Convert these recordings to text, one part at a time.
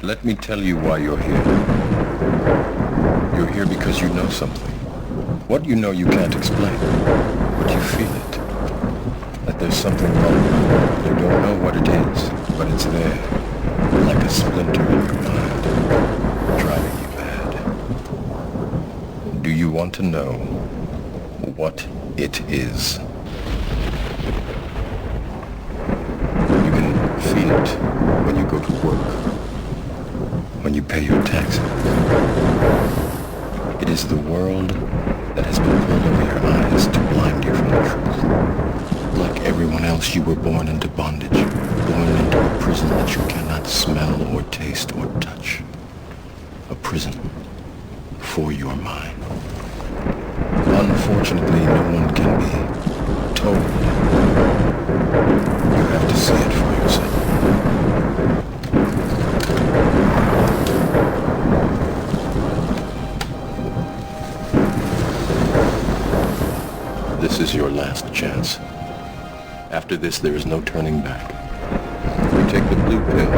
Let me tell you why you're here. You're here because you know something. What you know you can't explain, but you feel it. That there's something wrong. You don't know what it is, but it's there, like a splinter in your mind, driving you mad. Do you want to know what it is? You can feel it when you go to work, when you pay your taxes. It is the world that has been pulled over your eyes to blind you from the truth. Like everyone else, you were born into bondage, born into a prison that you cannot smell or taste or touch. A prison for your mind. Unfortunately, no one can be told. You have to see it for yourself. This is your last chance. After this, there is no turning back. You take the blue pill.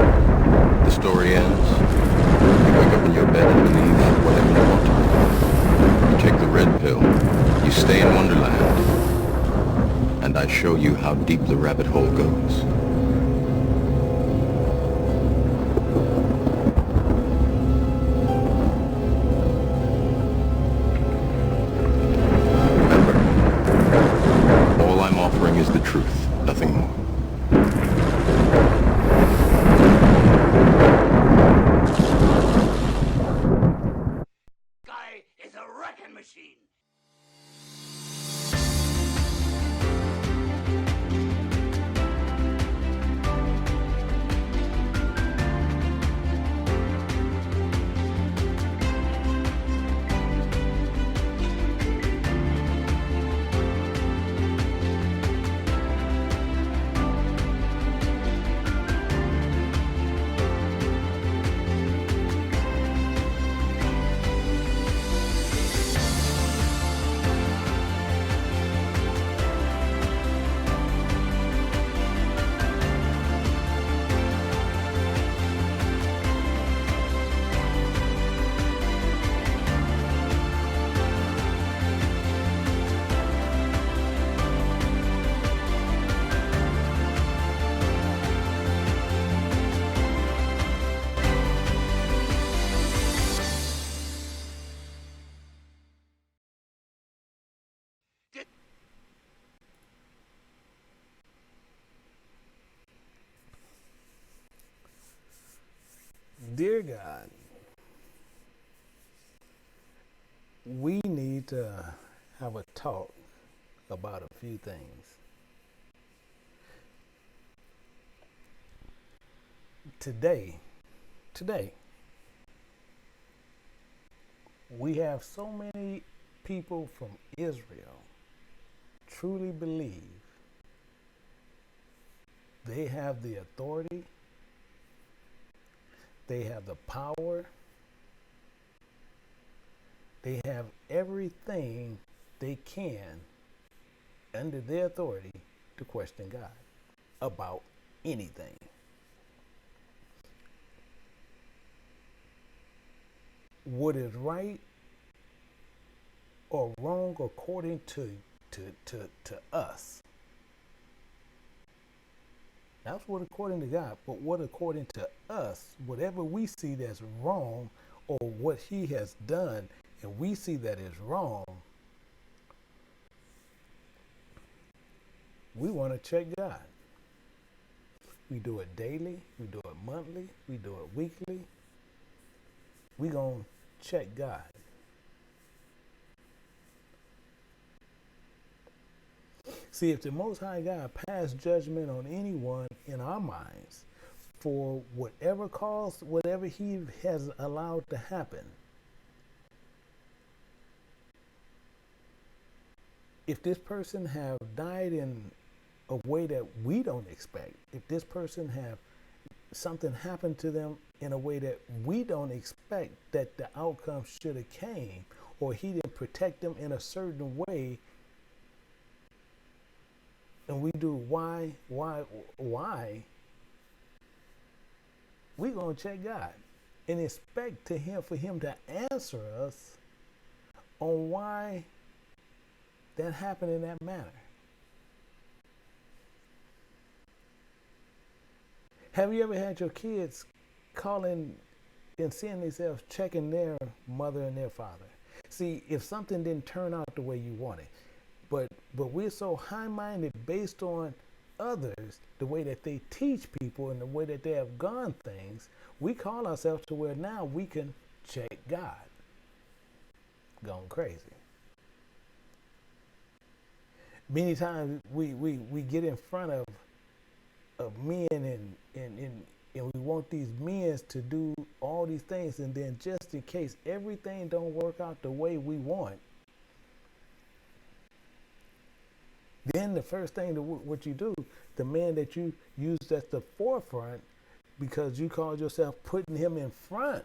The story ends. You wake up in your bed and believe whatever you want to believe. You take the red pill. You stay in Wonderland. And I show you how deep the rabbit hole goes. Is the truth, nothing more. Guy is a wrecking machine. Dear God, we need to have a talk about a few things. Today, we have so many people from Israel truly believe they have the authority, they have the power, they have everything they can under their authority to question God about anything. What is right or wrong according to us. That's what according to God, but what according to us, whatever we see that's wrong or what he has done and we see that is wrong, we want to check God. We do it daily, we do it monthly, we do it weekly. We gonna check God. See, if the Most High God passed judgment on anyone in our minds for whatever cause, whatever he has allowed to happen, if this person have died in a way that we don't expect, if this person have something happen to them in a way that we don't expect that the outcome should have came, or he didn't protect them in a certain way, and we do why, we gonna check God. and expect for him to answer us on why that happened in that manner. Have you ever had your kids calling and seeing themselves checking their mother and their father? See, if something didn't turn out the way you wanted, but we're so high-minded based on others, the way that they teach people and the way that they have gone things, we call ourselves to where now we can check God. Gone crazy. Many times we get in front of men and we want these men to do all these things, and then just in case everything don't work out the way we want, then the first thing what you do, the man that you used at the forefront because you called yourself putting him in front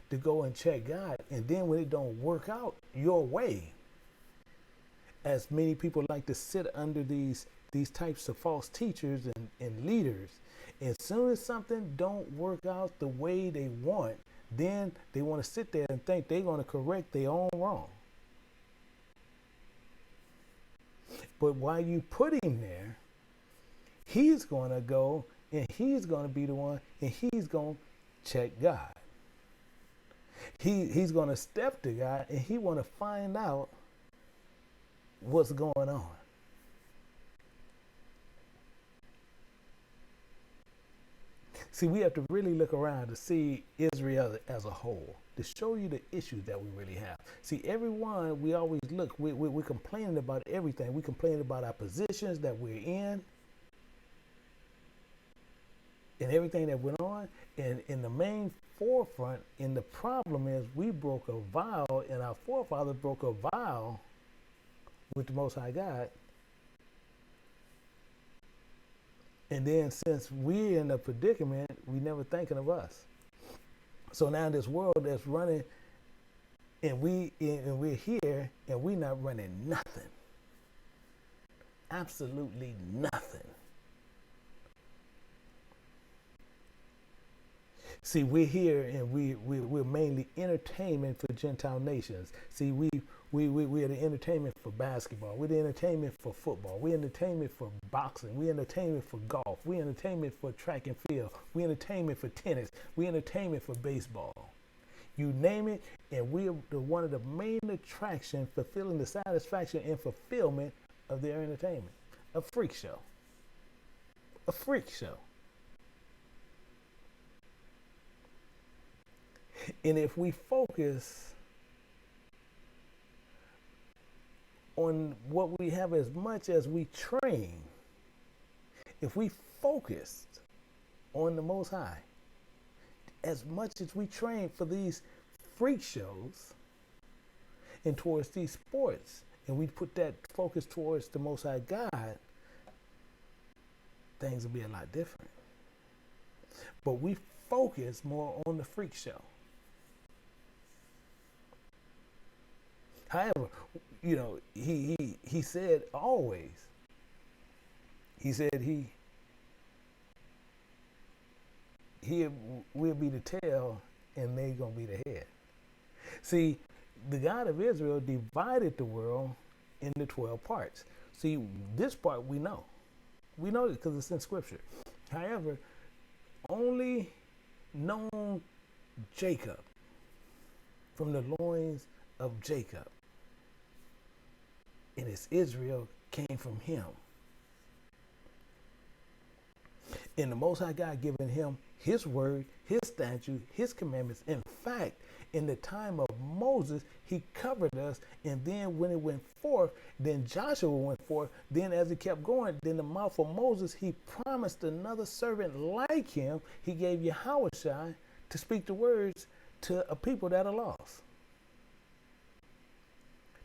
to go and check God, and then when it don't work out your way, as many people like to sit under these types of false teachers and leaders, as soon as something don't work out the way they want, then they want to sit there and think they're going to correct their own wrong. But while you put him there, he's going to go and he's going to be the one, and he's going to check God. He's going to step to God, and he want to find out what's going on. See, we have to really look around to see Israel as a whole, to show you the issues that we really have. See, everyone, we always look, we're complaining about everything. We complain about our positions that we're in and everything that went on. And in the main forefront, and the problem is we broke a vow, and our forefathers broke a vow with the Most High God. And then since we're in a predicament, we never thinking of us. So now this world that's running, and we're here, and we're not running nothing. Absolutely nothing. See, we're here, and we're mainly entertainment for Gentile nations. See, we're the entertainment for basketball. We're the entertainment for football. We're entertainment for boxing. We're entertainment for golf. We're entertainment for track and field. We're entertainment for tennis. We're entertainment for baseball. You name it, and we're one of the main attractions, fulfilling the satisfaction and fulfillment of their entertainment. A freak show. A freak show. And if we focus on what we have as much as we train, if we focused on the Most High, as much as we train for these freak shows and towards these sports, and we put that focus towards the Most High God, things will be a lot different. But we focus more on the freak show. However, you know, he said always, he said he will be the tail and they gonna be the head. See, the God of Israel divided the world into 12 parts. See, this part we know. We know it because it's in Scripture. However, only known Jacob, from the loins of Jacob, and his Israel came from him. And the Most High God giving him his word, his statute, his commandments. In fact, in the time of Moses, he covered us. And then when it went forth, then Joshua went forth. Then as it kept going, then the mouth of Moses, he promised another servant like him. He gave Yahushua to speak the words to a people that are lost.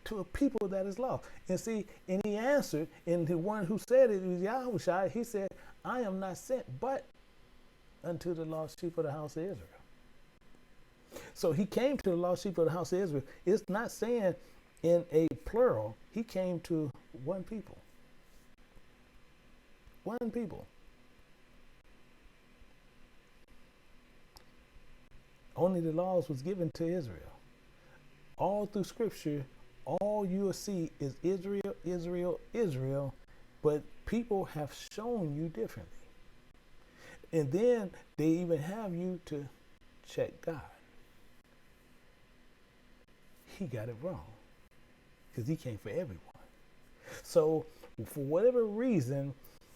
To a people that is lost. And see, and he answered, and the one who said it was Yahushua. He said, I am not sent but unto the lost sheep of the house of Israel. So he came to the lost sheep of the house of Israel. It's not saying in a plural. He came to one people. One people. Only the laws was given to Israel. All through Scripture, all you'll see is Israel, Israel, Israel, but people have shown you differently. And then they even have you to check God. He got it wrong because he came for everyone. So for whatever reason,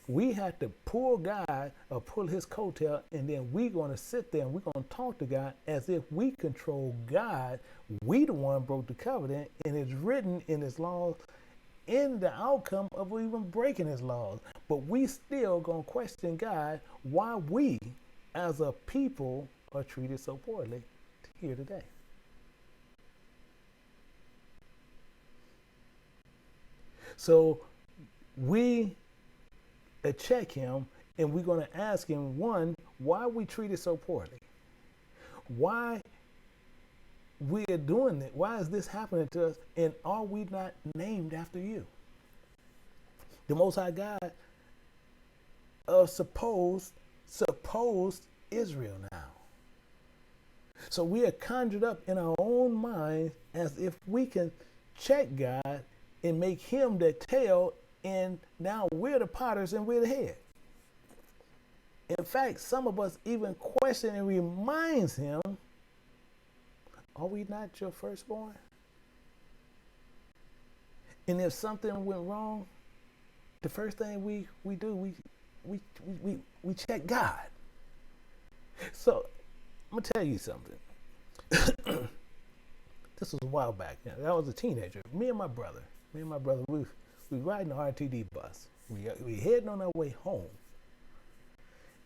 we had to pull God or pull his coattail, and then we're going to sit there and we're going to talk to God as if we control God. We the one broke the covenant, and it's written in his laws in the outcome of even breaking his laws. But we still going to question God why we as a people are treated so poorly here today. So we check him, and we're going to ask him, one, why we treated so poorly? Why we are doing it? Why is this happening to us? And are we not named after you? The Most High God of supposed Israel now. So we are conjured up in our own minds as if we can check God and make him the tail, and now we're the potters and we're the head. In fact, some of us even question and reminds him, are we not your firstborn? And if something went wrong, the first thing we do, we check God. So I'm gonna tell you something. This was a while back. I was a teenager. Me and my brother, we riding the RTD bus. We heading on our way home.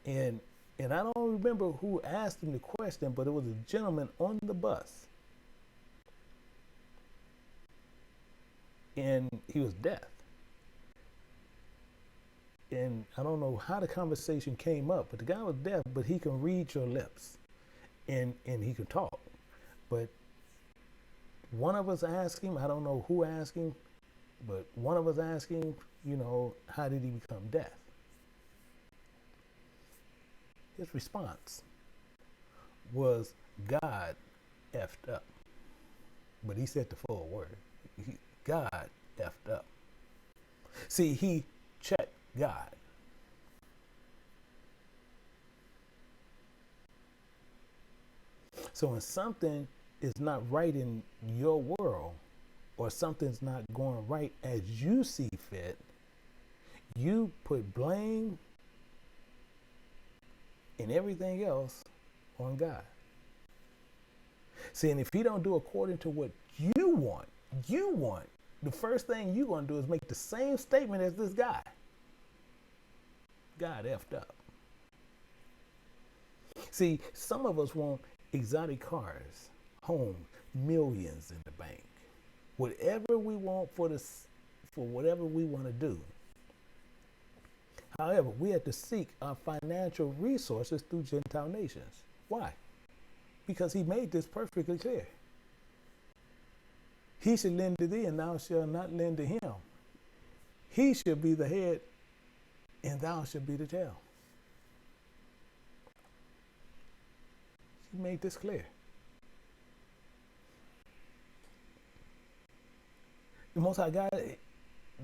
And I don't remember who asked him the question, but it was a gentleman on the bus. And he was deaf. And I don't know how the conversation came up, but the guy was deaf, but he can read your lips. And he can talk. But one of us asked him, I don't know who asked him, but one of us asked him, how did he become deaf? His response was, God effed up. But he said the full word. God effed up. See, he checked God. So when something is not right in your world, or something's not going right as you see fit, you put blame and everything else on God. See, and if he don't do according to what you want, the first thing you're going to do is make the same statement as this guy. God effed up. See, some of us want exotic cars, homes, millions in the bank. Whatever we want for whatever we want to do. However, we have to seek our financial resources through Gentile nations. Why? Because he made this perfectly clear. He should lend to thee, and thou shalt not lend to him. He should be the head, and thou shalt be the tail. He made this clear. The Most High God,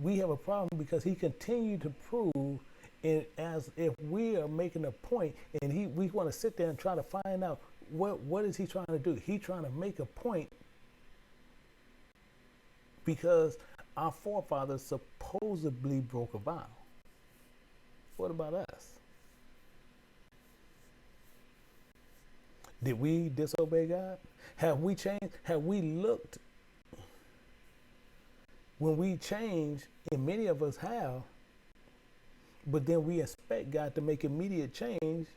we have a problem because he continued to prove it as if we are making a point, and we want to sit there and try to find out what is he trying to do. He's trying to make a point because our forefathers supposedly broke a vow. What about us? Did we disobey God? Have we changed? Have we looked? When we change, and many of us have, but then we expect God to make immediate change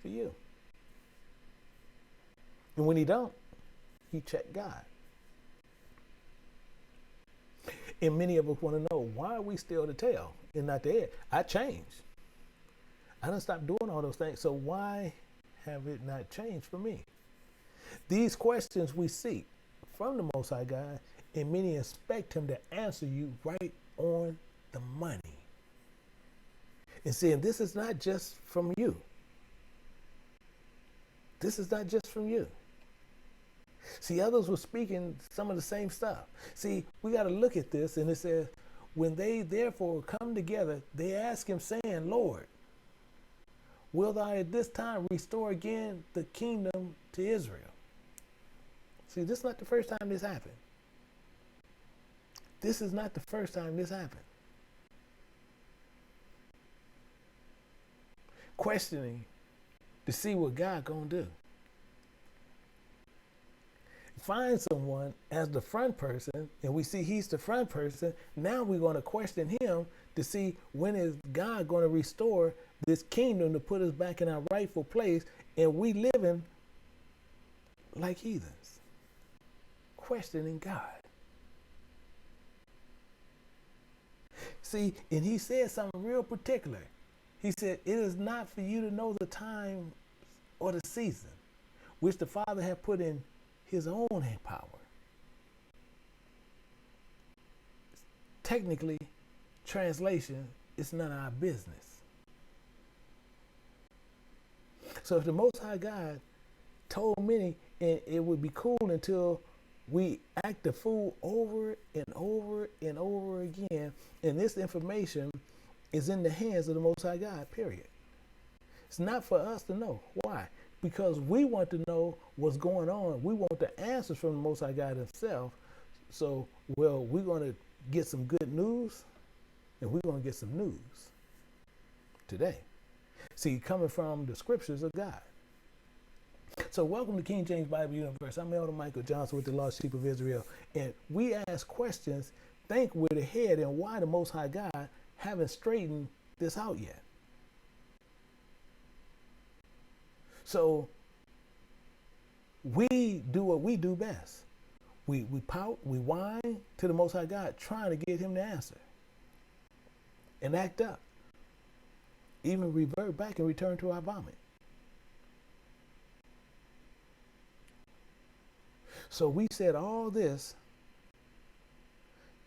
for you. And when he don't, he check God. And many of us want to know, why are we still the tail and not the head? I changed. I done stopped doing all those things. So why have it not changed for me? These questions we seek from the Most High God, and many expect him to answer you right on the money. And saying, this is not just from you. This is not just from you. See, others were speaking some of the same stuff. See, we got to look at this, and it says, when they therefore come together, they ask him, saying, Lord, will thou at this time restore again the kingdom to Israel? See, this is not the first time this happened. This is not the first time this happened. Questioning to see what God gonna do. Find someone as the front person, and we see he's the front person. Now we're going to question him to see when is God going to restore this kingdom to put us back in our rightful place, and we living like heathens, questioning God. See, and he said something real particular. He said, it is not for you to know the time or the season which the Father had put in his own power. Technically, translation, it's none of our business. So if the Most High God told many, and it would be cool until we act the fool over and over and over again, and this information is in the hands of the Most High God, period. It's not for us to know. Why? Because we want to know what's going on. We want the answers from the Most High God himself. So, well, we're going to get some good news, and we're going to get some news today. See, coming from the scriptures of God. So welcome to King James Bible Universe. I'm Elder Michael Johnson with the Lost Sheep of Israel. And we ask questions, think we're the head, and why the Most High God haven't straightened this out yet. So we do what we do best. We pout, we whine to the Most High God, trying to get him to answer. And act up. Even revert back and return to our vomit. So we said all this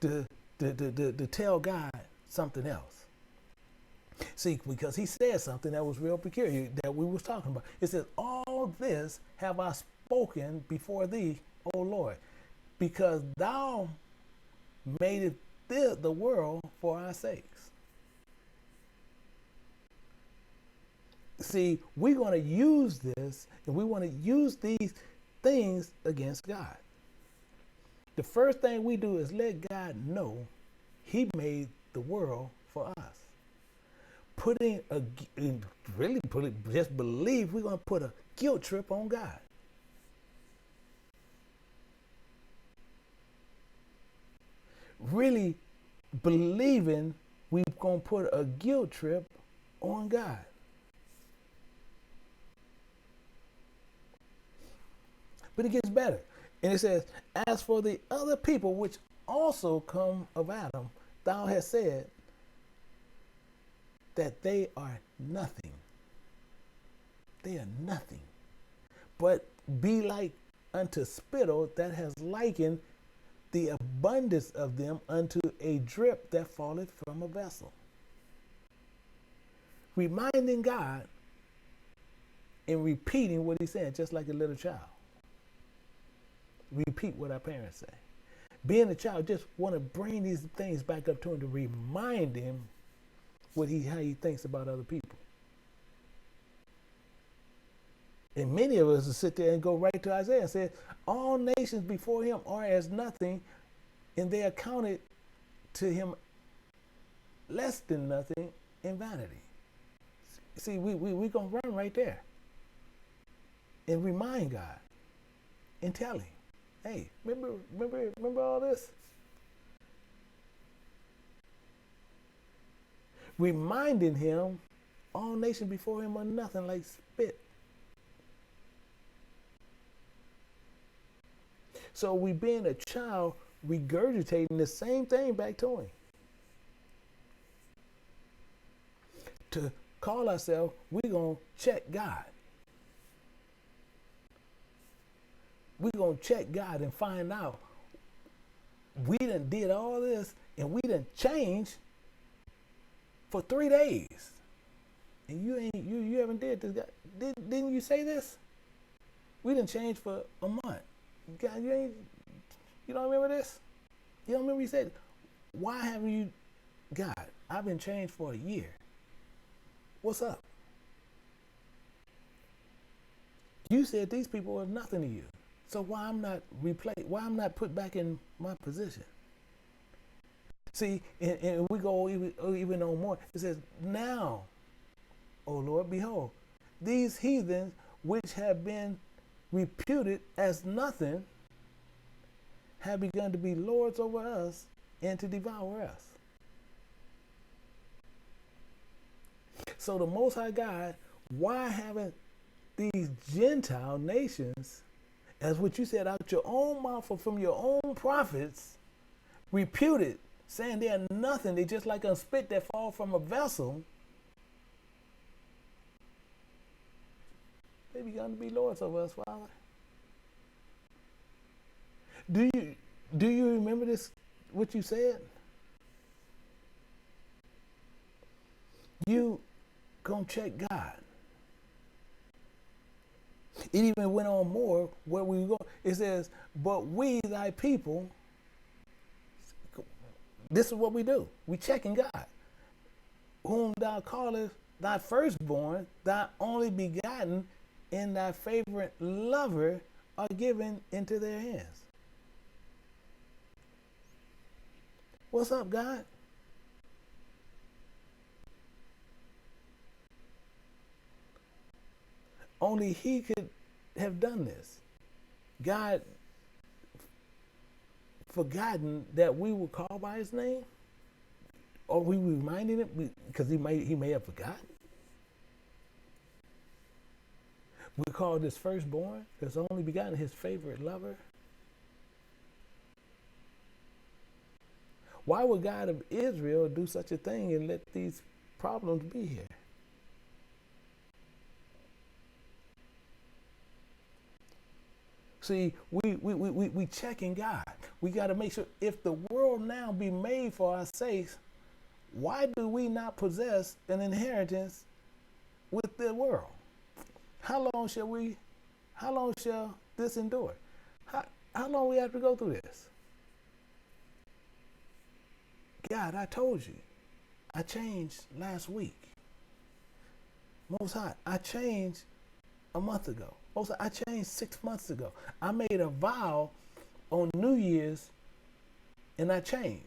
to tell God something else. See, because he said something that was real peculiar that we was talking about. It says, all this have I spoken before thee, O Lord, because thou madest the world for our sakes. See, we're going to use this, and we want to use these things against God. The first thing we do is let God know he made the world for us. Just believe we're going to put a guilt trip on God. Really believing we're going to put a guilt trip on God. But it gets better. And it says, as for the other people which also come of Adam, thou hast said that they are nothing. They are nothing. But be like unto spittle that has likened the abundance of them unto a drip that falleth from a vessel. Reminding God and repeating what he said, just like a little child. Repeat what our parents say. Being a child, just want to bring these things back up to him to remind him how he thinks about other people. And many of us will sit there and go right to Isaiah and say, all nations before him are as nothing, and they accounted to him less than nothing in vanity. See, we going to run right there and remind God and tell him, hey, remember all this? Reminding him, all nations before him are nothing like spit. So we being a child, regurgitating the same thing back to him. To call ourselves, we're going to check God. We're going to check God and find out we done did all this and we done changed for 3 days. And you haven't did this. Didn't you say this? We done changed for a month. God, you don't remember this? You don't remember he said, why haven't you, God, I've been changed for a year. What's up? You said these people are nothing to you. So why I'm not why I'm not put back in my position? See, and we go even on more. It says, now, O Lord, behold, these heathens which have been reputed as nothing have begun to be lords over us and to devour us. So the Most High God, why haven't these Gentile nations, as what you said out your own mouth or from your own prophets, reputed, saying they are nothing, they just like a spit that fall from a vessel, they begun to be lords over us, Father. Do you remember this, what you said? You gonna check God. It even went on more where we go. It says, but we, thy people, this is what we do. We checking God. Whom thou callest thy firstborn, thy only begotten, and thy favorite lover are given into their hands. What's up, God? Only he could have done this. God forgotten that we were called by his name? Or we reminded him because he may have forgotten? We called his firstborn, his only begotten, his favorite lover. Why would God of Israel do such a thing and let these problems be here? See, we checking God. We got to make sure if the world now be made for our sakes, why do we not possess an inheritance with the world? How long shall this endure? How long we have to go through this? God, I told you, I changed last week. Most High, I changed a month ago. Most High, I changed 6 months ago. I made a vow on New Year's and I changed.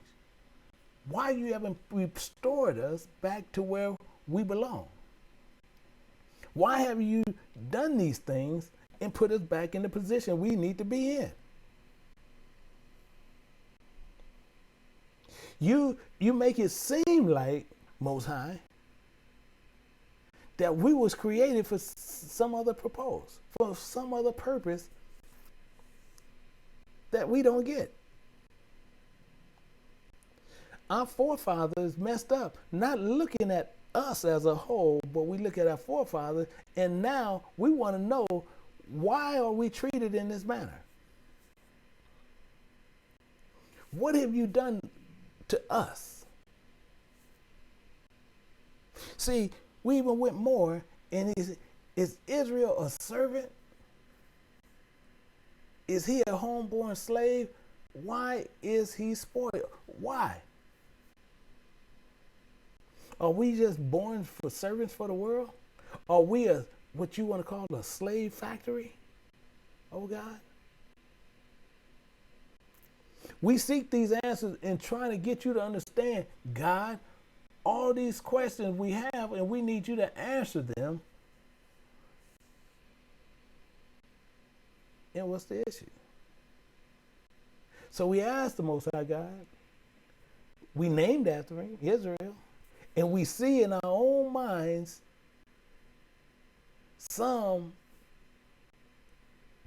Why you haven't restored us back to where we belong? Why have you done these things and put us back in the position we need to be in? You make it seem like, Most High, that we was created for some other purpose, for some other purpose that we don't get. Our forefathers messed up, not looking at us as a whole, but we look at our forefathers, and now we want to know, why are we treated in this manner? What have you done to us? See, we even went more, and is Israel a servant? Is he a homeborn slave? Why is he spoiled? Why? Are we just born for servants for the world? Are we what you want to call a slave factory? Oh God. We seek these answers and trying to get you to understand, God, all these questions we have and we need you to answer them. And what's the issue? So we asked the Most High God. We named after him, Israel. And we see in our own minds some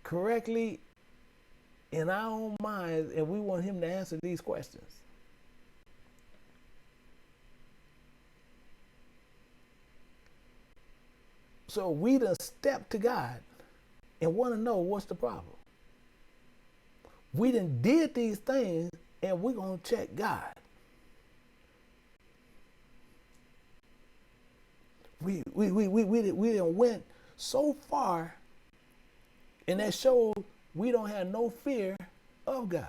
correctly in our own minds, and we want him to answer these questions. So we done step to God and want to know what's the problem. We done did these things and we're going to check God. We done went so far, and that showed we don't have no fear of God.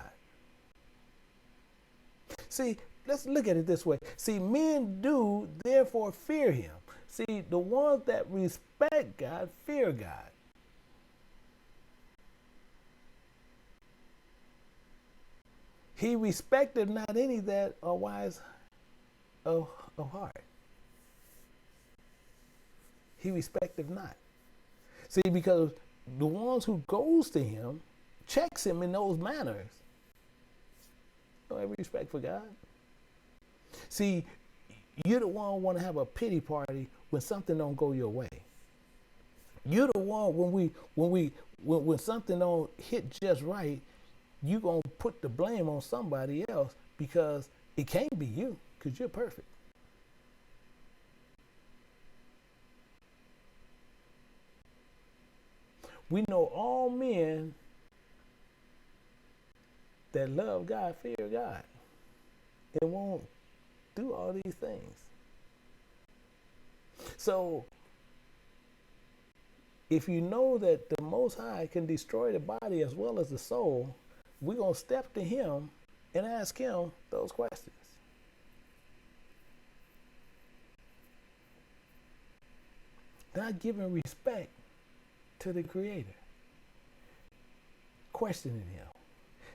See, let's look at it this way. See, men do therefore fear him. See, the ones that respect God fear God. He respected not any that are wise of heart. He respecteth not. See, because the ones who goes to him, checks him in those manners, don't have respect for God. See, you're the one who want to have a pity party when something don't go your way. You're the one when something don't hit just right, you gonna put the blame on somebody else because it can't be you because you're perfect. We know all men that love God fear God and won't do all these things. So if you know that the Most High can destroy the body as well as the soul, we're going to step to him and ask him those questions. Not giving respect to the Creator. Questioning him.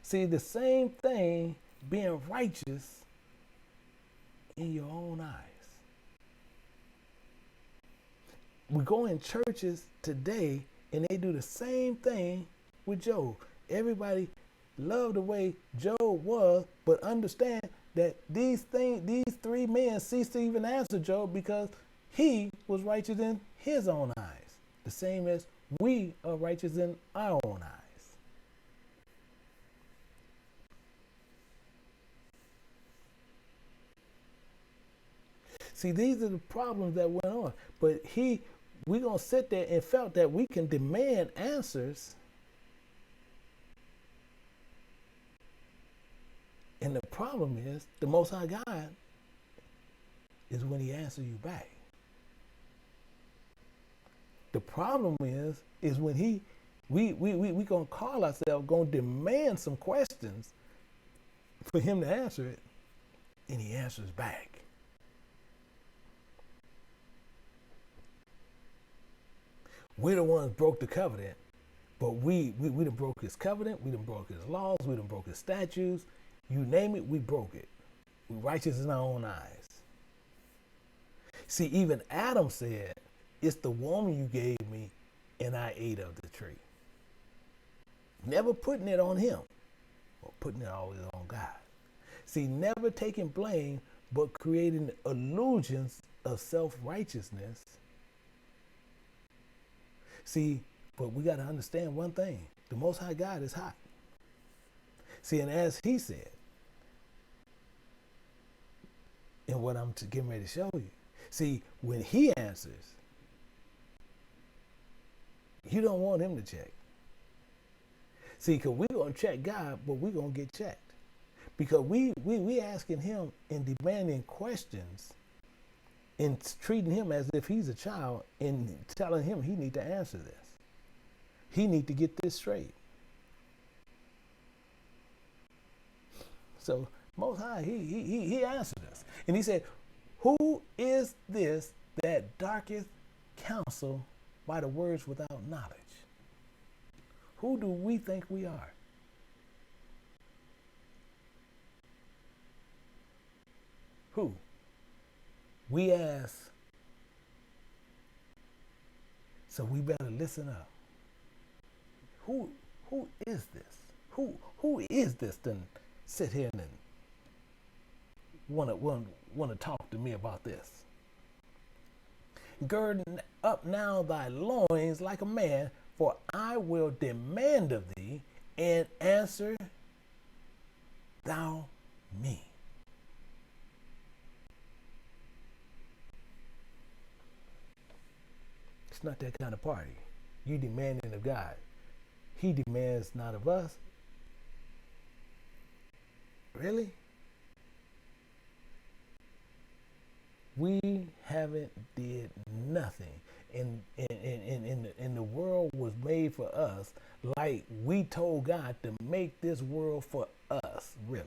See, the same thing being righteous in your own eyes. We go in churches today and they do the same thing with Job. Everybody love the way Job was, but understand that these three men ceased to even answer Job because he was righteous in his own eyes, the same as we are righteous in our own eyes. See, these are the problems that went on. But we're going to sit there and felt that we can demand answers. And the problem is, the Most High God is when he answers you back. The problem is when we going to call ourselves, going to demand some questions for him to answer it, and he answers back. We're the ones broke the covenant, but we done broke his covenant, we done broke his laws, we done broke his statutes. You name it, we broke it. We righteous in our own eyes. See, even Adam said, it's the woman you gave me, and I ate of the tree. Never putting it on him, or putting it always on God. See, never taking blame, but creating illusions of self-righteousness. See, but we got to understand one thing. The Most High God is hot. See, and as he said, and what I'm getting ready to show you. See, when he answers, you don't want him to check. See, because we're going to check God, but we're going to get checked. Because we asking him and demanding questions and treating him as if he's a child and telling him he need to answer this. He need to get this straight. So Most High, he answered us. And he said, who is this that darketh counsel by the words without knowledge? Who do we think we are? Who? We ask, so we better listen up. Who is this? Who is this then sit here and want to talk to me about this? Gird up now thy loins like a man, for I will demand of thee, and answer thou me. It's not that kind of party. You demanding of God. He demands not of us. Really? We haven't did nothing. and the world was made for us, like we told God to make this world for us, really.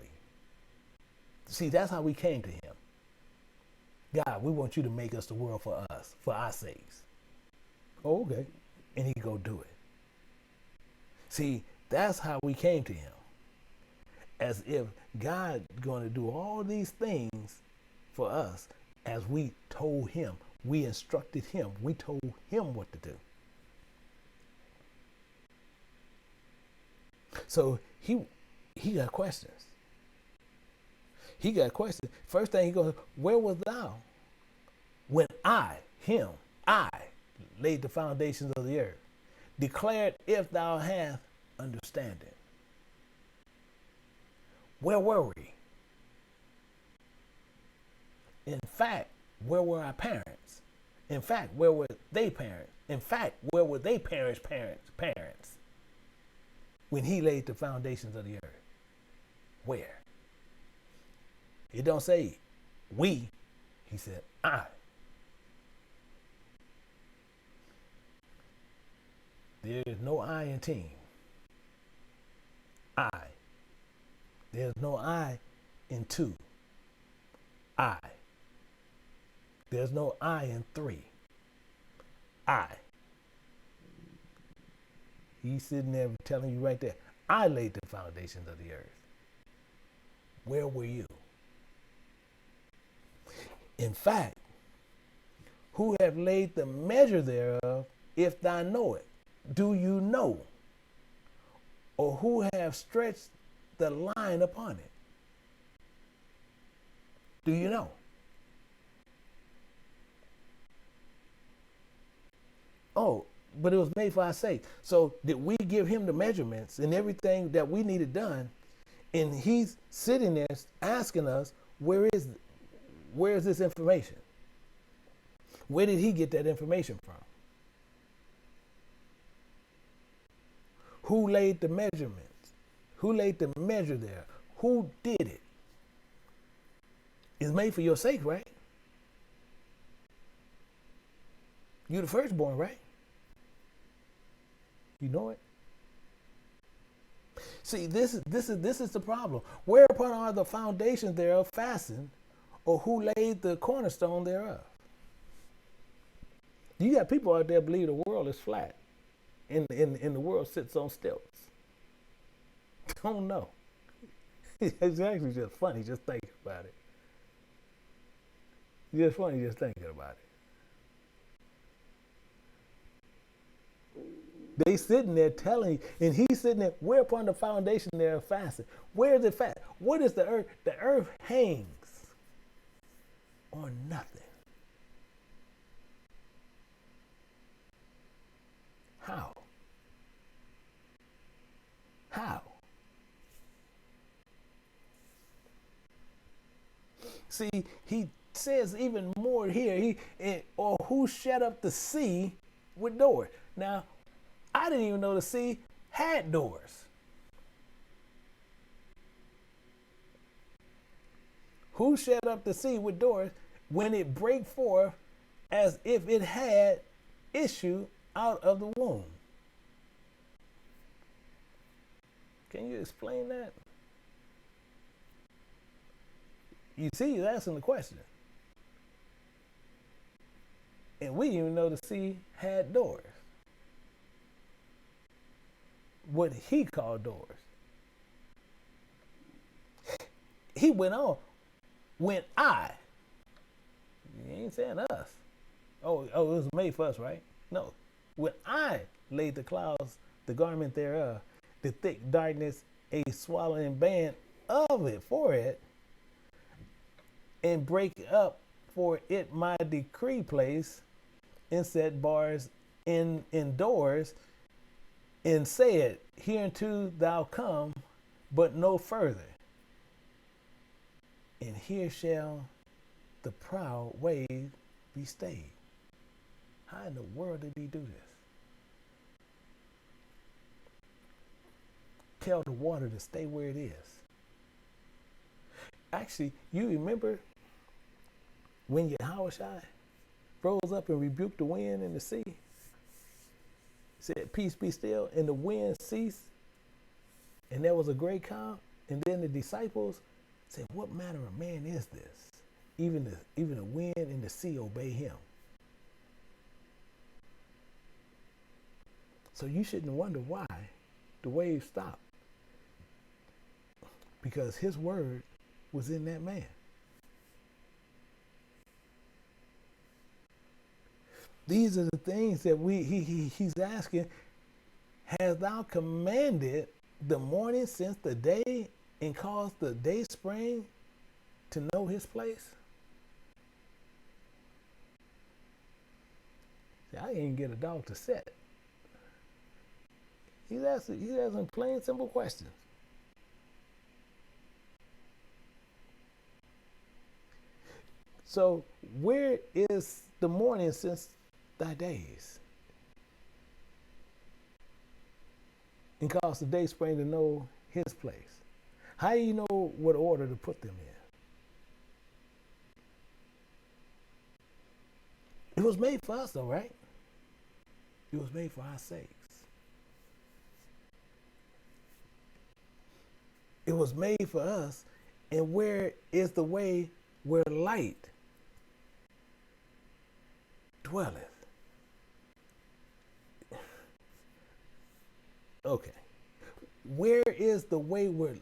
See, that's how we came to him. God, we want you to make us the world for us, for our sakes. Oh, okay. And he go do it. See, that's how we came to him. As if God going to do all these things for us as we told him. We instructed him. We told him what to do. So he got questions. He got questions. First thing he goes, where was thou when I laid the foundations of the earth? Declared if thou hast understanding. Where were we? In fact, where were our parents? In fact, where were they parents? In fact, where were they parents' when he laid the foundations of the earth? Where? It don't say we. He said I. There is no I in team. I. There's no I in two. I. There's no I in three. I. He's sitting there telling you right there, I laid the foundations of the earth. Where were you? In fact, who have laid the measure thereof, if thou know it? Do you know? Or who have stretched the line upon it? Do you know? Oh, but it was made for our sake. So did we give him the measurements and everything that we needed done? And he's sitting there asking us, where is this information? Where did he get that information from? Who laid the measurements? Who laid the measure there? Who did it? It's made for your sake, right? You the firstborn, right? You know it. See, this is the problem. Whereupon are the foundations thereof fastened, or who laid the cornerstone thereof? You got people out there believe the world is flat, and the world sits on stilts. Don't know. It's actually just funny just thinking about it. It's just funny just thinking about it. They sitting there telling you, and he's sitting there, whereupon the foundation there fastened. Where is it fast? What is the earth? The earth hangs on nothing. How? How? See, he says even more here. Or who shut up the sea with doors? Now, I didn't even know the sea had doors. Who shut up the sea with doors when it break forth as if it had issue out of the womb? Can you explain that? You see, he's asking the question. And we didn't even know the sea had doors. What he called doors. He went on. When he ain't saying us. Oh, it was made for us, right? No. When I laid the clouds, the garment thereof, the thick darkness, a swallowing band of it for it, and break up for it my decree place, and set bars indoors, and said, hereunto thou come, but no further. And here shall the proud wave be stayed. How in the world did he do this? Tell the water to stay where it is. Actually, you remember when Yahushua rose up and rebuked the wind and the sea, said, "Peace be still," and the wind ceased, and there was a great calm. And then the disciples said, "What manner of man is this? Even the wind and the sea obey him." So you shouldn't wonder why the waves stopped, because his word was in that man. These are the things that he's asking. Has thou commanded the morning since the day, and caused the day spring to know his place? See, I didn't get a dog to set. He's asking plain, simple questions. So, where is the morning since thy days? And cause the day spring to know his place. How do you know what order to put them in? It was made for us though, right? It was made for our sakes. It was made for us. And where is the way where light dwelleth? Okay. Where is the way where,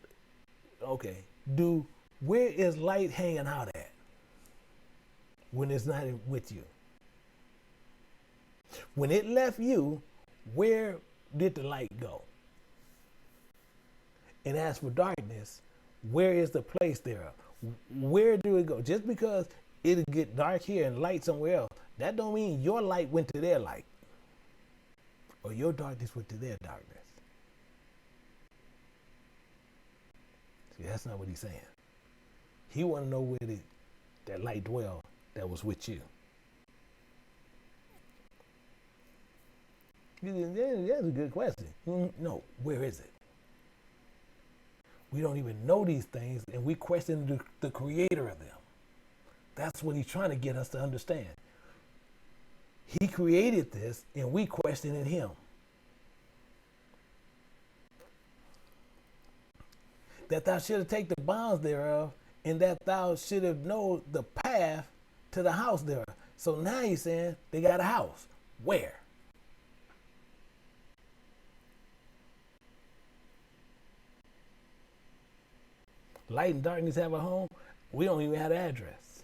where is light hanging out at when it's not with you? When it left you, where did the light go? And as for darkness, where is the place thereof? Where do it go? Just because it'll get dark here and light somewhere else, that don't mean your light went to their light, or your darkness went to their darkness. See, that's not what he's saying. He want to know where that light dwell that was with you. That's a good question. No, where is it? We don't even know these things, and we question the creator of them. That's what he's trying to get us to understand. He created this, and we questioning him. That thou shouldst take the bounds thereof, and that thou should have known the path to the house thereof. So now he's saying they got a house. Where? Light and darkness have a home. We don't even have an address.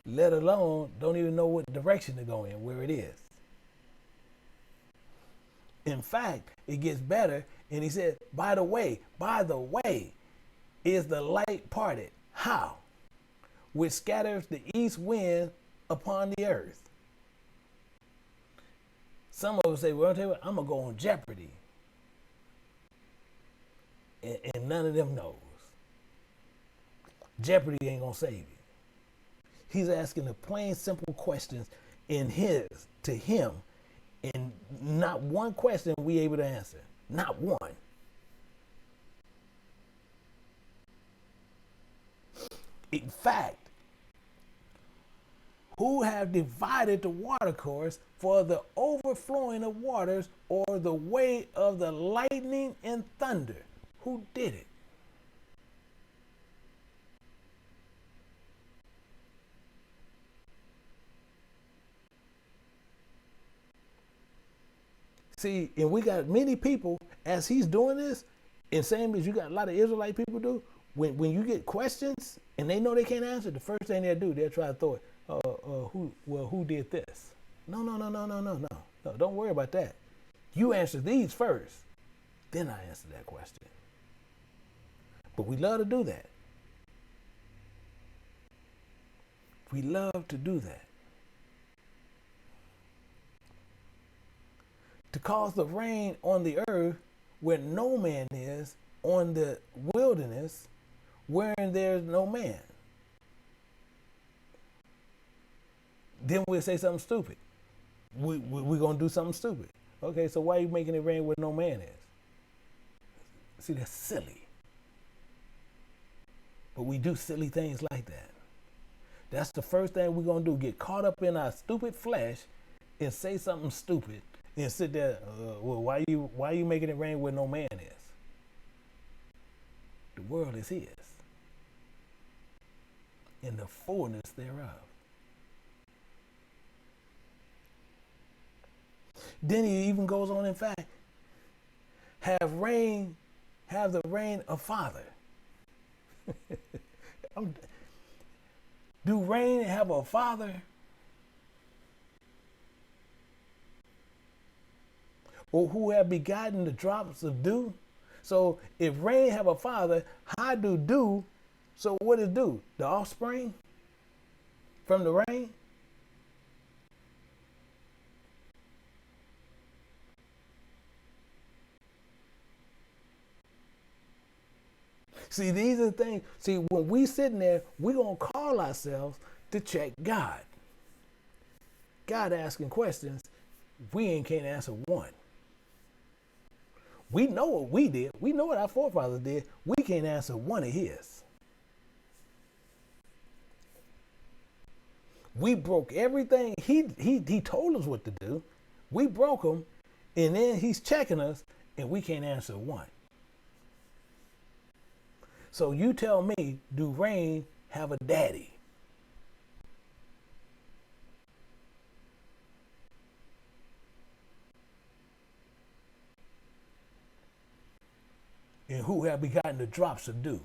Let alone don't even know what direction to go in, where it is. In fact, it gets better. And he said, by the way, is the light parted. How? Which scatters the east wind upon the earth. Some of us say, well, I'm going to go on Jeopardy. And none of them knows. Jeopardy ain't going to save you. He's asking the plain, simple questions to him. And not one question we able to answer. Not one. In fact, who have divided the water course for the overflowing of waters, or the way of the lightning and thunder? Who did it? See, and we got many people, as he's doing this, and same as you got a lot of Israelite people do, when you get questions and they know they can't answer, the first thing they'll do, they'll try to throw it, who did this? No, don't worry about that. You answer these first, then I answer that question. But we love to do that. We love to do that. To cause the rain on the earth where no man is, on the wilderness wherein there's no man. Then we'll say something stupid. We're going to do something stupid. Okay, so why are you making it rain where no man is? See, that's silly. But we do silly things like that. That's the first thing we're going to do, get caught up in our stupid flesh and say something stupid and sit there, well, why you making it rain where no man is? The world is his, and the fullness thereof. Then he even goes on, in fact, have the rain a father. Do rain have a father? Or who have begotten the drops of dew? So if rain have a father, how do dew? So what is dew? The offspring from the rain? See, these are the things. See, when we sitting there, we're going to call ourselves to check God. God asking questions, we can't answer one. We know what we did. We know what our forefathers did. We can't answer one of his. We broke everything. He told us what to do. We broke him, and then he's checking us, and we can't answer one. So you tell me, do rain have a daddy? And who have begotten the drops of dew?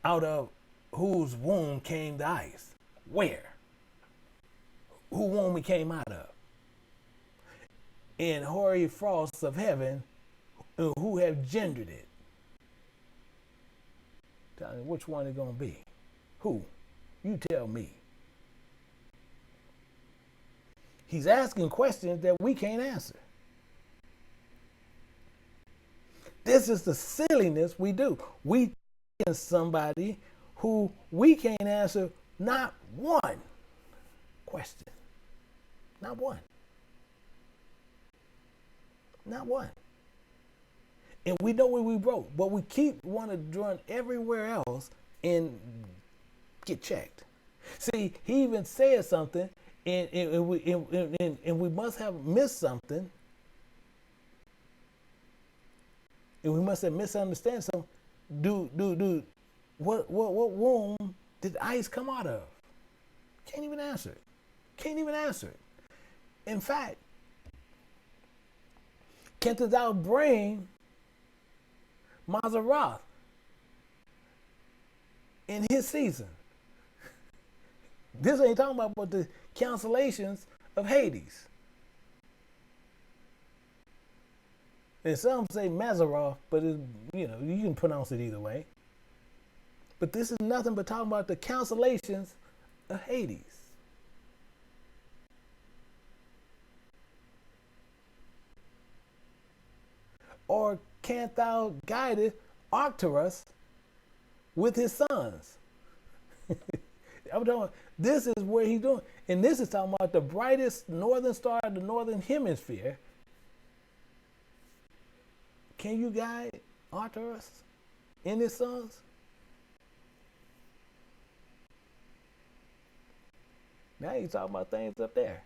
Out of whose womb came the ice? Where? Who womb we came out of? In hoary frosts of heaven, who have gendered it? Tell me which one it's going to be. Who? You tell me. He's asking questions that we can't answer. This is the silliness we do. We in somebody who we can't answer not one question. Not one. Not one. And we know where we broke, but we keep wanting to run everywhere else and get checked. See, he even said something, and we must have missed something, and we must have misunderstood something. What womb did ice come out of? Can't even answer it. Can't even answer it. In fact, can't thou bring Mazzaroth in his season? This ain't talking about the cancellations of Hades. And some say Mazzaroth, but you can pronounce it either way. But this is nothing but talking about the cancellations of Hades. Or can't thou guide Arcturus with his sons? I'm talking, this is where he's doing. And this is talking about the brightest northern star of the northern hemisphere. Can you guide Arcturus and his sons? Now you're talking about things up there.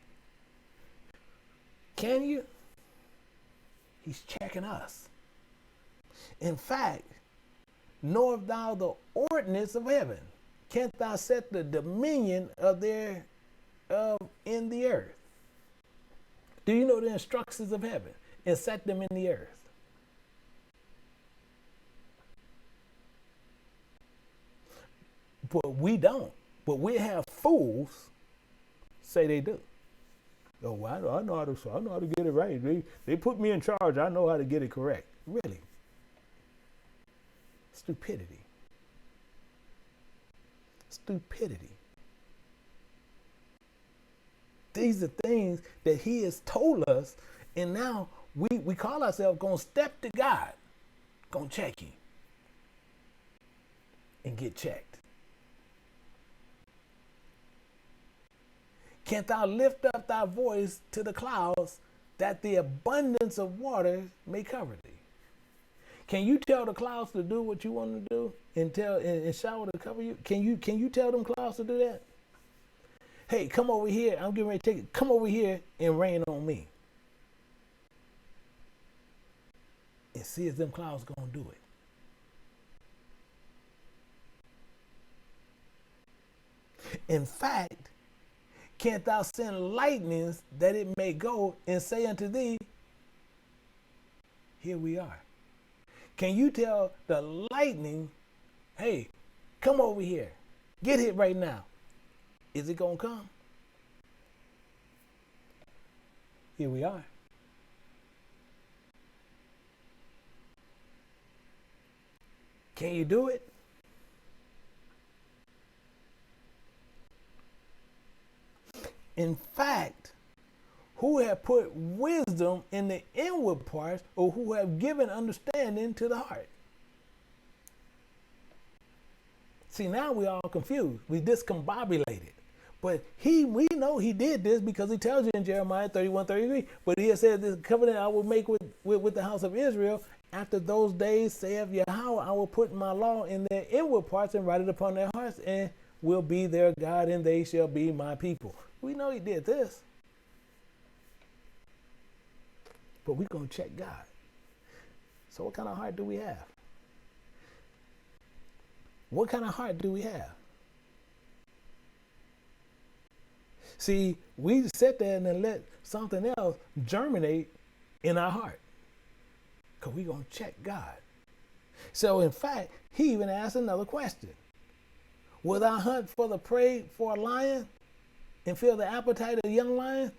Can you? He's checking us. In fact, knowest thou the ordinance of heaven? Canst thou set the dominion of in the earth? Do you know the instructions of heaven and set them in the earth? But we don't. But we have fools say they do. Oh, well, I know how to get it right. They put me in charge. I know how to get it correct. Really? Stupidity. Stupidity. These are things that he has told us, and now we call ourselves going to step to God, going to check him, and get checked. Canst thou lift up thy voice to the clouds, that the abundance of water may cover thee? Can you tell the clouds to do what you want to do and shower to cover you? Can you tell them clouds to do that? Hey, come over here. I'm getting ready to take it. Come over here and rain on me. And see if them clouds gonna do it. In fact, can't thou send lightnings that it may go and say unto thee, here we are. Can you tell the lightning, hey, come over here. Get hit right now. Is it going to come? Here we are. Can you do it? In fact, who have put wisdom in the inward parts, or who have given understanding to the heart? See, now we all confused. We discombobulated. But we know he did this because he tells you in Jeremiah 31:33. But he has said, this covenant I will make with the house of Israel. After those days, saith Yahweh, I will put my law in their inward parts and write it upon their hearts, and will be their God, and they shall be my people. We know he did this. But we're going to check God. So what kind of heart do we have? What kind of heart do we have? See, we sit there and then let something else germinate in our heart. Because we're going to check God. So in fact, he even asked another question. Will thou hunt for the prey for a lion and feel the appetite of a young lion?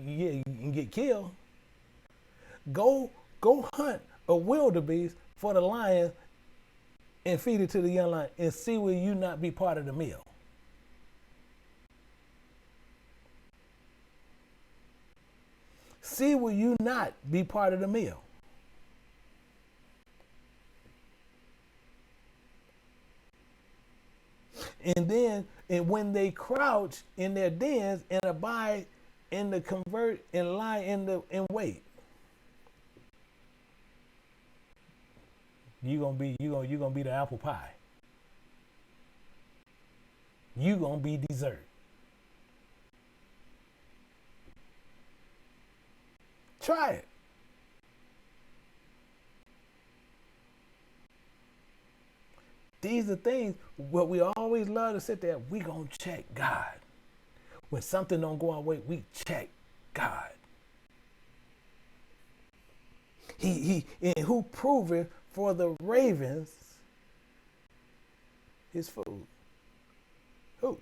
Yeah, you can get killed. Go hunt a wildebeest for the lion and feed it to the young lion, and see will you not be part of the meal. See will you not be part of the meal. And when they crouch in their dens and abide in the convert and lie in wait, you're gonna be the apple pie. You're gonna be dessert. Try it. These are things what we always love to sit there. We gonna check God. When something don't go our way, we check God. He and who proveth for the ravens his food. Who?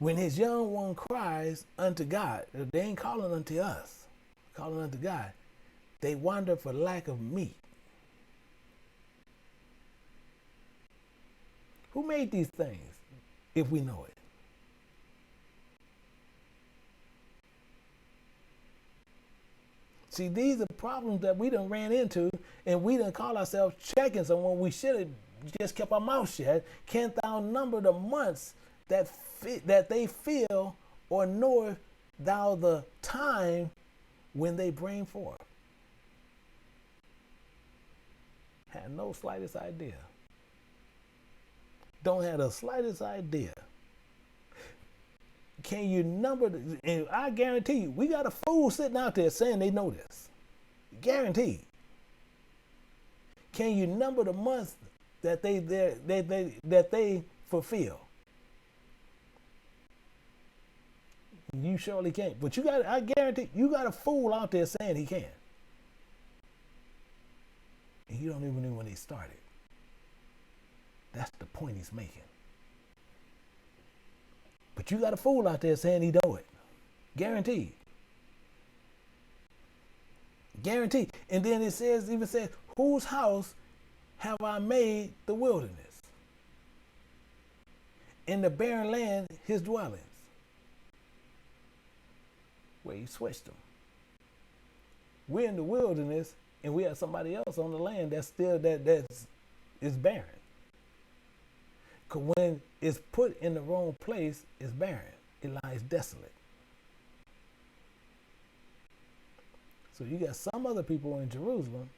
When his young one cries unto God, they ain't calling unto us, calling unto God. They wander for lack of meat. Who made these things, if we know it? See, these are problems that we done ran into, and we done call ourselves checking someone. We should have just kept our mouth shut. Can't thou number the months that they feel, or knoweth thou the time when they bring forth? Had no slightest idea. Don't have the slightest idea. Can you number and I guarantee you, we got a fool sitting out there saying they know this. Guaranteed. Can you number the months that they fulfill? You surely can't. But I guarantee you got a fool out there saying he can. And you don't even know when they started. That's the point he's making. But you got a fool out there saying he know it. Guaranteed. Guaranteed. And then it even says, whose house have I made the wilderness? In the barren land, his dwellings. Where he switched them. We're in the wilderness, and we have somebody else on the land that's still is barren. Because when it's put in the wrong place, it's barren. It lies desolate. So you got some other people in Jerusalem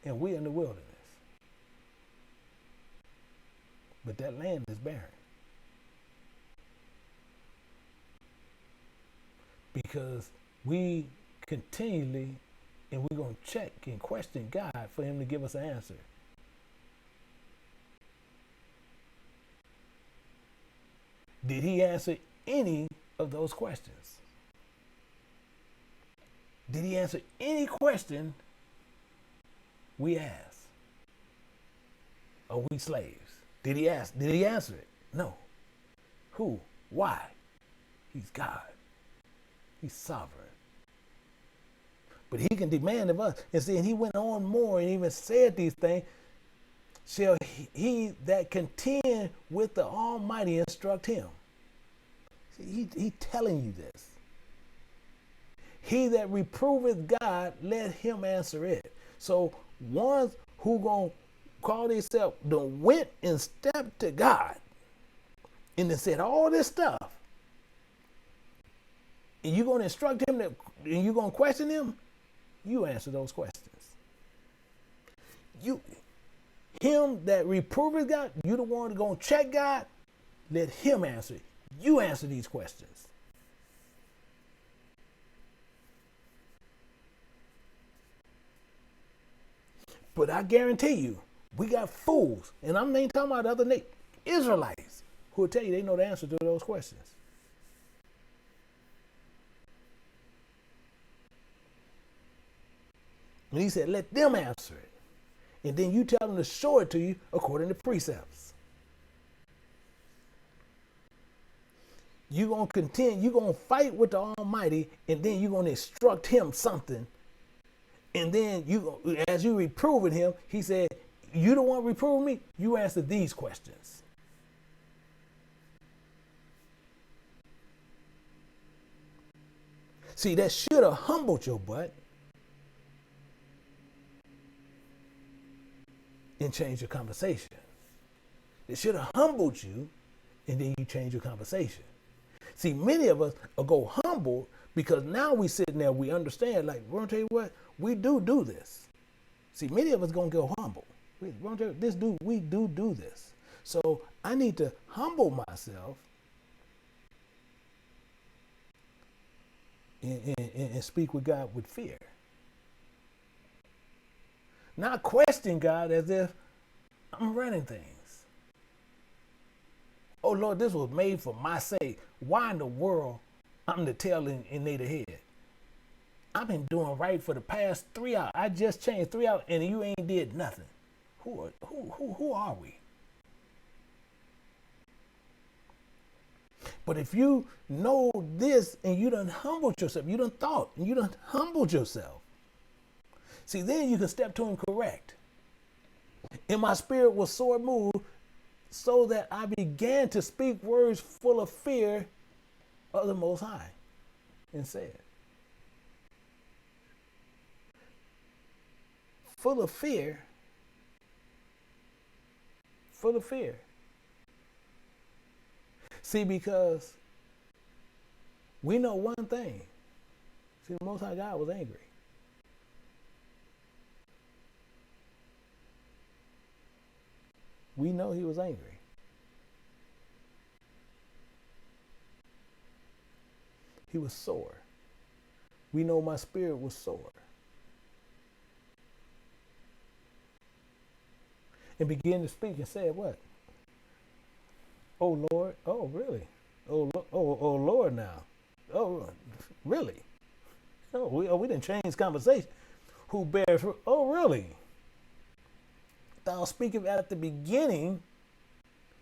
and we're in the wilderness. But that land is barren. Because we continually, and we're going to check and question God for him to give us an answer. Did he answer any of those questions? Did he answer any question we asked? Are we slaves? Did he answer it? No. Who? Why? He's God. He's sovereign. But he can demand of us. And see, and he went on more and even said these things. Shall he that contend with the Almighty instruct him? See, he telling you this. He that reproveth God, let him answer it. So ones who gonna call themselves done went and stepped to God and then said all this stuff, and you're gonna instruct him and you're gonna question him, you answer those questions. Him that reproveth God, you the one gonna check God, let him answer it. You answer these questions. But I guarantee you, we got fools, and I'm not talking about other Israelites, who will tell you they know the answer to those questions. And he said, let them answer it. And then you tell them to show it to you according to precepts. You're going to contend, you're going to fight with the Almighty, and then you're going to instruct him something. And then as you reproving him, he said, you the one reproving me, you answer these questions. See, that should have humbled your butt and changed your conversation. It should have humbled you, and then you change your conversation. See, many of us will go humble because now we sitting there, we understand, like, we're going to tell you what, we do this. See, many of us going to go humble. We do this. So I need to humble myself and speak with God with fear. Not question God as if I'm running things. Oh Lord, this was made for my sake. Why in the world I'm the tail and they the head? I've been doing right for the past 3 hours. I just changed 3 hours and you ain't did nothing. Who are we? But if you know this and you done humbled yourself, you done thought and you done humbled yourself. See, then you can step to him correct. And my spirit was sore moved so that I began to speak words full of fear of the Most High and said, full of fear. See, because we know one thing. See, the Most High God was angry. We know he was angry. He was sore. We know my spirit was sore. And began to speak and said what? Oh Lord, oh really? Oh Lord now. Oh really? Oh we didn't change conversation. Who bears fruit? Oh really? Thou speakest at the beginning.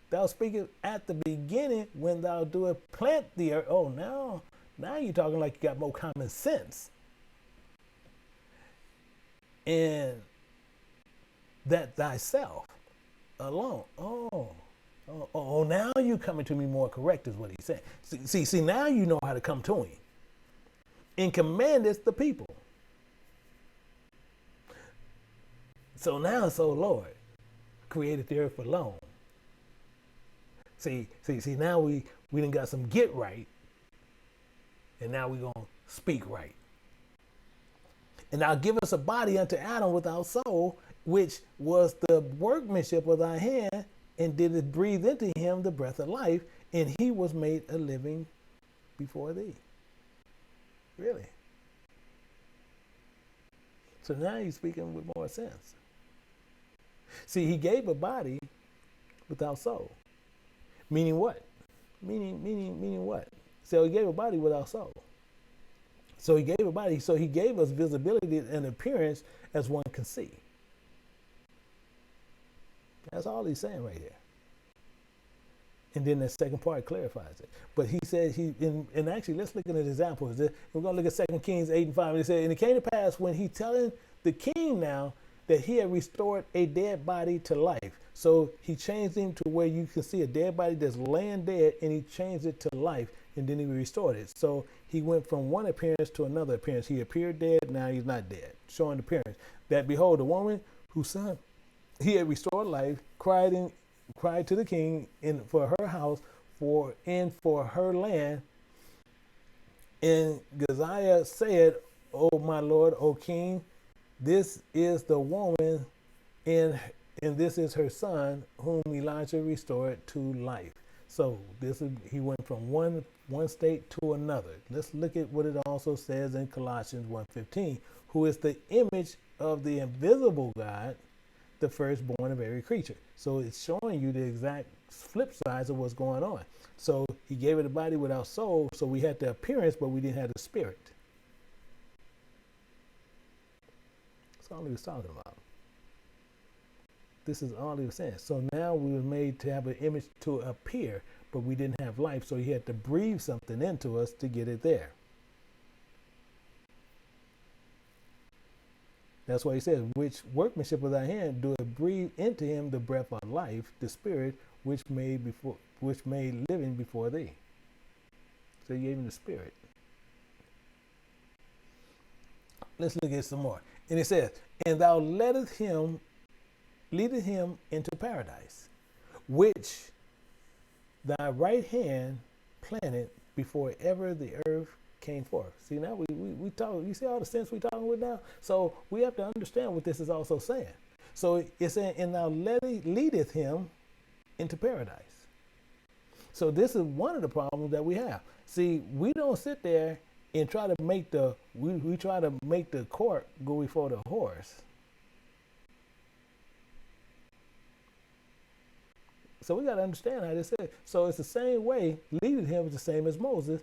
Thou speakest at the beginning when thou doest plant the earth. Oh now you're talking like you got more common sense. And that thyself alone. Oh, now you coming to me more correct is what he said. See, now you know how to come to him. And commandest the people. So now it's, oh Lord, created the earth alone. See, now we done got some get right. And now we're going to speak right. And now give us a body unto Adam without soul, which was the workmanship of thy hand, and did it breathe into him the breath of life, and he was made a living before thee. Really? So now he's speaking with more sense. See, he gave a body without soul. Meaning what? Meaning what? So he gave a body without soul. So he gave a body, so he gave us visibility and appearance as one can see. That's all he's saying right here. And then the second part clarifies it. But he said, and actually, let's look at an example. We're going to look at 2 Kings 8 and 5. And he said, and it came to pass when he telling the king now that he had restored a dead body to life. So he changed him to where you can see a dead body that's laying dead, and he changed it to life, and then he restored it. So he went from one appearance to another appearance. He appeared dead, now he's not dead, showing the appearance. That behold, the woman whose son he had restored life cried to the king for her house, for her land. And Gehazi said, O my lord, O king, this is the woman, and this is her son, whom Elijah restored to life. So he went from one state to another. Let's look at what it also says in Colossians 1:15, who is the image of the invisible God, the firstborn of every creature. So it's showing you the exact flip sides of what's going on. So he gave it a body without soul, so we had the appearance, but we didn't have the spirit. That's all he was talking about. This is all he was saying. So now we were made to have an image to appear, but we didn't have life, so he had to breathe something into us to get it there. That's why he says, which workmanship of thy hand do it breathe into him the breath of life, the spirit which made living before thee. So he gave him the spirit. Let's look at some more. And it says, and thou leadest him into paradise, which thy right hand planted before ever the earth came forth. See, now we talk, you see all the sense we're talking with now? So we have to understand what this is also saying. So it's saying, and thou leadeth him into paradise. So this is one of the problems that we have. See, we don't sit there and try to make we try to make the cart go before the horse. So we got to understand how this is. So it's the same way, leading him is the same as Moses,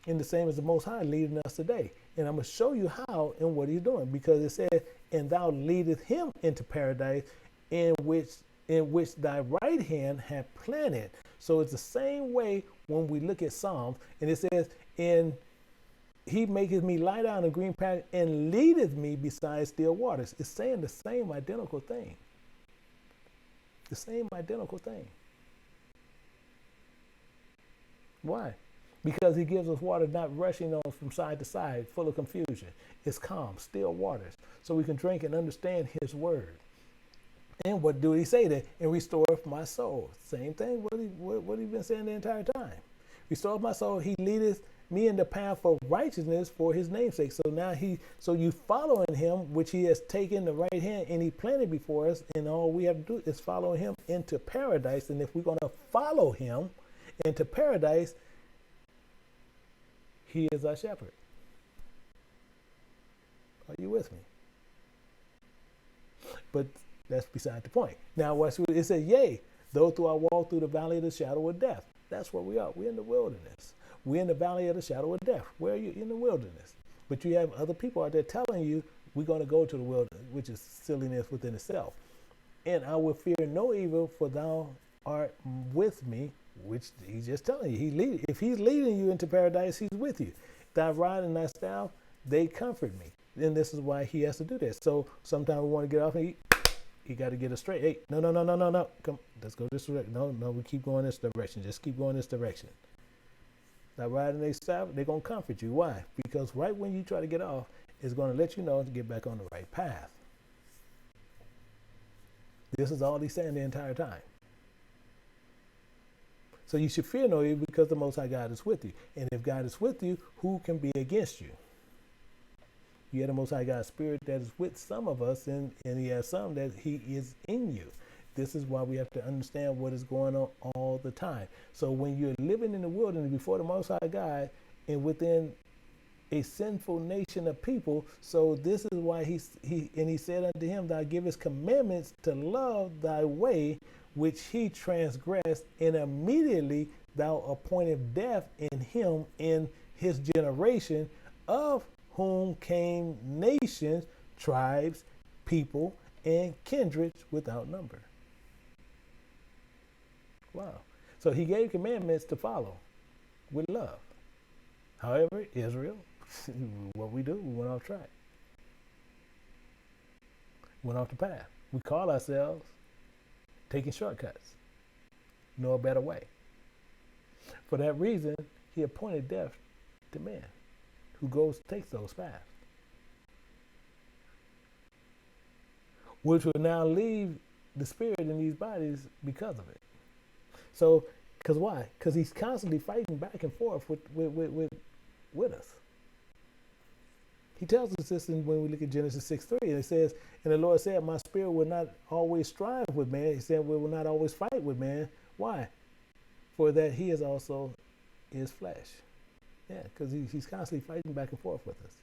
and the same as the Most High leading us today. And I'm going to show you how and what he's doing, because it says, and thou leadest him into paradise, in which thy right hand hath planted. So it's the same way when we look at Psalms, and it says, and he maketh me lie down in green pasture and leadeth me beside still waters. It's saying the same identical thing. The same identical thing. Why? Because he gives us water not rushing on from side to side, full of confusion. It's calm, still waters, so we can drink and understand his word. And what do he say there? And restoreth my soul. Same thing, what he been saying the entire time. Restoreth my soul, he leadeth me in the path of righteousness for his name's sake. So now so you following him, which he has taken the right hand and he planted before us, and all we have to do is follow him into paradise. And if we're going to follow him into paradise, he is our shepherd. Are you with me? But that's beside the point. Now, it says, yea, though I walk through the valley of the shadow of death. That's where we are. We're in the wilderness. We're in the valley of the shadow of death. Where are you? In the wilderness. But you have other people out there telling you, we're going to go to the wilderness, which is silliness within itself. And I will fear no evil, for thou art with me, which he's just telling you. If he's leading you into paradise, he's with you. Thy rod and thy staff, they comfort me. And this is why he has to do this. So sometimes we want to get off and he got to get us straight. Hey, no. Come, let's go this direction. No, we keep going this direction. Just keep going this direction. Thy rod and thy staff, they're going to comfort you. Why? Because right when you try to get off, it's going to let you know to get back on the right path. This is all he's saying the entire time. So you should fear no evil, because the Most High God is with you. And if God is with you, who can be against you? You have the Most High God's Spirit that is with some of us, and He has some that He is in you. This is why we have to understand what is going on all the time. So when you're living in the wilderness before the Most High God and within a sinful nation of people, so this is why he said unto him, Thou givest commandments to love thy way, which he transgressed, and immediately thou appointed death in him in his generation, of whom came nations, tribes, people, and kindreds without number. Wow. So he gave commandments to follow with love. However, Israel, what we do, we went off track. Went off the path. We call ourselves taking shortcuts. Know a better way. For that reason, he appointed death to man who takes those paths. Which will now leave the spirit in these bodies because of it. So, because why? Because he's constantly fighting back and forth with us. He tells us this when we look at Genesis 6:3, and it says, and the Lord said, My spirit will not always strive with man. He said, we will not always fight with man. Why? For that he is also his flesh. Yeah, because he's constantly fighting back and forth with us.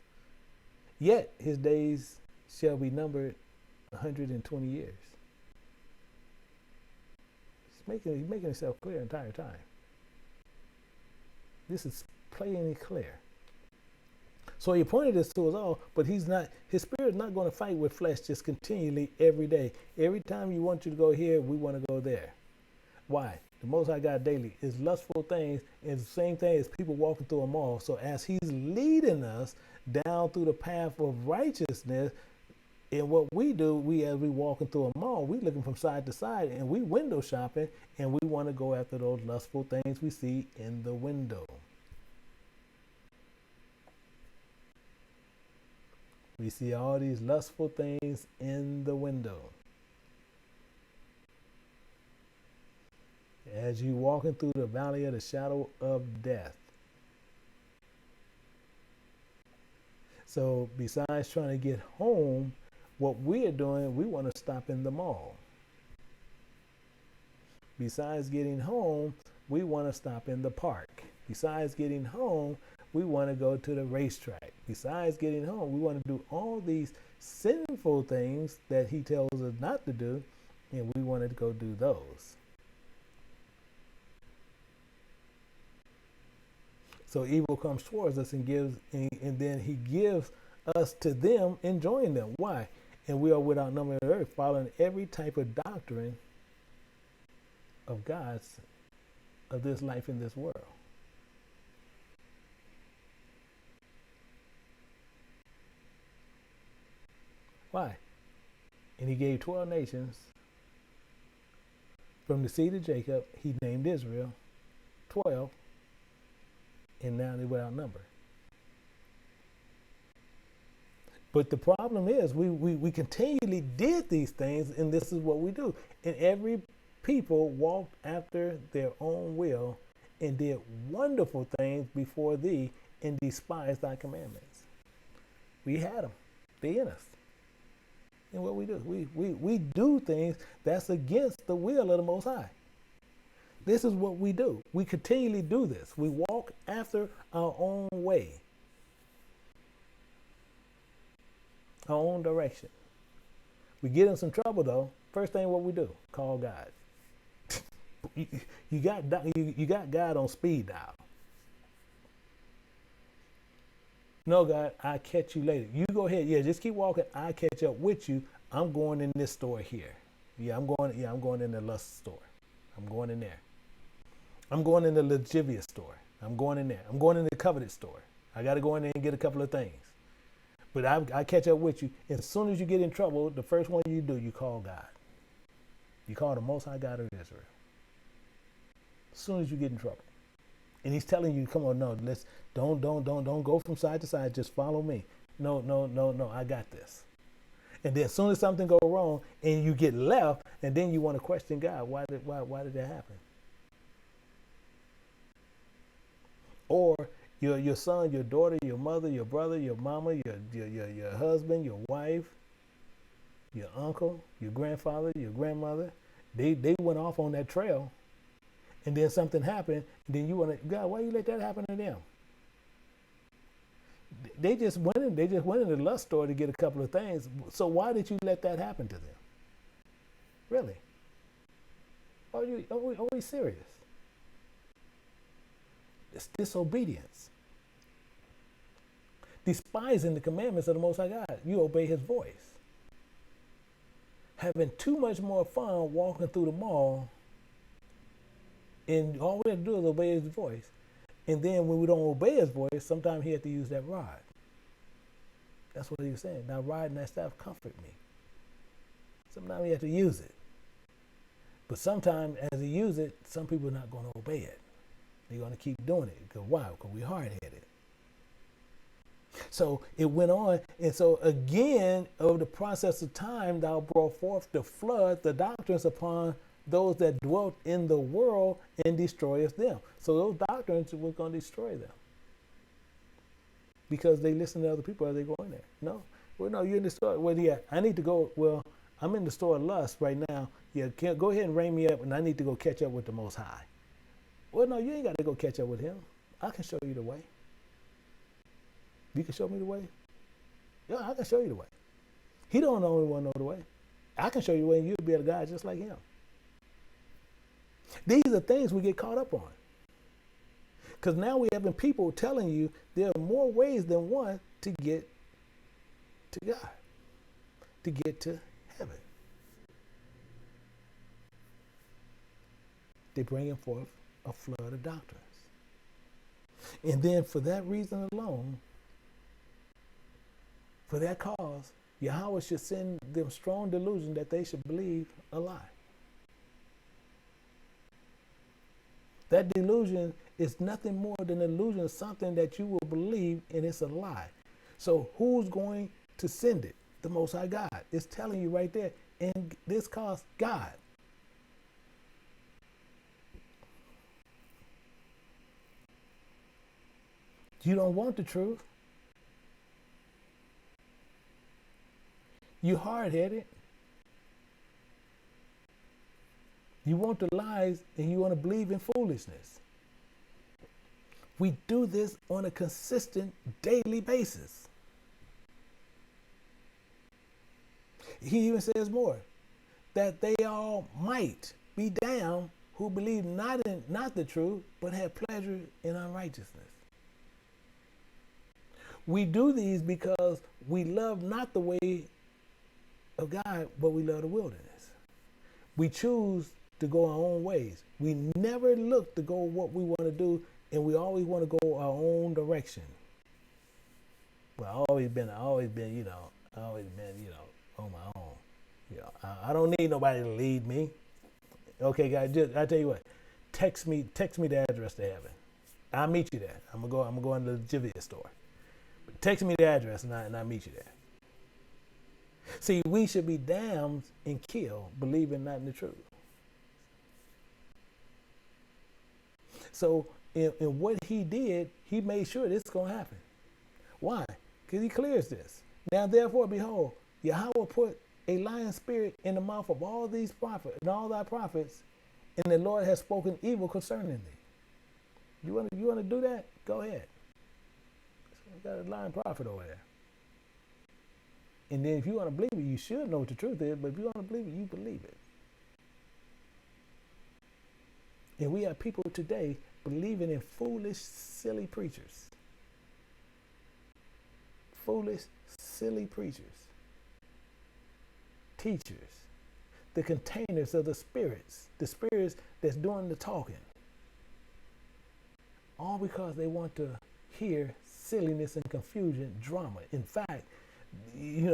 Yet his days shall be numbered 120 years. He's making himself clear the entire time. This is plainly clear. So he appointed this to us all, but his spirit is not going to fight with flesh just continually every day. Every time you want you to go here, we want to go there. Why? The Most High God daily is lustful things, and the same thing as people walking through a mall. So as he's leading us down through the path of righteousness, and what we do, as we walking through a mall, we looking from side to side, and we window shopping, and we want to go after those lustful things we see in the window. We see all these lustful things in the window. As you walking through the valley of the shadow of death. So besides trying to get home, what we are doing, we want to stop in the mall. Besides getting home, we want to stop in the park. Besides getting home, we want to go to the racetrack. Besides getting home, we want to do all these sinful things that he tells us not to do, and we want to go do those. So evil comes towards us and then he gives us to them, enjoying them. Why? And we are without number on the earth, following every type of doctrine of God's, of this life in this world. Why? And he gave 12 nations from the seed of Jacob. He named Israel 12, and now they're without number. But the problem is we continually did these things, and this is what we do. And every people walked after their own will and did wonderful things before thee and despised thy commandments. We had them. They in us. And what we do, we do things that's against the will of the Most High. This is what we do. We continually do this. We walk after our own way, our own direction. We get in some trouble though. First thing what we do, call God. You got God on speed dial. No, God, I'll catch you later. You go ahead. Yeah, just keep walking. I'll catch up with you. I'm going in this store here. I'm going in the lust store. I'm going in there. I'm going in the lascivious store. I'm going in there. I'm going in the coveted store. I got to go in there and get a couple of things. But I catch up with you. As soon as you get in trouble, the first one you do, you call God. You call the Most High God of Israel. As soon as you get in trouble. And he's telling you, come on, no, don't go from side to side. Just follow me. No, I got this. And then as soon as something goes wrong and you get left, and then you want to question God, why did that happen? Or your son, your daughter, your mother, your brother, your mama, your husband, your wife, your uncle, your grandfather, your grandmother, they went off on that trail, and then something happened. And then you want to, God, why you let that happen to them? They just went in the lust store to get a couple of things. So why did you let that happen to them? Really? Are we serious? It's disobedience. Despising the commandments of the Most High God. You obey His voice. Having too much more fun walking through the mall, and all we have to do is obey His voice. And then when we don't obey His voice, sometimes He has to use that rod. That's what He was saying. Now rod and that staff comfort me. Sometimes He has to use it. But sometimes as He uses it, some people are not going to obey it. They're going to keep doing it. Because why? Because we're hard-headed. So it went on. And so again, over the process of time, thou brought forth the flood, the doctrines upon those that dwelt in the world, and destroyeth them. So those doctrines were going to destroy them. Because they listen to other people as they go in there. No. Well, no, you're in the store. Well, yeah, I need to go. Well, I'm in the store of lust right now. Yeah, go ahead and rein me up, and I need to go catch up with the Most High. Well, no, you ain't got to go catch up with Him. I can show you the way. You can show me the way? Yeah, I can show you the way. He don't know only one know the way. I can show you the way, and you'll be able to guide just like Him. These are things we get caught up on. Because now we having people telling you there are more ways than one to get to God, to get to heaven. They're bringing forth a flood of doctrines. And then for that reason alone, for that cause, Yahweh should send them strong delusion that they should believe a lie. That delusion is nothing more than an illusion of something that you will believe, and it's a lie. So who's going to send it? The Most High God. It's telling you right there. And this costs God. You don't want the truth. You're hard-headed. You want the lies, and you want to believe in foolishness. We do this on a consistent daily basis. He even says more, that they all might be damned who believe not the truth, but have pleasure in unrighteousness. We do these because we love not the way of God, but we love the wilderness. We choose to go our own ways. We never look to go what we want to do, and we always want to go our own direction. But I've always been, on my own. I don't need nobody to lead me. Okay, guys, I tell you what, text me the address to heaven. I'll meet you there. I'm gonna go into the Jivia store. But text me the address, and I'll meet you there. See, we should be damned and killed, believing not in the truth. So, in what He did, He made sure this is going to happen. Why? Because He clears this. Now, therefore, behold, Yahweh put a lying spirit in the mouth of all these prophets and all thy prophets, and the Lord has spoken evil concerning thee. You want to do that? Go ahead. So got a lying prophet over there. And then if you want to believe it, you should know what the truth is, but if you want to believe it, you believe it. And we have people today believing in foolish, silly preachers. Foolish, silly preachers. Teachers. The containers of the spirits that's doing the talking. All because they want to hear silliness and confusion, drama. In fact, many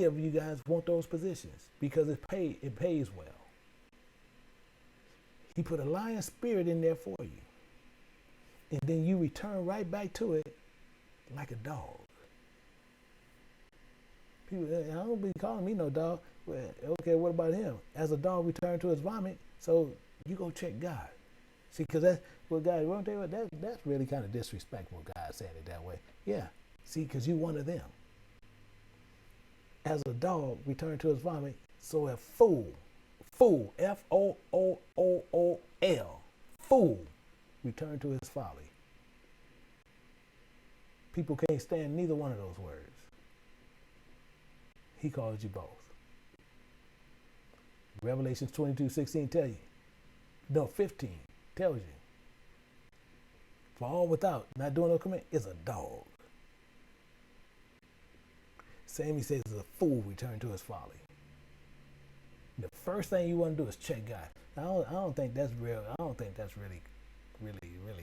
of you guys want those positions because it pays well. He put a lying spirit in there for you. And then you return right back to it like a dog. People, I don't be calling me no dog. Well, okay, what about him? As a dog returned to his vomit, so you go check God. See, because that's what God, won't they, that's really kind of disrespectful, God saying it that way. Yeah. See, because you one of them. As a dog returned to his vomit, so a fool, F-O-O-O-O-L, fool, returned to his folly. People can't stand neither one of those words. He calls you both. Revelations 22:16 tells you. No, 15 tells you. For all without, not doing no command, is a dog. Same he says is a fool returned to his folly. The first thing you want to do is check God. I don't think that's real. I don't think that's really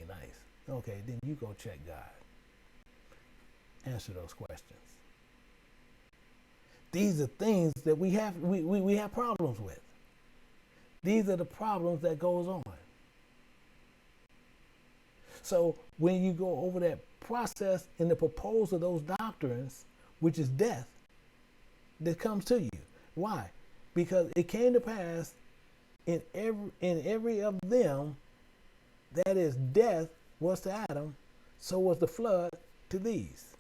nice. Okay, then you go check God. Answer those questions. These are things that we have problems with. These are the problems that goes on. So when you go over that process in the proposal of those doctrines, which is death, that comes to you. Why? Because it came to pass in every of them, that is, death was to Adam, so was the flood to these.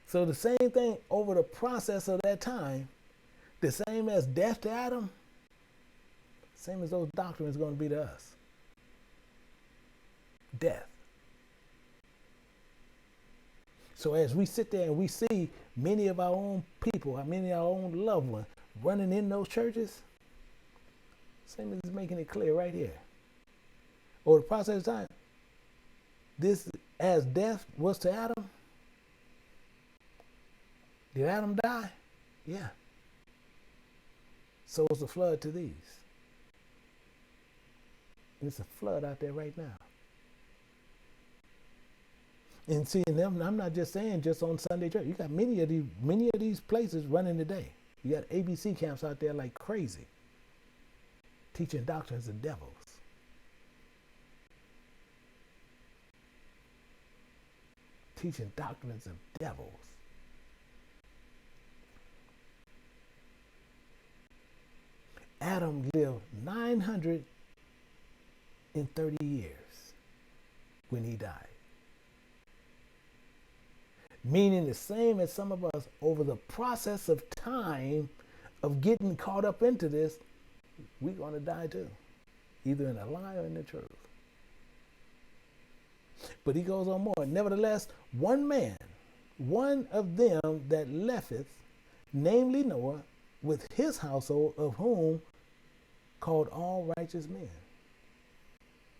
So the same thing over the process of that time, the same as death to Adam, same as those doctrines are going to be to us. Death. So as we sit there and we see many of our own people, many of our own loved ones running in those churches, same as making it clear right here. Over the process of time, this as death was to Adam. Did Adam die? Yeah. So was the flood to these. There's a flood out there right now. And seeing them, I'm not just saying just on Sunday church. You got many of these places running today. You got ABC camps out there like crazy, teaching doctrines of devils. Teaching doctrines of devils. Adam lived 930 years when he died. Meaning the same as some of us over the process of time of getting caught up into this, we're going to die too. Either in a lie or in the truth. But he goes on more. Nevertheless, one man, one of them that lefteth, namely Noah, with his household, of whom called all righteous men.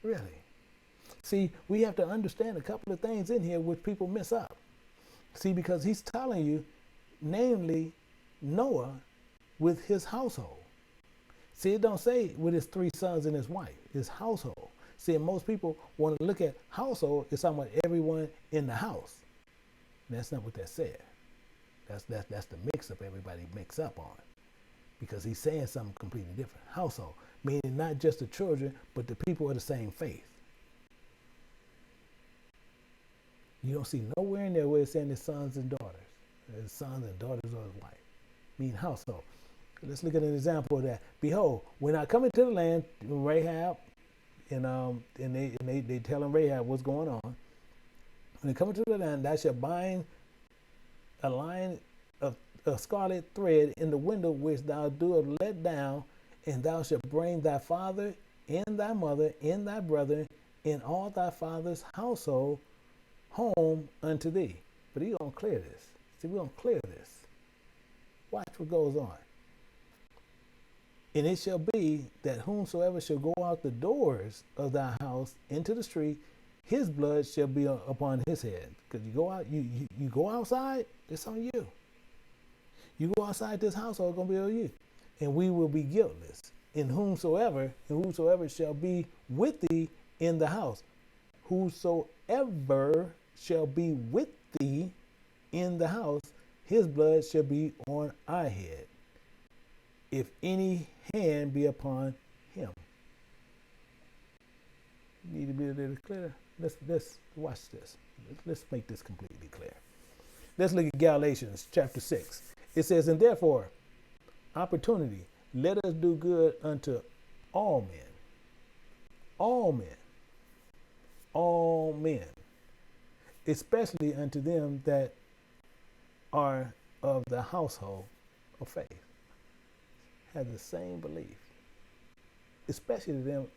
Really. See, we have to understand a couple of things in here which people miss up. See, because he's telling you, namely Noah with his household. See, it don't say with his 3 sons and his wife, his household. See, and most people want to look at household as talking about everyone in the house. That's not what that said. That's the mix-up everybody mix up on. Because he's saying something completely different. Household, meaning not just the children, but the people of the same faith. You don't see nowhere in there where it's saying his sons and daughters. His sons and daughters of his wife. Mean household. Let's look at an example of that. Behold, when I come into the land, Rahab, and they telling Rahab what's going on. When they come into the land, thou shalt bind a line of a scarlet thread in the window which thou doest let down, and thou shalt bring thy father and thy mother and thy brother and all thy father's household home unto thee. But he's going to clear this. See, we're going to clear this. Watch what goes on. And it shall be that whomsoever shall go out the doors of thy house into the street, his blood shall be upon his head. Because you go out, you go outside, it's on you. You go outside this household, it's going to be on you. And we will be guiltless. And whosoever shall be with thee in the house. Whosoever shall be with thee in the house, his blood shall be on our head, if any hand be upon him. You need to be a little clearer. Let's watch this. Let's make this completely clear. Let's look at Galatians chapter 6. It says, and therefore, opportunity, let us do good unto all men. all men, especially unto them that are of the household of faith, have the same belief, especially to them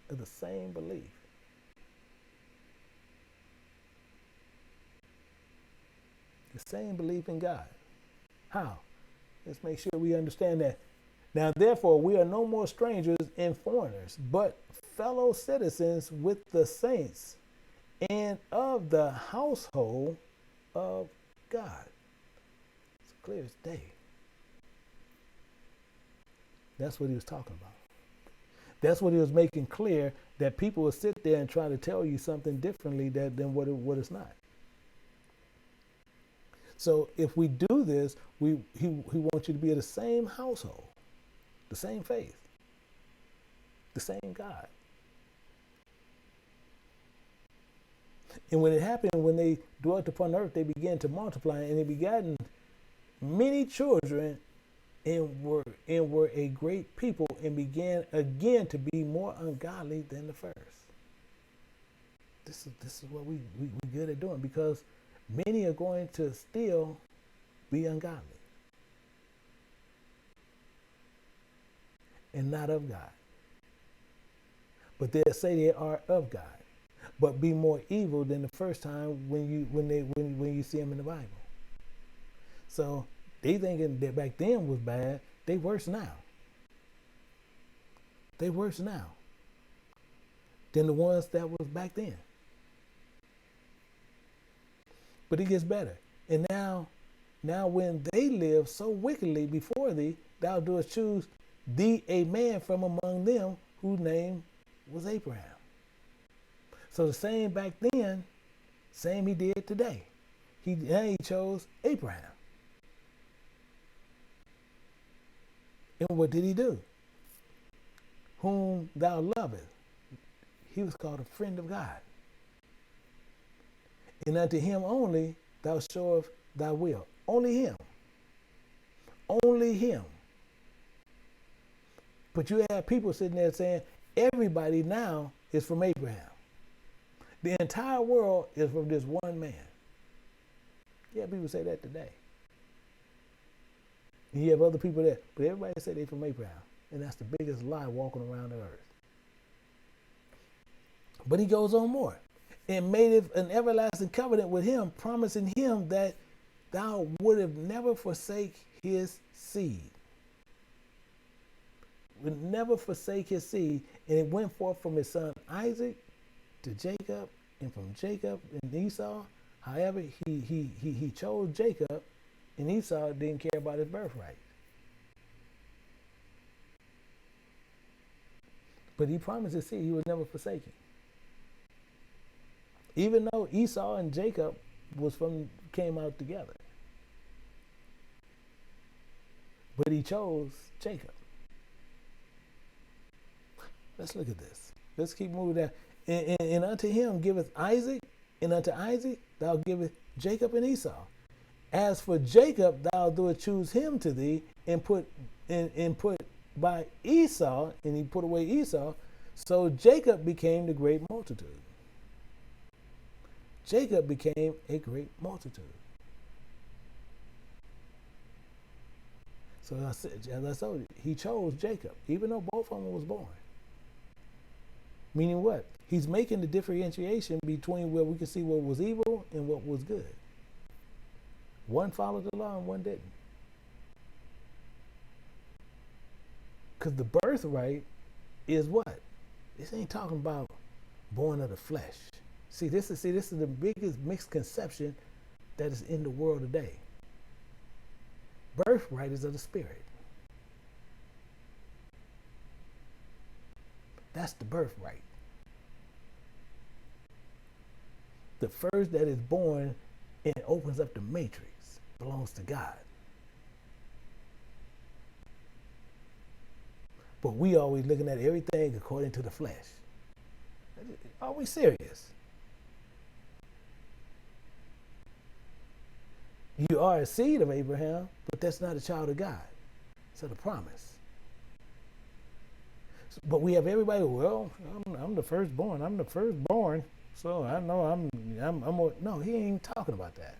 of the same belief. The same belief in God. How? Let's make sure we understand that. Now, therefore, we are no more strangers and foreigners, but fellow citizens with the saints and of the household of God. It's clear as day. That's what he was talking about. That's what he was making clear, that people will sit there and try to tell you something differently than what it's not. So if we do this, he wants you to be of the same household, the same faith, the same God. And when it happened, when they dwelt upon earth, they began to multiply, and they begotten many children, and were a great people, and began again to be more ungodly than the first. This is what we good at doing, because many are going to still be ungodly and not of God. But they'll say they are of God, but be more evil than the first time when you see them in the Bible. So they thinking that back then was bad. They worse now. They worse now than the ones that was back then. But it gets better. And now when they live so wickedly before thee, thou dost choose thee a man from among them whose name was Abraham. So the same back then, same he did today. He chose Abraham. And what did he do? Whom thou lovest. He was called a friend of God. And unto him only thou showest thy will. Only him. Only him. But you have people sitting there saying, everybody now is from Abraham. The entire world is from this one man. Yeah, people say that today. And you have other people there, but everybody say they're from Abraham. And that's the biggest lie walking around the earth. But he goes on more. And made an everlasting covenant with him, promising him that thou would have never forsake his seed. Would never forsake his seed. And it went forth from his son Isaac to Jacob, and from Jacob and Esau. However, he chose Jacob, and Esau didn't care about his birthright. But he promised his seed he would never forsake him. Even though Esau and Jacob came out together. But he chose Jacob. Let's look at this. Let's keep moving down. And unto him giveth Isaac, and unto Isaac thou giveth Jacob and Esau. As for Jacob, thou doest choose him to thee, and put by Esau, and he put away Esau. So Jacob became the great multitude. Jacob became a great multitude. So as I told you, he chose Jacob, even though both of them was born. Meaning what? He's making the differentiation between where we can see what was evil and what was good. One followed the law and one didn't. Because the birthright is what? This ain't talking about born of the flesh. See, this is the biggest misconception that is in the world today. Birthright is of the spirit. That's the birthright. The first that is born and opens up the matrix belongs to God. But we always looking at everything according to the flesh. Are we serious? You are a seed of Abraham, but that's not a child of God. It's a promise. But we have everybody. Well, I'm the firstborn. I'm the firstborn, so I know no, he ain't talking about that.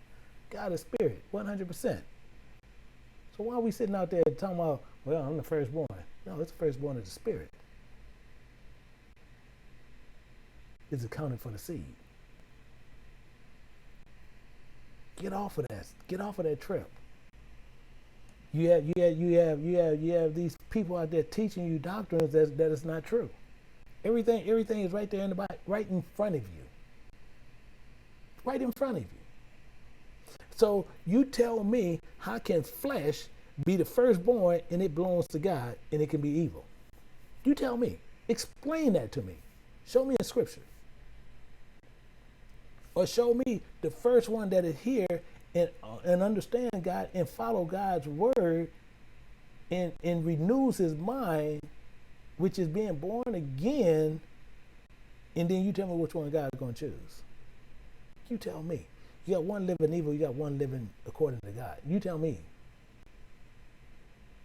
God is spirit, 100%. So why are we sitting out there talking about, well, I'm the firstborn? No, it's the firstborn of the spirit. It's accounting for the seed. Get off of that. Get off of that trip. You have these people out there teaching you doctrines that is not true. Everything is right there in the Bible, right in front of you. Right in front of you. So you tell me, how can flesh be the firstborn and it belongs to God and it can be evil? You tell me. Explain that to me. Show me in scripture. Or show me the first one that is here and understand God and follow God's word and renews his mind, which is being born again, and then you tell me which one God is going to choose. You tell me. You got one living evil, you got one living according to God. You tell me.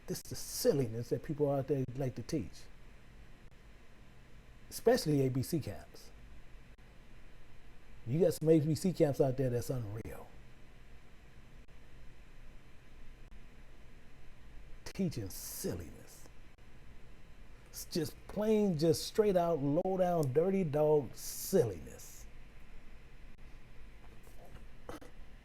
This is the silliness that people out there like to teach. Especially ABC camps. You got some ABC camps out there that's unreal. Teaching silliness. It's just plain, just straight out, low down, dirty dog silliness.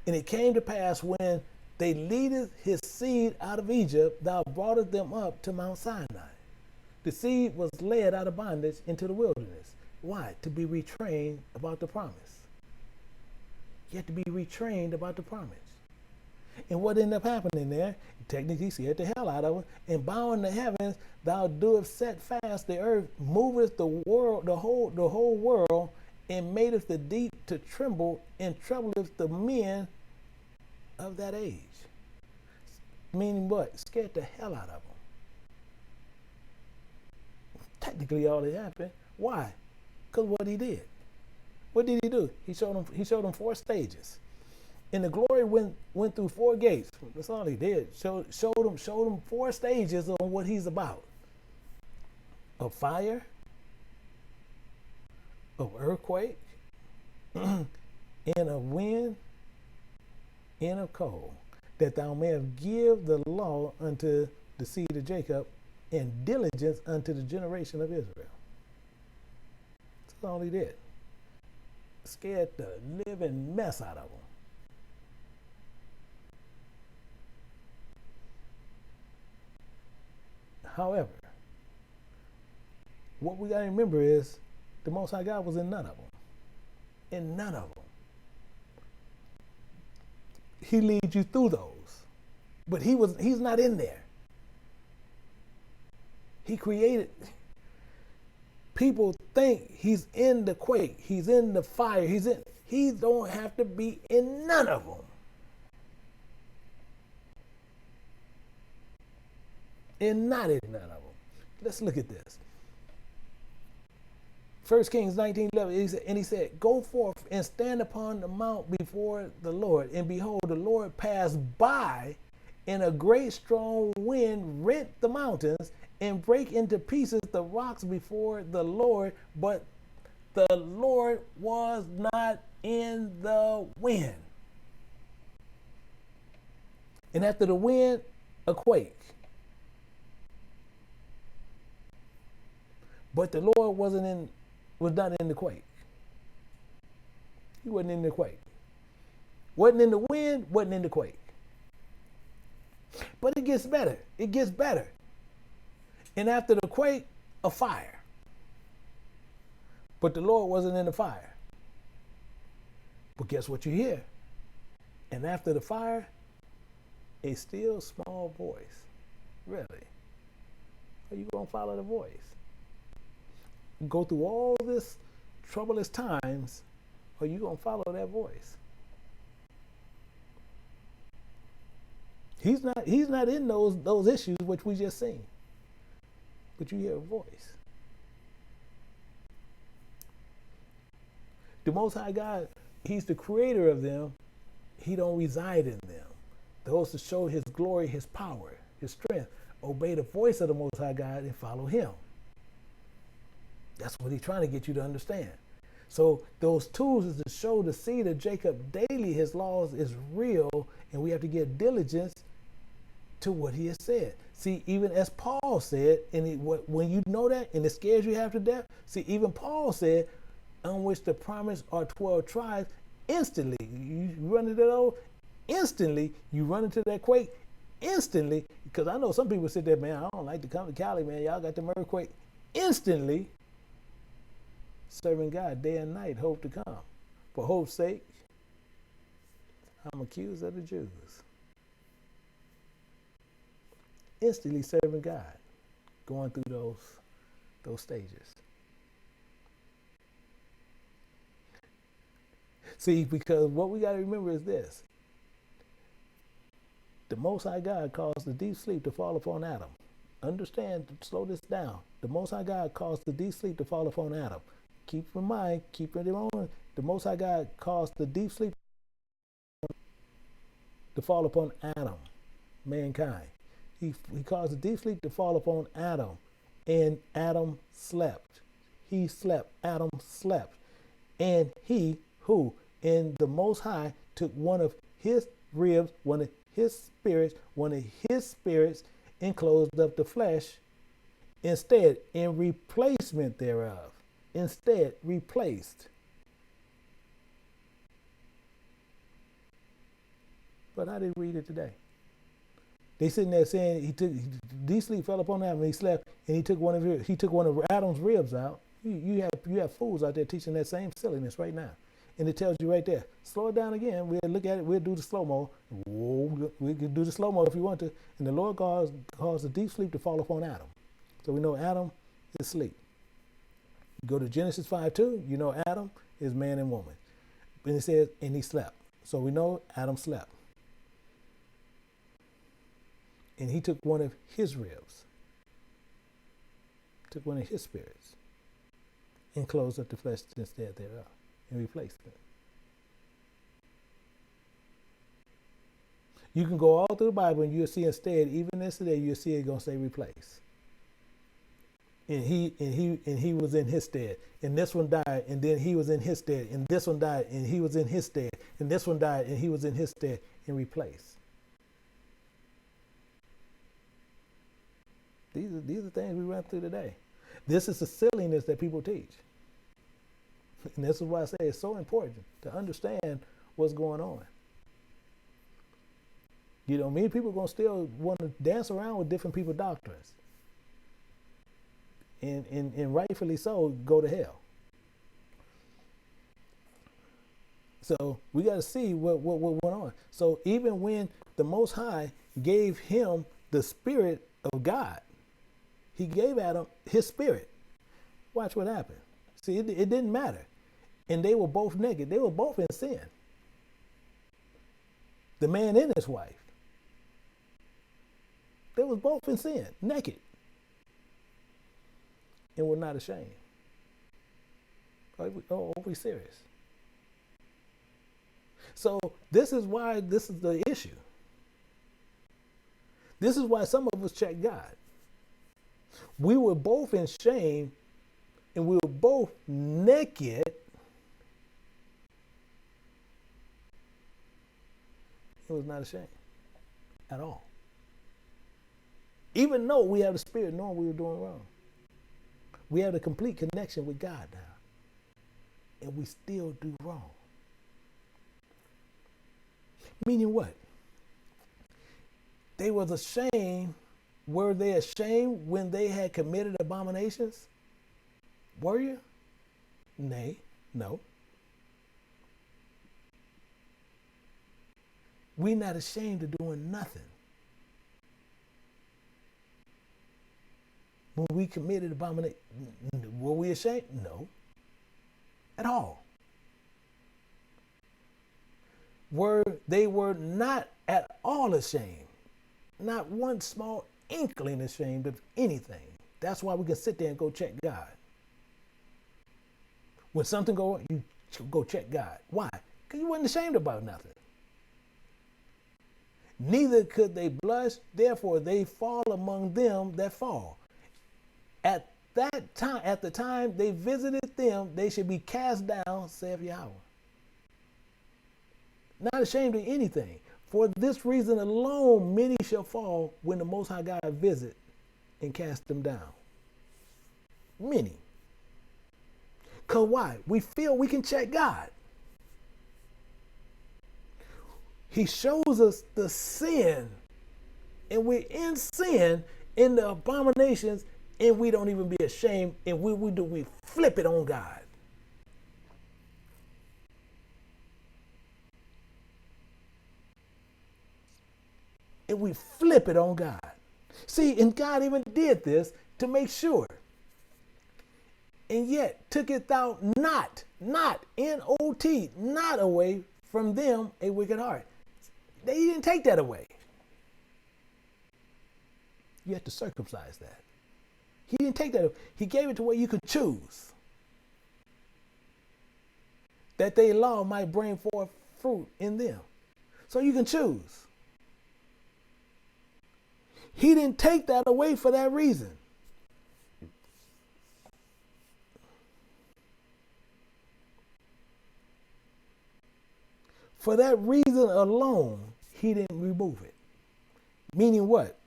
And it came to pass when they leaded his seed out of Egypt, thou broughtest them up to Mount Sinai. The seed was led out of bondage into the wilderness. Why? To be retrained about the promise. You have to be retrained about the promise. And what ended up happening there, technically scared the hell out of it, and bowing the heavens, thou doest set fast the earth, movest the world, the whole world, and madest the deep to tremble, and troublest the men of that age. Meaning what? Scared the hell out of them. Technically all that happened. Why? Because what he did. What did he do? He showed them 4 stages. And the glory went through 4 gates. That's all he did. Showed them 4 stages on what he's about. Of fire, of earthquake, and of wind, and of cold, that thou mayest give the law unto the seed of Jacob, and diligence unto the generation of Israel. That's all he did. Scared the living mess out of them. However, what we got to remember is the Most High God was in none of them. In none of them. He leads you through those. But he's not in there. He created. People think he's in the quake, he's in the fire, he don't have to be in none of them. And not in none of them. Let's look at this. 1 Kings 19:11, he said, go forth and stand upon the mount before the Lord, and behold, the Lord passed by, and a great strong wind rent the mountains, and break into pieces the rocks before the Lord, but the Lord was not in the wind. And after the wind, a quake. But the Lord was not in the quake. He wasn't in the quake. Wasn't in the wind, wasn't in the quake. But it gets better. It gets better. And after the quake, a fire. But the Lord wasn't in the fire. But guess what you hear? And after the fire, a still small voice. Really? Are you going to follow the voice? Go through all this troublous times, or you going to follow that voice? He's not in those issues which we just seen. But you hear a voice. The Most High God, he's the creator of them. He don't reside in them. Those to show his glory, his power, his strength, obey the voice of the Most High God and follow him. That's what he's trying to get you to understand. So those tools is to show the seed of Jacob daily his laws is real, and we have to give diligence to what he has said. See, even as Paul said, and when you know that and it scares you half to death, see, even Paul said, on which the promise are 12 tribes, instantly, you run into those, instantly, you run into that quake, instantly, because I know some people sit there, man, I don't like to come to Cali, man, y'all got the earthquake. Instantly, serving God day and night, hope to come. For hope's sake, I'm accused of the Jews. Instantly serving God, going through those stages. See, because what we got to remember is this. The Most High God caused the deep sleep to fall upon Adam. Understand, slow this down. The Most High God caused the deep sleep to fall upon Adam. Keep in mind, keep it on. The Most High God caused the deep sleep to fall upon Adam, mankind. He caused the deep sleep to fall upon Adam, and Adam slept. He slept. Adam slept. And he, who in the Most High, took one of his ribs, one of his spirits, and closed up the flesh, instead, in replacement thereof. Instead, replaced. But I didn't read it today. They sitting there saying deep sleep fell upon Adam and he slept, and he took one of Adam's ribs out. You have fools out there teaching that same silliness right now. And it tells you right there. Slow it down again. We'll look at it. We'll do the slow-mo. We can do the slow-mo if you want to. And the Lord caused the deep sleep to fall upon Adam. So we know Adam is asleep. You go to Genesis 5:2, you know Adam is man and woman. And it says, and he slept. So we know Adam slept. And he took one of his ribs, took one of his spirits, and closed up the flesh instead thereof, and replaced it. You can go all through the Bible and you'll see instead, even this today, you'll see it gonna say replace. And he was in his stead. And this one died, and then he was in his stead. And this one died, and he was in his stead. And this one died, and he was in his stead, and replaced. These are things we run through today. This is the silliness that people teach. And this is why I say it's so important to understand what's going on. You know, many people are going to still want to dance around with different people's doctrines. And rightfully so, go to hell. So we got to see what went on. So even when the Most High gave him the Spirit of God, he gave Adam his spirit. Watch what happened. See, it didn't matter. And they were both naked. They were both in sin. The man and his wife. They was both in sin, naked. And were not ashamed. Are we serious? So this is why this is the issue. This is why some of us check God. We were both in shame and we were both naked. He was not ashamed at all. Even though we have the Spirit knowing we were doing wrong. We have a complete connection with God now. And we still do wrong. Meaning what? They was ashamed. Were they ashamed when they had committed abominations? Were you? Nay, no. We're not ashamed of doing nothing. When we committed abomination, were we ashamed? No. At all. They were not at all ashamed. Not one small inkling ashamed of anything. That's why we can sit there and go check God. When something go on, you go check God. Why? Because you wasn't ashamed about nothing. Neither could they blush, therefore they fall among them that fall. At that time, at the time they visited them, they should be cast down, saith Yahweh. Not ashamed of anything. For this reason alone, many shall fall when the Most High God visit and cast them down. Many. Because why? We feel we can check God. He shows us the sin, and we're in sin, in the abominations, and we don't even be ashamed, and we flip it on God. And we flip it on God. See, and God even did this to make sure. And yet took it thou not, N-O-T, not away from them a wicked heart. They didn't take that away. You have to circumcise that. He didn't take that away. He gave it to where you could choose. That their law might bring forth fruit in them. So you can choose. He didn't take that away for that reason. For that reason alone, he didn't remove it. Meaning what?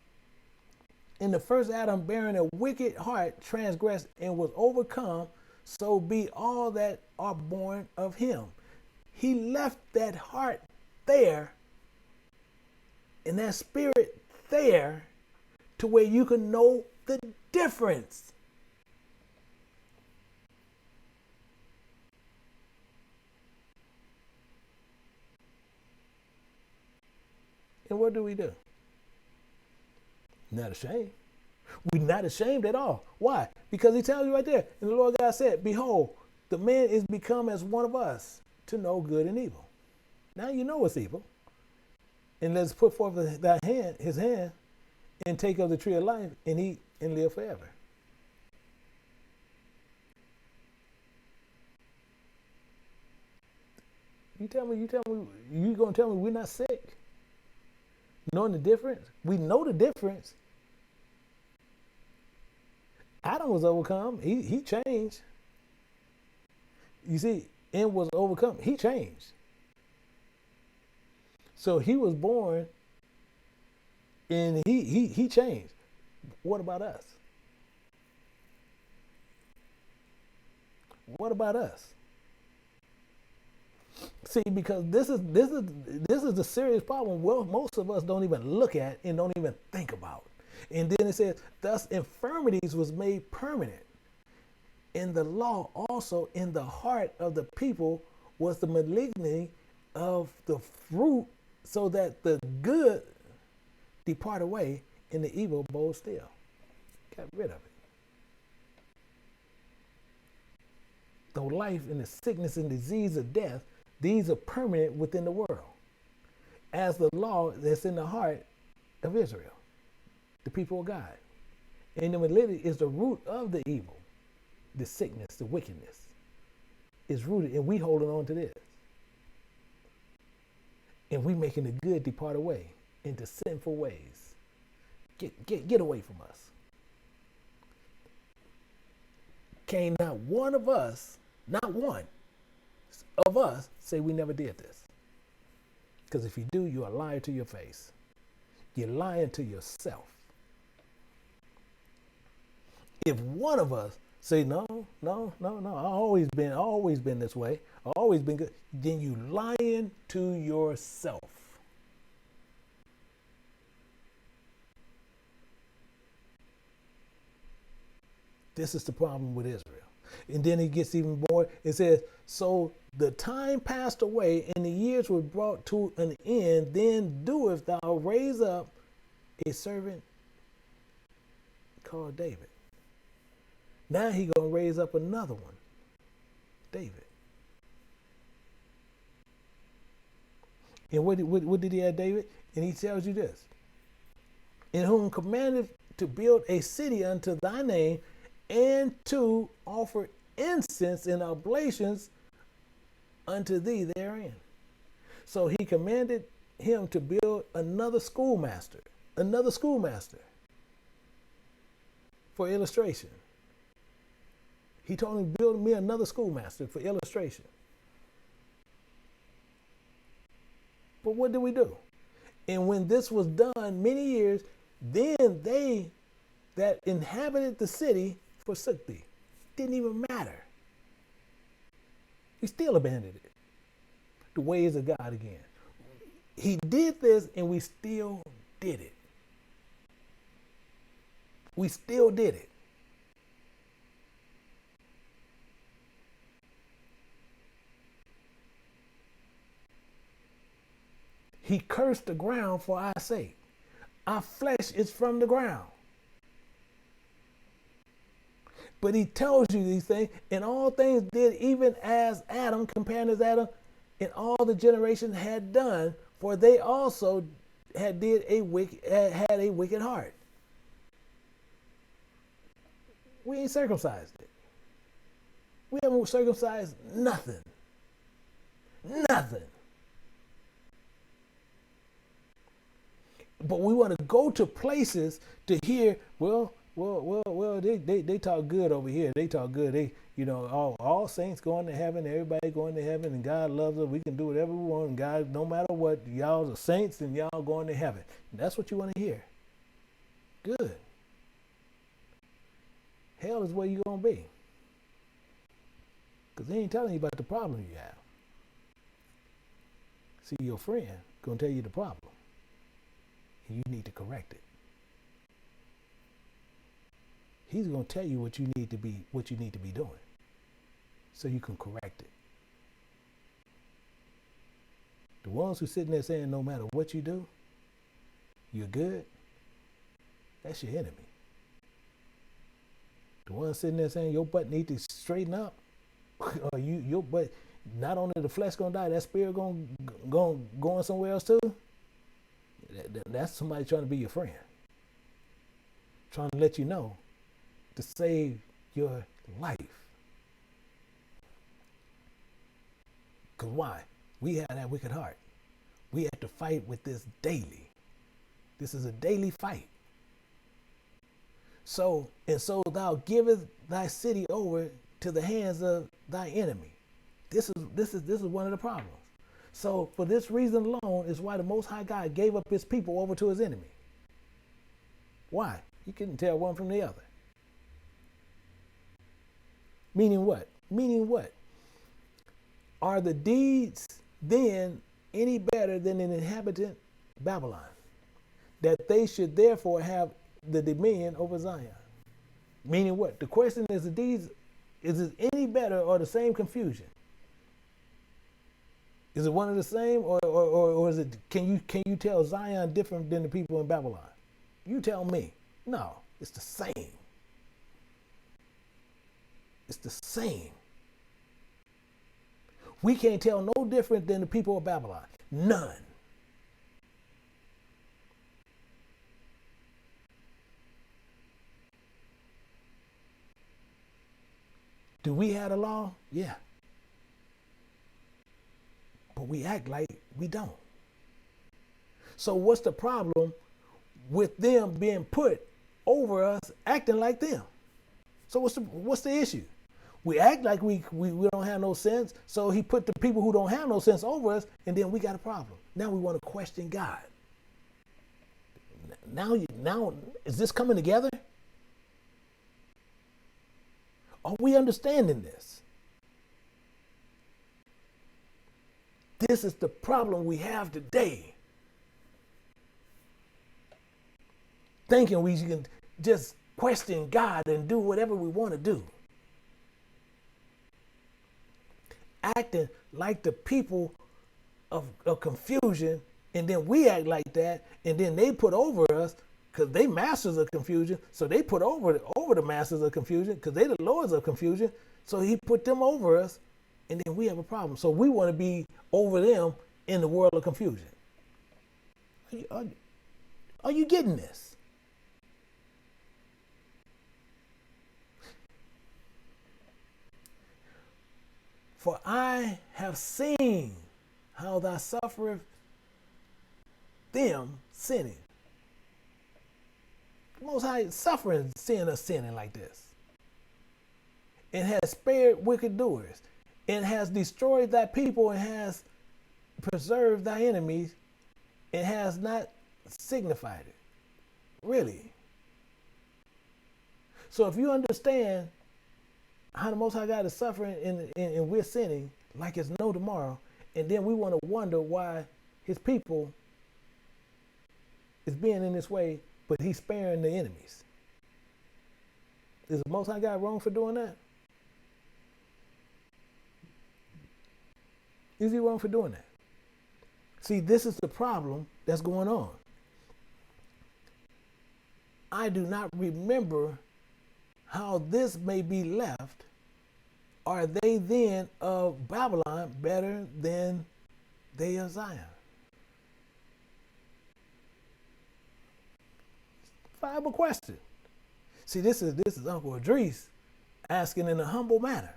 In the first Adam, bearing a wicked heart, transgressed and was overcome, so be all that are born of him. He left that heart there and that spirit there to where you can know the difference. And what do? Not ashamed. We're not ashamed at all. Why? Because he tells you right there, and the Lord God said, behold, the man is become as one of us to know good and evil. Now you know it's evil. And let's put forth his hand, and take of the tree of life and eat and live forever. You going to tell me we're not sick? Knowing the difference? We know the difference. Adam was overcome. He changed. You see, and was overcome. He changed. So he was born and he changed. What about us? What about us? See, because this is the serious problem. Well, most of us don't even look at and don't even think about. And then it says, thus infirmities was made permanent. In the law also in the heart of the people was the malignity of the fruit, so that the good depart away and the evil abode still. Got rid of it. The life and the sickness and disease of death, these are permanent within the world, as the law that's in the heart of Israel, the people of God. And the malignity is the root of the evil, the sickness, the wickedness is rooted, and we holding on to this. And we making the good depart away into sinful ways. Get away from us. Can not one of us, not one of us, say we never did this? Because if you do, you're a liar to your face. You're lying to yourself. If one of us say, no, I've always been this way, I've always been good, then you lying to yourself. This is the problem with Israel. And then it gets even more. It says, so the time passed away and the years were brought to an end. Then doest thou raise up a servant called David. Now he going to raise up another one, David. And what did he have, David? And he tells you this. In whom commanded to build a city unto thy name, and to offer incense and oblations unto thee therein. So he commanded him to build another schoolmaster for illustration. He told me to build me another schoolmaster for illustration. But what did we do? And when this was done many years, then they that inhabited the city forsook thee. Didn't even matter. We still abandoned it. The ways of God again. He did this and we still did it. We still did it. He cursed the ground for our sake. Our flesh is from the ground. But he tells you these things, and all things did even as Adam, comparing as Adam, and all the generation had done, for they also had a wicked heart. We ain't circumcised it. We haven't circumcised nothing. Nothing. But we want to go to places to hear, well, they talk good over here. They talk good. All saints going to heaven, everybody going to heaven, and God loves us. We can do whatever we want, and God, no matter what, y'all are saints and y'all going to heaven. And that's what you want to hear. Good. Hell is where you're going to be. Because they ain't telling you about the problem you have. See, your friend going to tell you the problem. And you need to correct it. He's going to tell you what you need to be doing so you can correct it. The ones who sitting there saying no matter what you do, you're good, that's your enemy. The ones sitting there saying your butt needs to straighten up, or your butt, not only the flesh gonna die, that spirit going somewhere else too. That's somebody trying to be your friend, trying to let you know to save your life. Because why? We have that wicked heart. We have to fight with this daily. This is a daily fight. So thou givest thy city over to the hands of thy enemy. This is one of the problems. So for this reason alone is why the Most High God gave up his people over to his enemy. Why? He couldn't tell one from the other. Meaning what? Meaning what? Are the deeds then any better than an inhabitant Babylon, that they should therefore have the dominion over Zion? Meaning what? The question is, the deeds, is it any better or the same confusion? Is it one of the same, or is it, can you tell Zion different than the people in Babylon? You tell me. No, it's the same. It's the same. We can't tell no different than the people of Babylon. None. Do we have the law? Yeah. But we act like we don't. So what's the problem with them being put over us, acting like them? So what's the issue? We act like we don't have no sense, so he put the people who don't have no sense over us, and then we got a problem. Now we want to question God. Now is this coming together? Are we understanding this? This is the problem we have today. Thinking we can just question God and do whatever we want to do. Acting like the people of confusion, and then we act like that, and then they put over us because they masters of confusion, so they put over the masters of confusion because they the lords of confusion, so he put them over us, and then we have a problem. So we want to be over them in the world of confusion. Are you getting this? For I have seen how thou sufferest them sinning. The Most High suffering, seeing us sinning like this. and has spared wicked doers, and has destroyed thy people, and has preserved thy enemies, and has not signified it. Really. So if you understand how the Most High God is suffering and we're sinning like it's no tomorrow, and then we want to wonder why his people is being in this way, but he's sparing the enemies. Is the Most High God wrong for doing that? Is he wrong for doing that? See, this is the problem that's going on. I do not remember how this may be left. Are they then of Babylon better than they of Zion? Viable question. See, this is Uncle Idris asking in a humble manner.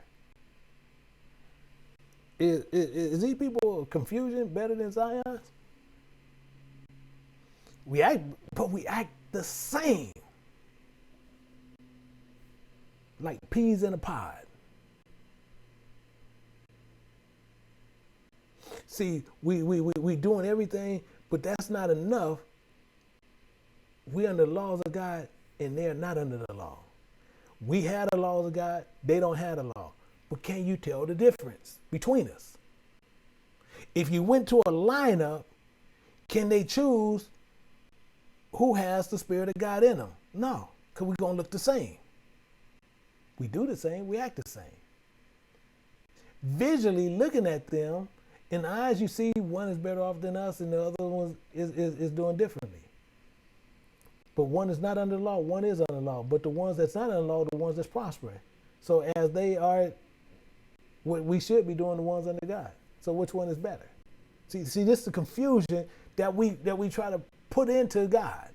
Is these people confusion better than Zion? We act the same, like peas in a pod. See, we doing everything, but that's not enough. We under the laws of God, and they're not under the law. We had the laws of God, they don't have the law. But can you tell the difference between us? If you went to a lineup, can they choose who has the Spirit of God in them? No, because we're going to look the same. We do the same, we act the same. Visually looking at them, in the eyes you see one is better off than us and the other one is doing differently. But one is not under the law, one is under the law. But the ones that's not under the law are the ones that's prospering. So as they are, what we should be doing, the ones under God. So which one is better? See, this is the confusion that we try to put into God.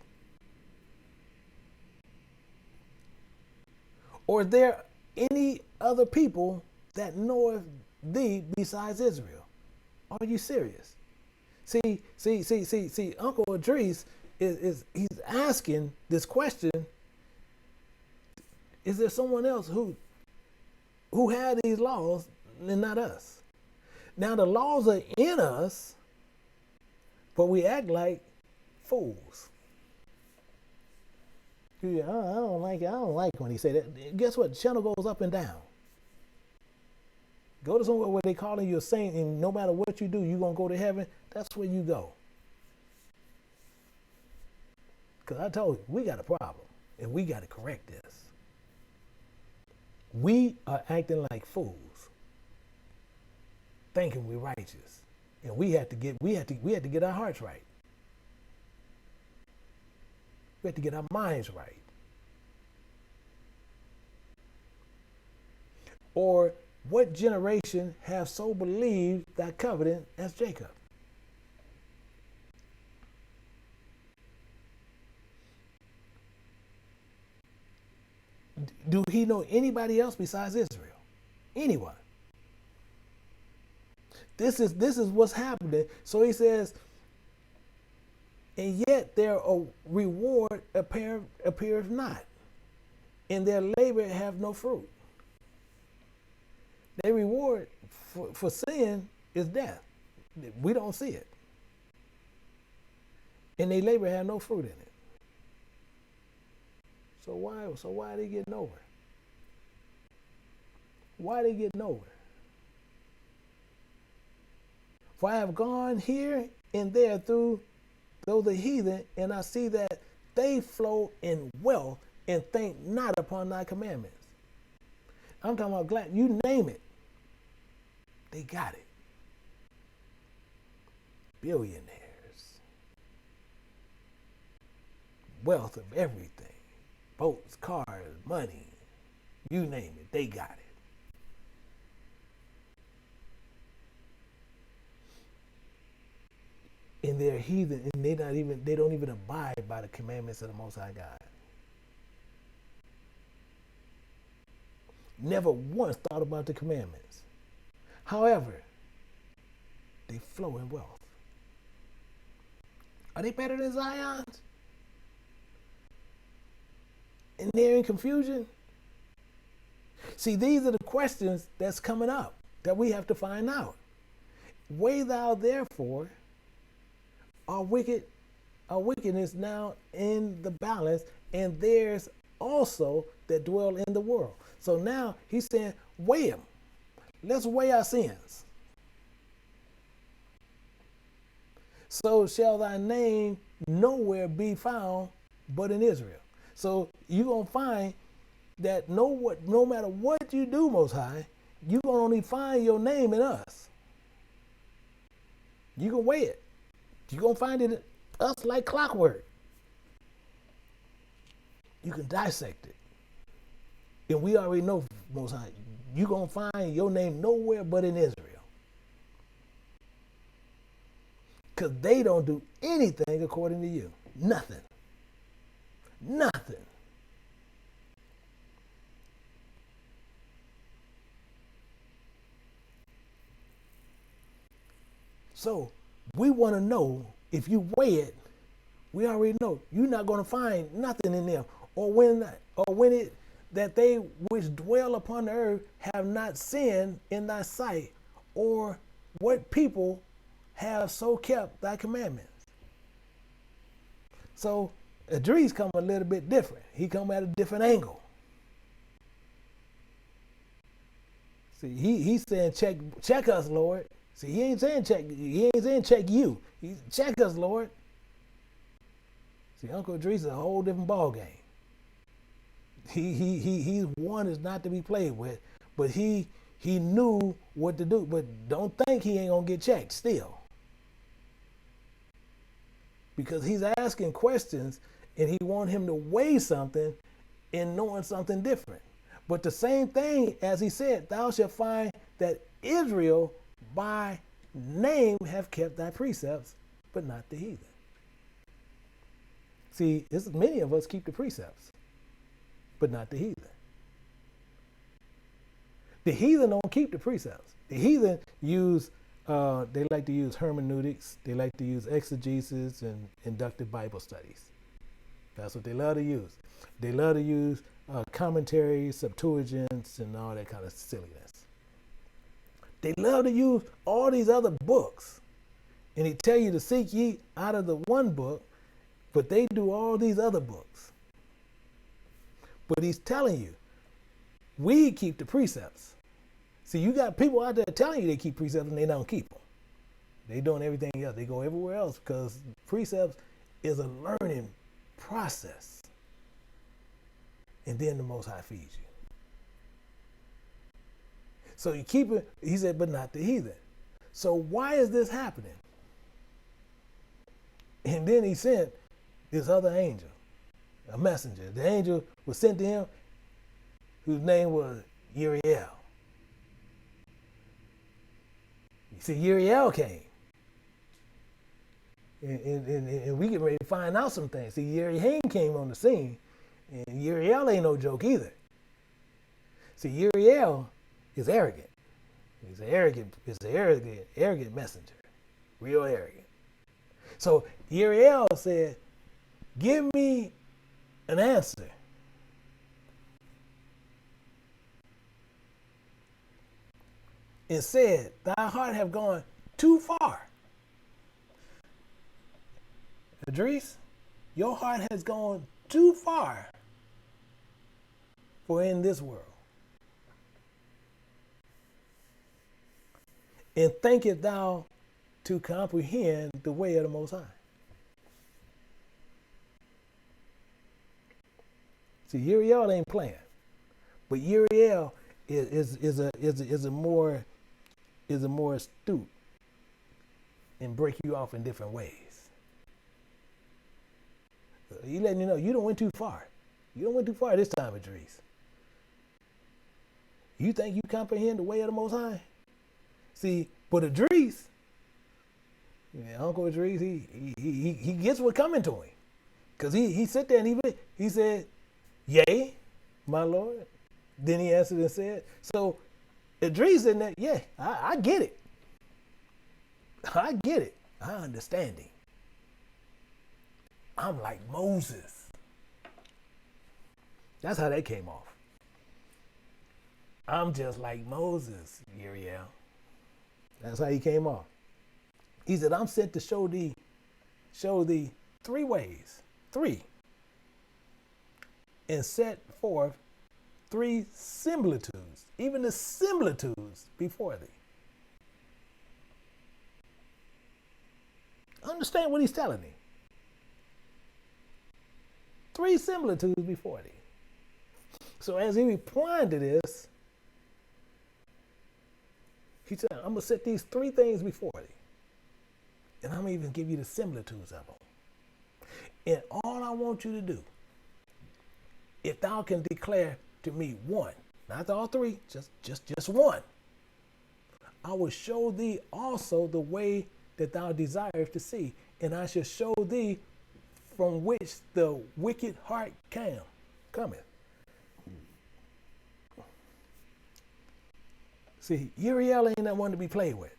Or is there any other people that knoweth thee besides Israel? Are you serious? See, Uncle Idris he's asking this question. Is there someone else who had these laws and not us? Now the laws are in us, but we act like fools. Yeah, I don't like it. I don't like when he say that. Guess what? The channel goes up and down. Go to somewhere where they calling you a saint, and no matter what you do, you're going to go to heaven. That's where you go. Because I told you, we got a problem, and we got to correct this. We are acting like fools, thinking we're righteous, and we had to get our hearts right. We have to get our minds right. Or what generation have so believed that covenant as Jacob? Do he know anybody else besides Israel? Anyone? This is what's happening. So he says, and yet their reward appeareth not, and their labor have no fruit. Their reward for sin is death. We don't see it. And their labor have no fruit in it. So why are they getting over? Why are they getting over? For I have gone here and there through those the heathen, and I see that they flow in wealth and think not upon thy commandments. I'm talking about glad, you name it. They got it. Billionaires. Wealth of everything. Boats, cars, money. You name it, they got it. And they're heathen, and they don't even abide by the commandments of the Most High God. Never once thought about the commandments. However, they flow in wealth. Are they better than Zion? And they're in confusion? See, these are the questions that's coming up that we have to find out. Weigh thou therefore our wickedness now in the balance, and there's also that dwell in the world. So now he's saying, weigh them. Let's weigh our sins. So shall thy name nowhere be found but in Israel. So you're going to find that no matter what you do, Most High, you're going to only find your name in us. You can weigh it. You're going to find it in us like clockwork. You can dissect it. And we already know, Most High, you're going to find your name nowhere but in Israel. Because they don't do anything according to you. Nothing. Nothing. So we want to know, if you weigh it, we already know you're not going to find nothing in them. Or when it that they which dwell upon the earth have not sinned in thy sight, or what people have so kept thy commandments. So Idris come a little bit different. He come at a different angle. See, he's saying check us, Lord. See, he ain't saying check you. He's check us, Lord. See, Uncle Idris is a whole different ball game. He's one is not to be played with, but he knew what to do. But don't think he ain't gonna get checked still, because he's asking questions and he want him to weigh something in knowing something different. But the same thing as he said, thou shalt find that Israel by name have kept thy precepts, but not the heathen. See, many of us keep the precepts, but not the heathen. The heathen don't keep the precepts. The heathen they like to use hermeneutics, they like to use exegesis and inductive Bible studies. That's what they love to use. They love to use commentaries, Septuagints, and all that kind of silliness. They love to use all these other books. And he tell you to seek ye out of the one book, but they do all these other books. But he's telling you, we keep the precepts. See, you got people out there telling you they keep precepts and they don't keep them. They doing everything else. They go everywhere else because precepts is a learning process. And then the Most High feeds you. So you keep it, he said, but not the heathen. So why is this happening? And then he sent this other angel, a messenger. The angel was sent to him, whose name was Uriel. You see, Uriel came. And we get ready to find out some things. See, Uriel came on the scene, and Uriel ain't no joke either. See, Uriel is arrogant. He's an arrogant messenger. Real arrogant. So Uriel said, give me an answer. And said, thy heart have gone too far. Idris, your heart has gone too far for in this world. And thinkest thou to comprehend the way of the Most High. See, Uriel ain't playing, but Uriel is a more astute and break you off in different ways. He letting you know you don't went too far. You don't went too far this time, Idris. You think you comprehend the way of the Most High? See, but Idris, Uncle Idris, he gets what coming to him. Because he sit there and he said, yea, my Lord. Then he answered and said, so Idris in that, yeah, I get it. I get it. I understand him. I'm like Moses. That's how that came off. I'm just like Moses, Uriel. That's how he came off. He said, I'm sent to show thee 3 ways, 3, and set forth 3 similitudes, even the similitudes before thee. Understand what he's telling me. 3 similitudes before thee. So as he replied to this, he said, I'm going to set these 3 things before thee. And I'm going to even give you the similitudes of them. And all I want you to do, if thou can declare to me 1, not all 3, just 1, I will show thee also the way that thou desirest to see, and I shall show thee from which the wicked heart cometh. See, Uriel ain't that one to be played with.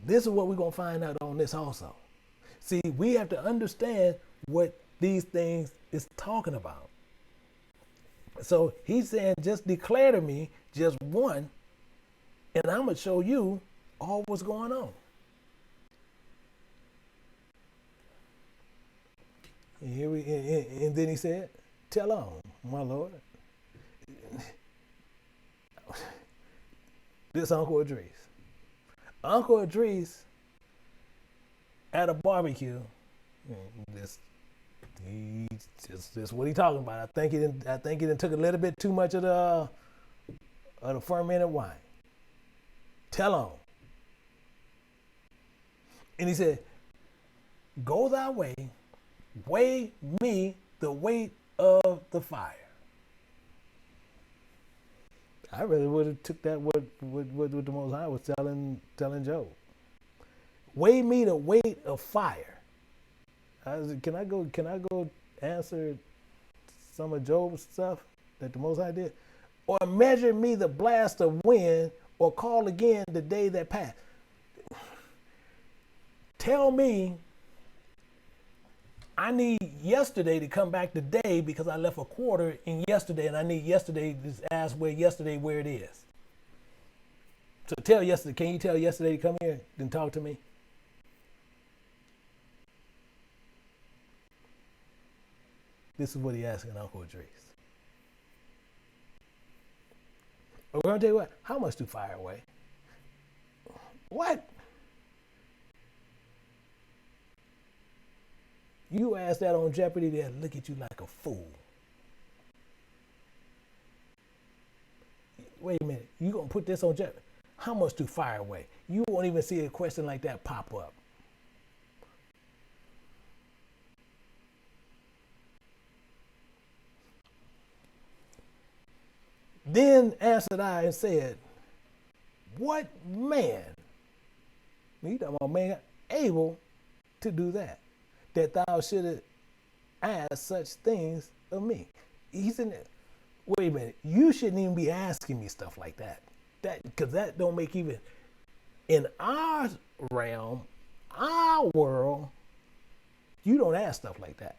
This is what we're going to find out on this also. See, we have to understand what these things is talking about. So he's saying, just declare to me just 1, and I'm going to show you all what's going on. And then he said, tell on, my Lord. This Uncle Idris. Uncle Idris at a barbecue. This what he talking about. I think he done took a little bit too much of the fermented wine. Tell on. And he said, go thy way, weigh me the weight of the fire. I really would have took that what the Most High was telling Job. Weigh me the weight of fire. I said, can I go answer some of Job's stuff that the Most High did? Or measure me the blast of wind, or call again the day that passed. Tell me I need yesterday to come back today because I left a quarter in yesterday, and I need yesterday to ask where it is. So tell yesterday, can you tell yesterday to come here and talk to me? This is what he asking Uncle Idris. We're going to tell you what, how much do fire weigh? What? You ask that on Jeopardy, they'll look at you like a fool. Wait a minute, you gonna put this on Jeopardy? How much do fire weigh? You won't even see a question like that pop up. Then answered I and said, what man, you talking about man, able to do that thou shouldest ask such things of me? He's in there. Wait a minute, you shouldn't even be asking me stuff like that. Because that don't make even, in our realm, our world, you don't ask stuff like that.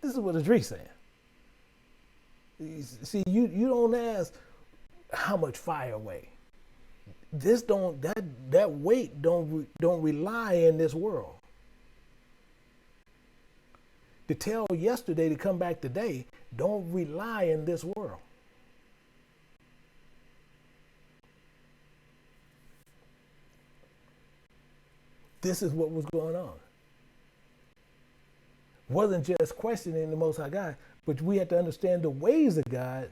This is what Idris saying. See, you don't ask how much fire weigh. That weight don't rely in this world. To tell yesterday to come back today don't rely in this world. This is what was going on. Wasn't just questioning the Most High God, but we had to understand the ways of God.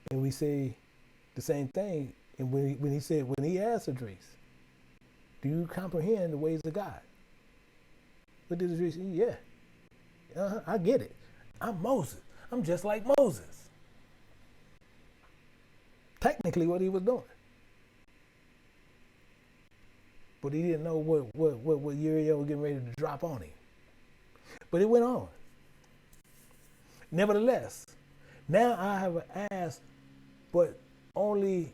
And we say the same thing. And when he asked Idris, do you comprehend the ways of God? What did Idris say? Yeah, I get it. I'm Moses. I'm just like Moses. Technically what he was doing. But he didn't know what Uriel was getting ready to drop on him. But it went on. Nevertheless, now I have asked, but only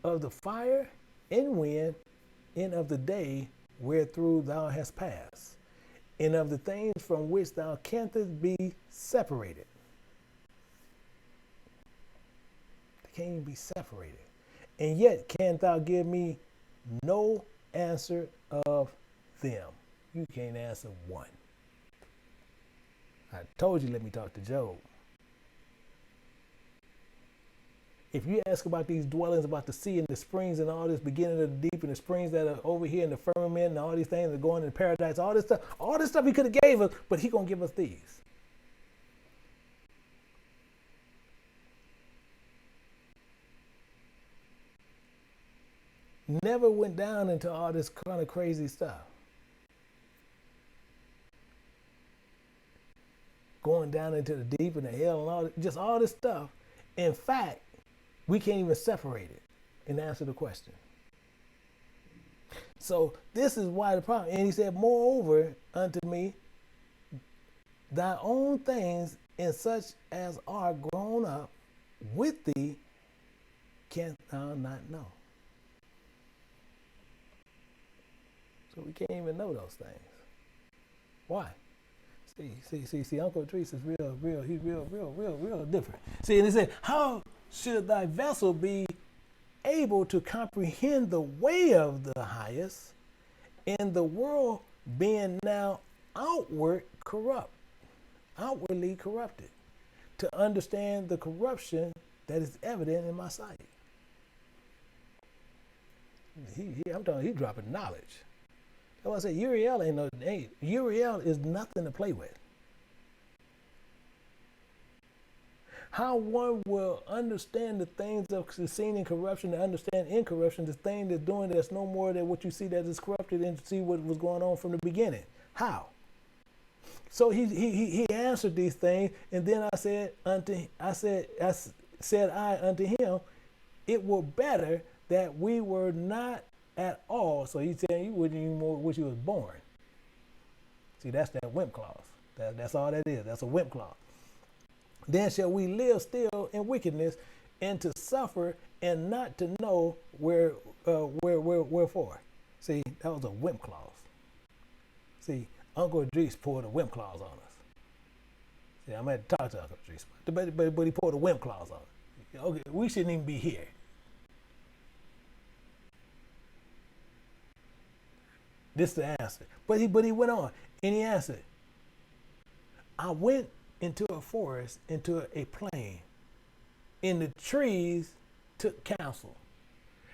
of the fire and wind and of the day wherethrough thou hast passed. and of the things from which thou canst be separated. They can't even be separated. And yet canst thou give me no answer of them. You can't answer one. I told you, let me talk to Job. If you ask about these dwellings, about the sea and the springs and all this beginning of the deep and the springs that are over here in the firmament and all these things that are going in paradise, all this stuff he could have gave us, but he gonna give us these. Never went down into all this kind of crazy stuff. Going down into the deep and the hell and just all this stuff. In fact, we can't even separate it and answer the question. So this is why the problem. And he said, moreover unto me, thy own things and such as are grown up with thee, canst thou not know. So we can't even know those things. Why? See, Uncle Idris is real, he's real different. See, and he said, how should thy vessel be able to comprehend the way of the highest, in the world being now outwardly corrupted, to understand the corruption that is evident in my sight? I'm telling you, he's dropping knowledge. That's why I said Uriel Uriel is nothing to play with. How one will understand the things of the seen in corruption, to understand incorruption, the thing that's doing that's no more than what you see that is corrupted, and see what was going on from the beginning. How? So he answered these things, and then I said unto him, it were better that we were not at all. So he's saying you wouldn't even know which you was born. See, that's that wimp clause. That's all that is. That's a wimp clause. Then shall we live still in wickedness, and to suffer, and not to know wherefore. See, that was a wimp clause. See, Uncle Idris poured a wimp clause on us. See, I'm going to talk to Uncle Idris, but he poured a wimp clause on us. Okay, we shouldn't even be here. This is the answer. But he went on, and he answered, I went into a forest, into a plain, and the trees took counsel.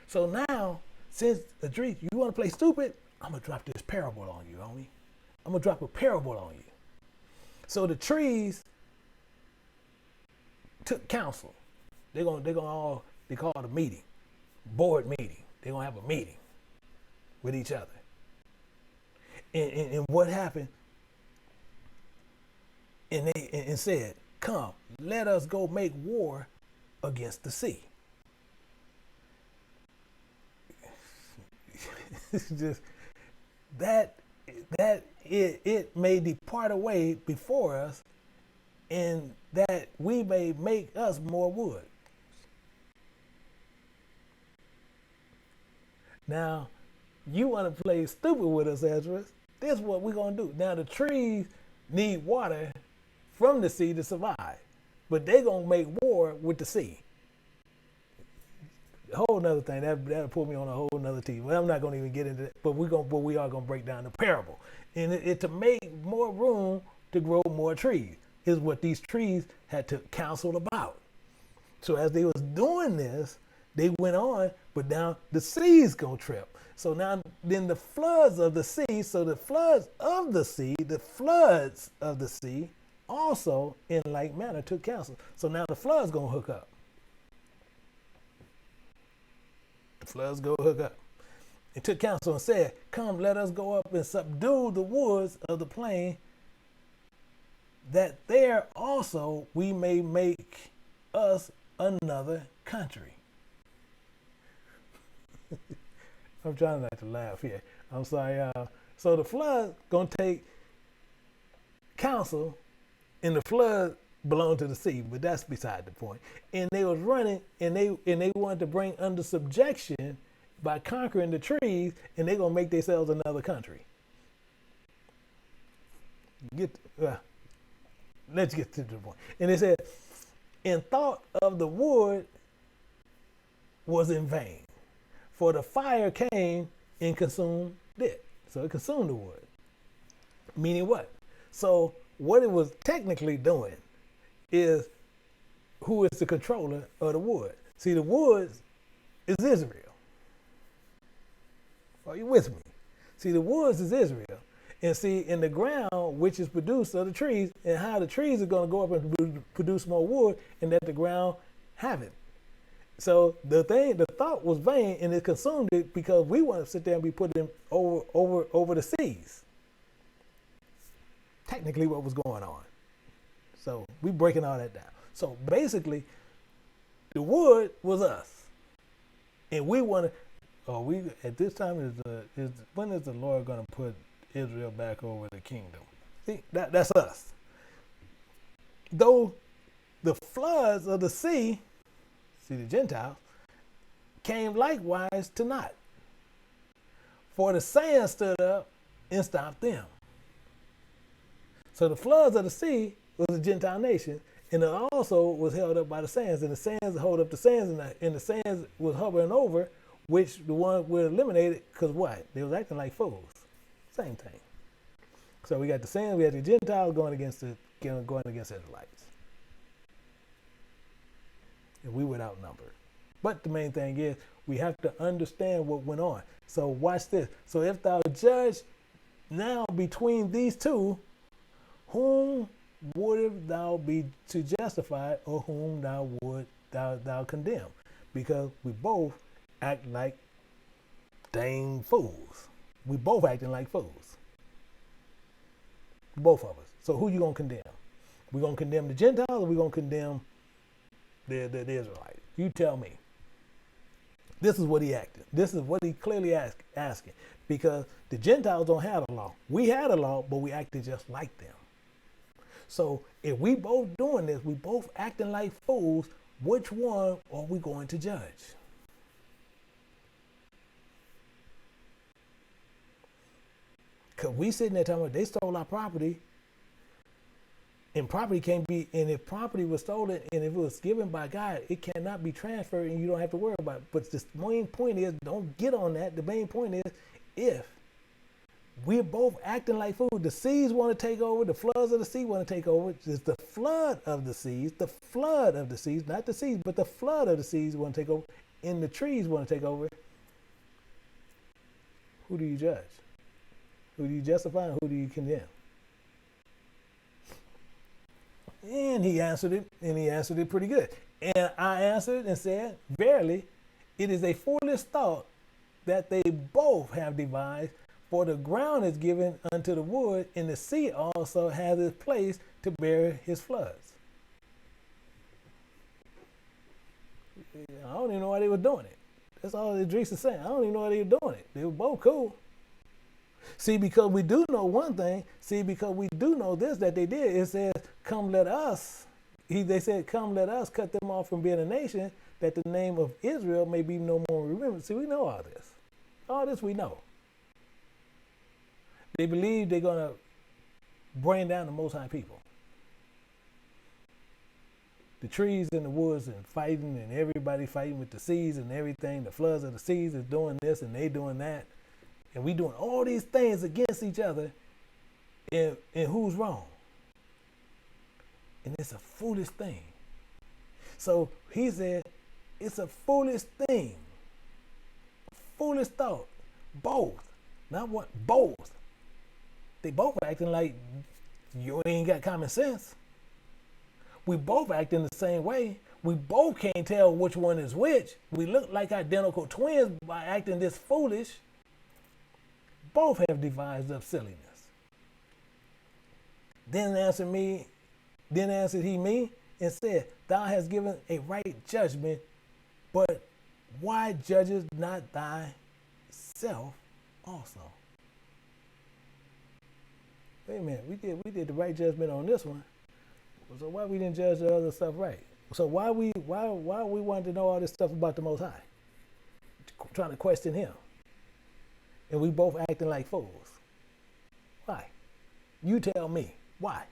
So now, since Idris, you want to play stupid, I'm going to drop this parable on you, homie. I'm going to drop a parable on you. So the trees took counsel. They're gonna all be called a meeting, board meeting. They're going to have a meeting with each other. And what happened? And they said, come, let us go make war against the sea. Just it may depart away before us, and that we may make us more wood. Now, you want to play stupid with us, Ezra. This is what we're going to do. Now, the trees need water from the sea to survive, but they're going to make war with the sea. A whole nother thing. That'll put me on a whole nother team. Well, I'm not going to even get into that, but we are going to break down the parable. And it to make more room to grow more trees is what these trees had to counsel about. So as they was doing this, they went on, but now the sea's going to trip. So now then the floods of the sea, also in like manner took counsel. So now the flood's going to hook up. The floods go hook up. It took counsel and said, come, let us go up and subdue the woods of the plain, that there also we may make us another country. I'm trying not to laugh here. I'm sorry. So the flood going to take counsel, and the flood belonged to the sea, but that's beside the point. And they was running, and they wanted to bring under subjection by conquering the trees, and they're going to make themselves another country. Let's get to the point. And it said, and thought of the wood was in vain, for the fire came and consumed it. So it consumed the wood. Meaning what? So what it was technically doing is, who is the controller of the wood? See, the wood is Israel. Are you with me? See, the woods is Israel. And see, in the ground, which is produced of the trees, and how the trees are going to go up and produce more wood, and that the ground have it. So the thought was vain, and it consumed it because we want to sit there and be putting over the seas. Technically, what was going on. So we breaking all that down. So basically, the wood was us, and we want to. We at this time when is the Lord going to put Israel back over the kingdom? See, that's us. Though the floods of the sea, see the Gentiles, came likewise to naught. For the sand stood up and stopped them. So the floods of the sea was a Gentile nation, and it also was held up by the sands, and the sands hold up the sands, and the sands was hovering over, which the ones were eliminated because what? They was acting like fools. Same thing. So we got the sands, we had the Gentiles going against Israelites. And we were outnumbered. But the main thing is, we have to understand what went on. So watch this. So if thou judge now between these two, whom would thou be to justify, or whom thou would thou condemn? Because we both act like dang fools. We both acting like fools. Both of us. So who you gonna condemn? We gonna condemn the Gentiles, or we gonna condemn the Israelites? You tell me. This is what he acted. This is what he clearly asking. Because the Gentiles don't have a law. We had a law, but we acted just like them. So if we both doing this, we both acting like fools, which one are we going to judge? Because we sitting there talking about they stole our property, and property can't be, and if property was stolen and if it was given by God, it cannot be transferred and you don't have to worry about it. But the main point is, don't get on that. The main point is, if we're both acting like fools, the seas want to take over, the floods of the sea want to take over. It's the flood of the seas, not the seas, but the flood of the seas want to take over, and the trees want to take over. Who do you judge? Who do you justify and who do you condemn? And he answered it pretty good. And I answered and said, verily, it is a foolish thought that they both have devised, for the ground is given unto the wood, and the sea also has its place to bear his floods. I don't even know why they were doing it. That's all Idris is saying. I don't even know why they were doing it. They were both cool. See, because we do know one thing. See, because we do know this that they did. It says, "Come, let us." They said, "Come, let us cut them off from being a nation, that the name of Israel may be no more remembered." See, we know all this. All this we know. They believe they're gonna bring down the Most High people. The trees and the woods and fighting, and everybody fighting with the seas and everything. The floods of the seas is doing this and they doing that. And we doing all these things against each other, and who's wrong? And it's a foolish thing. So he said, it's a foolish thing. Foolish thought. Both. Not one, both. They both acting like you ain't got common sense. We both acting the same way. We both can't tell which one is which. We look like identical twins by acting this foolish. Both have devised up silliness. Then answered he me and said, "Thou hast given a right judgment, but why judgest not thyself also?" Wait a minute, we did the right judgment on this one. So why we didn't judge the other stuff right? So why we wanted to know all this stuff about the Most High? Trying to question him. And we both acting like fools. Why? You tell me. Why?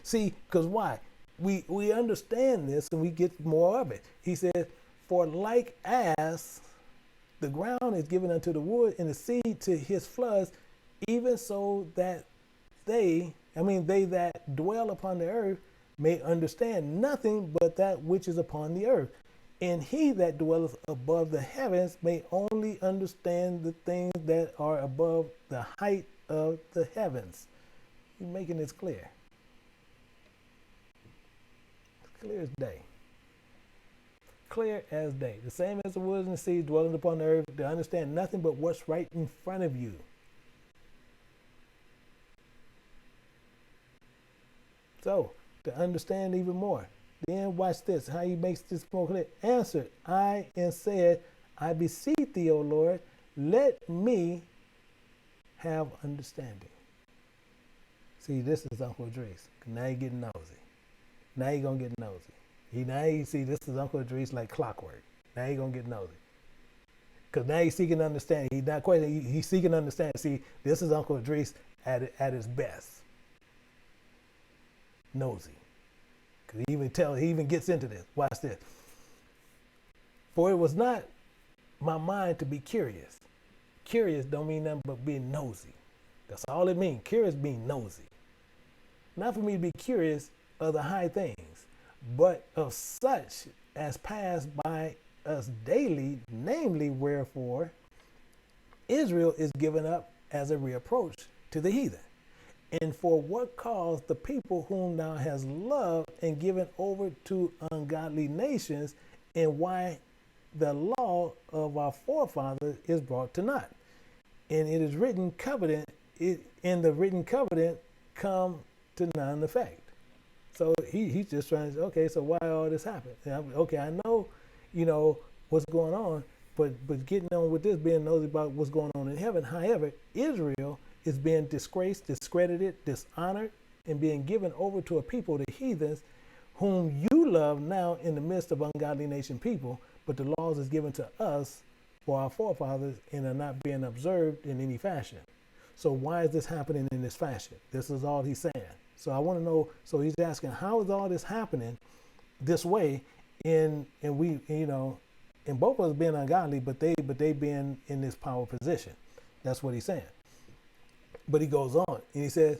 See, because why? We understand this and we get more of it. He says, for like as the ground is given unto the wood and the seed to his floods, even so that they that dwell upon the earth may understand nothing but that which is upon the earth. And he that dwelleth above the heavens may only understand the things that are above the height of the heavens. He's making this clear. It's clear as day. Clear as day. The same as the woods and the seas dwelling upon the earth, to understand nothing but what's right in front of you. So, to understand even more, then watch this, how he makes this more clear. Answered I and said, I beseech thee, O Lord, let me have understanding. See, this is Uncle Idris. Now you're getting nosy. Now you're going to get nosy. See, this is Uncle Idris like clockwork. Now you're going to get nosy. Because now he's seeking understanding. He's not questioning, he's seeking understanding. See, this is Uncle Idris at his best. Nosy. Because he even gets into this. Watch this. For it was not my mind to be curious. Curious don't mean nothing but being nosy. That's all it means. Curious being nosy. Not for me to be curious of the high things, but of such as pass by us daily, namely wherefore Israel is given up as a reproach to the heathen. And for what cause the people whom thou hast loved and given over to ungodly nations, and why the law of our forefathers is brought to naught. And it is written covenant, in the written covenant come to none effect. So he's just trying to say, okay, so why all this happened? Okay, I know, what's going on, but getting on with this, being nosy about what's going on in heaven. However, Israel is being disgraced, discredited, dishonored, and being given over to a people, the heathens, whom you love now in the midst of ungodly nation people, but the laws is given to us for our forefathers and are not being observed in any fashion. So why is this happening in this fashion? This is all he's saying. So I want to know, so he's asking, how is all this happening this way and both of us being ungodly, but they being in this power position. That's what he's saying. But he goes on and he says,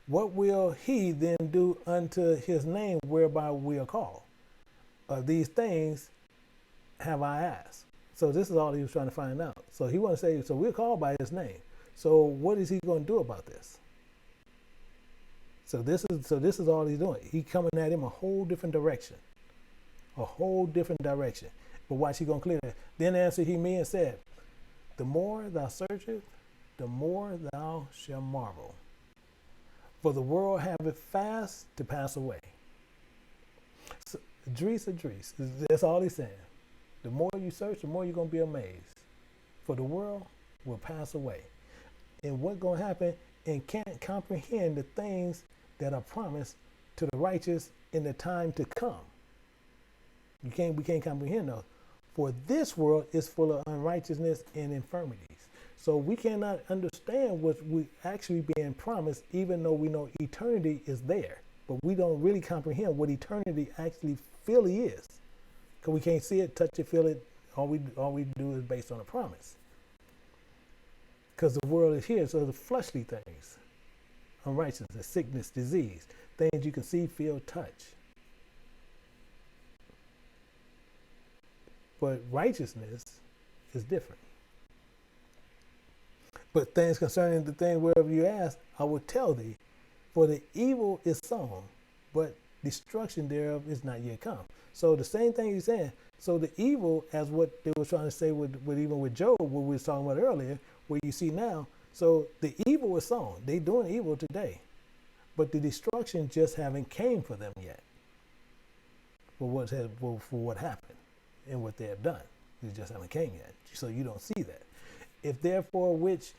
what will he then do unto his name whereby we are called? These things have I asked. So this is all he was trying to find out. So he wants to say, so we're called by his name. So what is he going to do about this? So this is all he's doing. He coming at him a whole different direction. A whole different direction. But watch, he going to clear that. Then answered he me and said, the more thou searchest, the more thou shalt marvel. For the world haveth fast to pass away. So, Idris, that's all he's saying. The more you search, the more you're going to be amazed. For the world will pass away. And what's going to happen, and can't comprehend the things that are promised to the righteous in the time to come. We can't comprehend those. For this world is full of unrighteousness and infirmities. So we cannot understand what we actually being promised, even though we know eternity is there. But we don't really comprehend what eternity actually really is. Because we can't see it, touch it, feel it. All we do is based on a promise. Because the world is here, so the fleshly things, unrighteousness, sickness, disease, things you can see, feel, touch. But righteousness is different. But things concerning the thing wherever you ask, I will tell thee, for the evil is sown, but destruction thereof is not yet come. So the same thing he's saying. So the evil, as what they were trying to say with even with Job, what we were talking about earlier, where you see now, so the evil is sown. They doing evil today, but the destruction just haven't came for them yet. For what happened and what they have done, it just haven't came yet. So you don't see that. If therefore which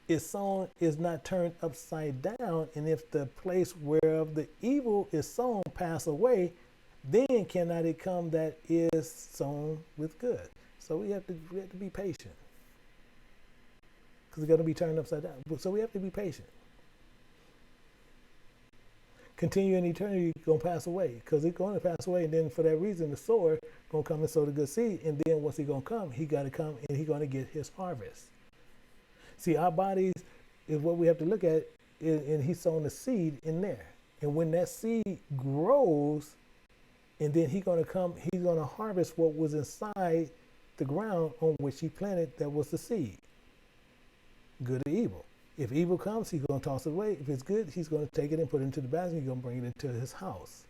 is sown is not turned upside down, and if the place whereof the evil is sown pass away, then cannot it come that is sown with good. So we have to be patient, because it's going to be turned upside down. So we have to be patient. continue in eternity, going to pass away, because it's going to pass away. And then for that reason, the sower going to come and sow the good seed. And then once he going to come, he got to come and he going to get his harvest. See, our bodies is what we have to look at, and he's sowing the seed in there. And when that seed grows, and then he's going to come, he's going to harvest what was inside the ground on which he planted, that was the seed, good or evil. If evil comes, he's going to toss it away. If it's good, he's going to take it and put it into the basket. He's going to bring it into his house.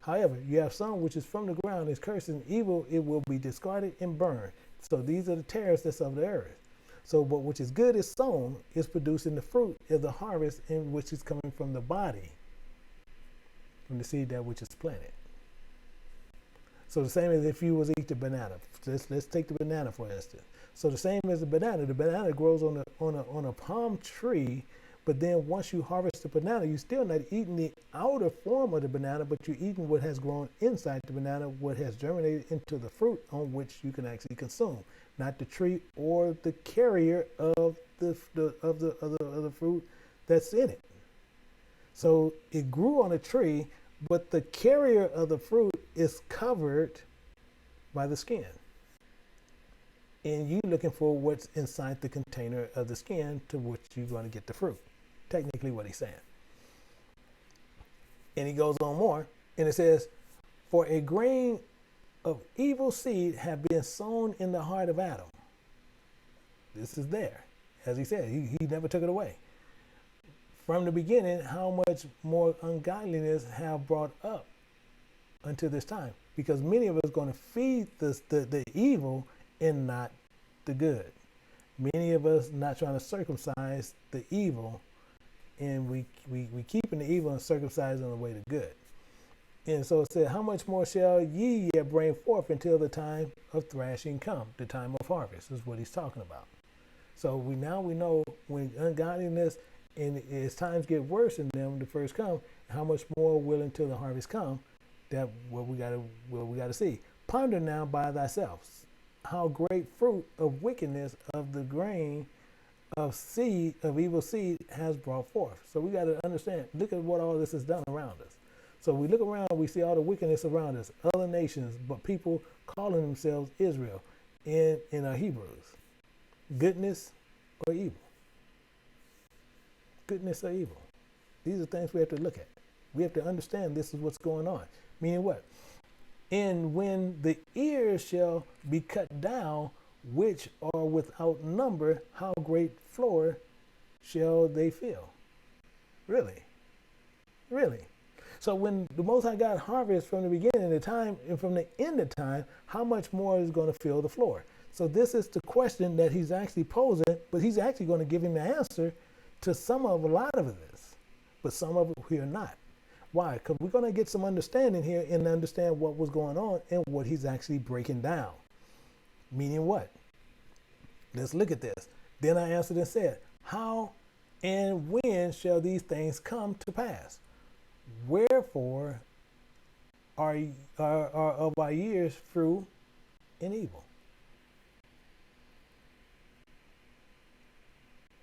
However, you have some which is from the ground, is cursed and evil, it will be discarded and burned. So these are the tares that's of the earth. So but which is good is sown, is producing the fruit of the harvest, in which is coming from the body, from the seed that which is planted. So the same as if you was eat the banana. Let's take the banana for instance. So the same as the banana grows on a palm tree, but then once you harvest the banana, you're still not eating the outer form of the banana, but you're eating what has grown inside the banana, what has germinated into the fruit on which you can actually consume, not the tree or the carrier of the fruit that's in it. So it grew on a tree, but the carrier of the fruit is covered by the skin. And you looking for what's inside the container of the skin to which you're going to get the fruit. Technically what he's saying. And he goes on more, and it says, for a grain of evil seed have been sown in the heart of Adam. This is there. As he said, he never took it away. From the beginning, how much more ungodliness have brought up until this time? Because many of us are going to feed the evil and not the good. Many of us not trying to circumcise the evil, and we keeping the evil and circumcising the way to good. And so it said, how much more shall ye yet bring forth until the time of thrashing come, the time of harvest is what he's talking about. So we know when ungodliness and as times get worse in them, the first come, how much more will until the harvest come, that what we gotta see. Ponder now by thyself how great fruit of wickedness of the grain of seed of evil seed has brought forth. So we got to understand, look at what all this has done around us. So we look around, we see all the wickedness around us, other nations, but people calling themselves Israel in our Hebrews. Goodness or evil? Goodness or evil? These are things we have to look at. We have to understand this is what's going on. Meaning what? And when the ears shall be cut down, which are without number, how great floor shall they fill? Really? Really? So when the Most High God harvests from the beginning of the time and from the end of time, how much more is going to fill the floor? So this is the question that he's actually posing, but he's actually going to give him the answer to a lot of this, but some of it we are not. Why? Because we're going to get some understanding here and understand what was going on and what he's actually breaking down. Meaning what? Let's look at this. Then I answered and said, how and when shall these things come to pass? Wherefore are of our years through and evil?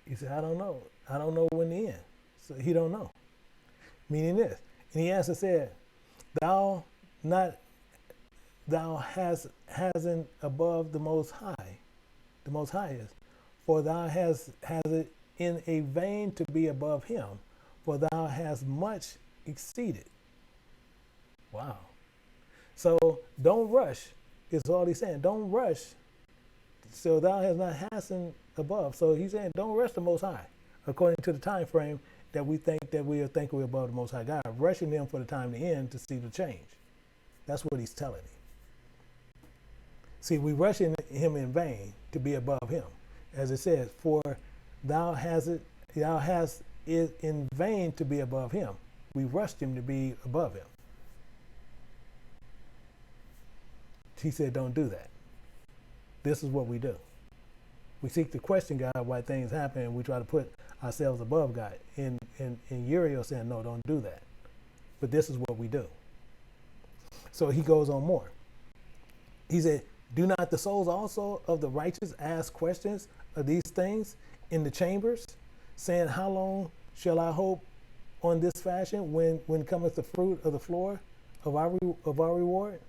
He said, I don't know. I don't know when the end. So he don't know. Meaning this. And he answered, said, thou hasn't above the Most High. The Most High is. For thou has it in a vain to be above him. For thou hast much exceeded. Wow. So don't rush, is all he's saying. Don't rush. So thou hast not hastened above. So he's saying don't rush the Most High, according to the time frame that we think we're above the Most High God, rushing him for the time to end to see the change. That's what he's telling me. See, we rushing him in vain to be above him. As it says, for thou hast it in vain to be above him. We rushed him to be above him. He said, don't do that. This is what we do. We seek to question God why things happen, and we try to put ourselves above God. And Uriel saying, no, don't do that. But this is what we do. So he goes on more. He said, do not the souls also of the righteous ask questions of these things in the chambers, saying, how long shall I hope on this fashion when cometh the fruit of the floor of our reward?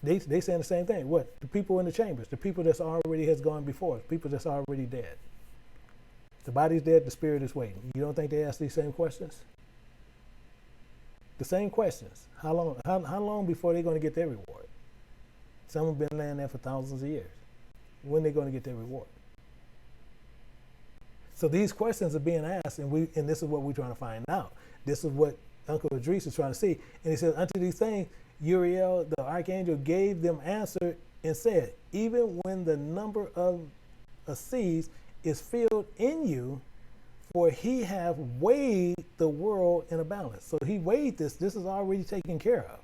They saying the same thing. What? The people in the chambers, the people that's already has gone before us, people that's already dead. The body's dead, the spirit is waiting. You don't think they ask these same questions? The same questions. How long before they're going to get their reward? Some have been laying there for thousands of years. When are they going to get their reward? So these questions are being asked, and this is what we're trying to find out. This is what Uncle Idris is trying to see. And he says, unto these things, Uriel, the archangel, gave them answer and said, even when the number of seas is filled in you, for he have weighed the world in a balance. So he weighed this. This is already taken care of.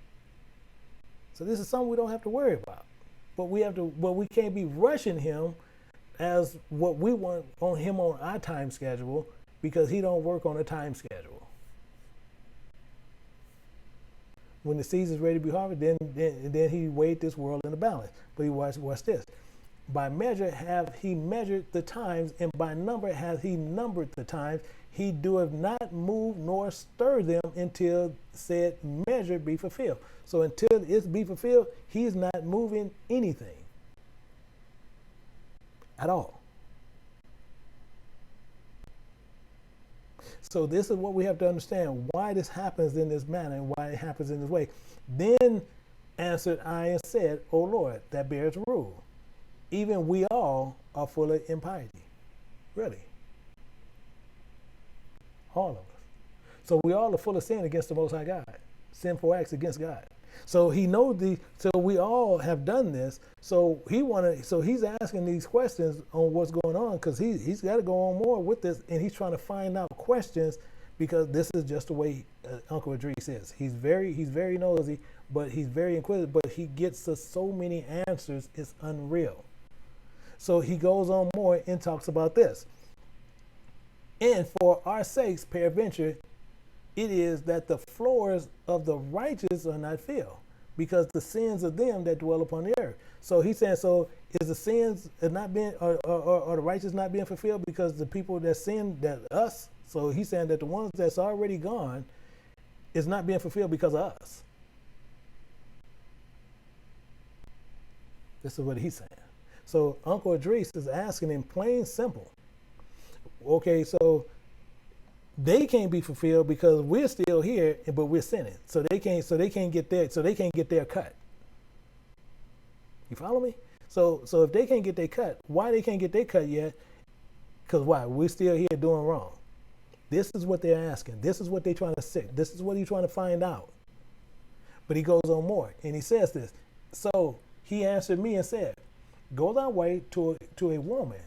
So this is something we don't have to worry about. But we can't be rushing him as what we want on him on our time schedule, because he don't work on a time schedule. When the seed is ready to be harvested, then he weighed this world in a balance. But he watch this. By measure have he measured the times, and by number hath he numbered the times. He doeth not move nor stir them until said measure be fulfilled. So until it's be fulfilled, he's not moving anything at all. So this is what we have to understand, why this happens in this manner and why it happens in this way. Then answered I and said, O Lord, that bears rule. Even we all are full of impiety. Really. All of us. So we all are full of sin against the Most High God. Sinful acts against God. So he knows so we all have done this. So he's asking these questions on what's going on, because he's got to go on more with this, and he's trying to find out questions, because this is just the way Uncle Idris is. He's very nosy, but he's very inquisitive, but he gets us so many answers, it's unreal. So he goes on more and talks about this. And for our sakes, peradventure, it is that the floors of the righteous are not filled, because the sins of them that dwell upon the earth. So he's saying, so is the sins not being, or the righteous not being fulfilled because the people that sin, that us? So he's saying that the ones that's already gone is not being fulfilled because of us. This is what he's saying. So Uncle Idris is asking in plain simple. Okay, so they can't be fulfilled because we're still here, but we're sinning. So they can't get their cut. You follow me? So if they can't get their cut, why they can't get their cut yet? Because why? We're still here doing wrong. This is what they're asking. This is what they're trying to say. This is what he's trying to find out. But he goes on more, and he says this. So he answered me and said, go thy way to a woman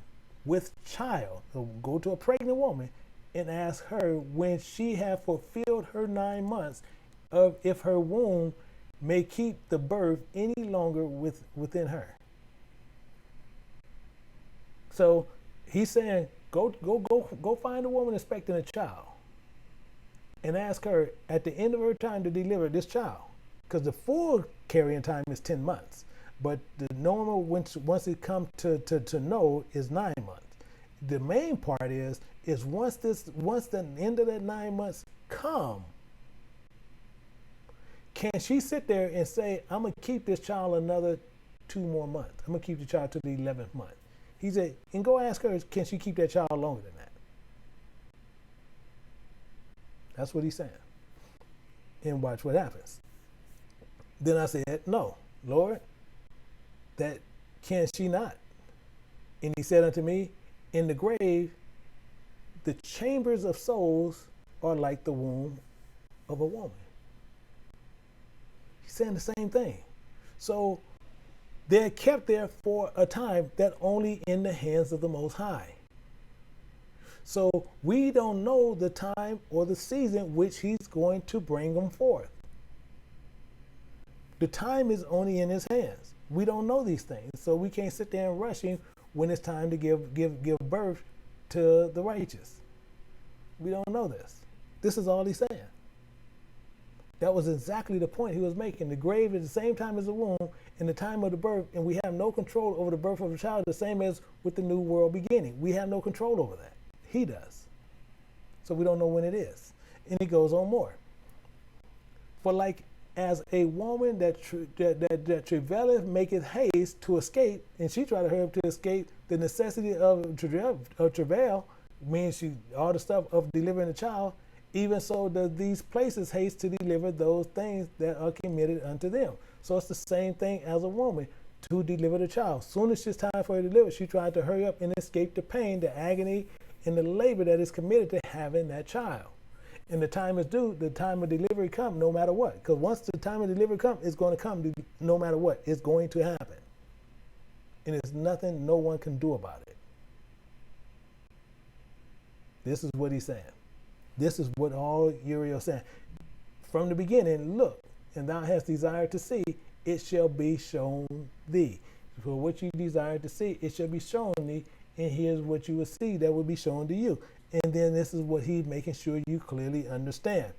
with child. So go to a pregnant woman and ask her when she have fulfilled her 9 months, of if her womb may keep the birth any longer within her. So he's saying, go find a woman expecting a child and ask her at the end of her time to deliver this child, because the full carrying time is 10 months. But the normal, once it comes to know, is 9 months. The main part is once the end of that 9 months come, can she sit there and say, I'm going to keep this child another 2 more months. I'm going to keep the child to the 11th month. He said, and go ask her, can she keep that child longer than that? That's what he's saying. And watch what happens. Then I said, no, Lord, that can she not? And he said unto me, in the grave, the chambers of souls are like the womb of a woman. He's saying the same thing. So they're kept there for a time that only in the hands of the Most High. So we don't know the time or the season which he's going to bring them forth. The time is only in his hands. We don't know these things, so we can't sit there and rush him when it's time to give birth to the righteous. We don't know this. This is all he's saying. That was exactly the point he was making. The grave is the same time as the womb and the time of the birth, and we have no control over the birth of a child, the same as with the new world beginning. We have no control over that. He does. So we don't know when it is. And he goes on more. For like as a woman that travaileth maketh haste to escape, and she tried to hurry up to escape the necessity of travail, means she all the stuff of delivering a child, even so does these places haste to deliver those things that are committed unto them. So it's the same thing as a woman to deliver the child. Soon as it's time for her to deliver, she tried to hurry up and escape the pain, the agony, and the labor that is committed to having that child. And the time is due, the time of delivery come no matter what. Because once the time of delivery comes, it's going to come no matter what. It's going to happen. And there's nothing no one can do about it. This is what he's saying. This is what all Uriel is saying. From the beginning, look, and thou hast desired to see, it shall be shown thee. For what you desire to see, it shall be shown thee, and here's what you will see that will be shown to you. And then this is what he's making sure you clearly understand.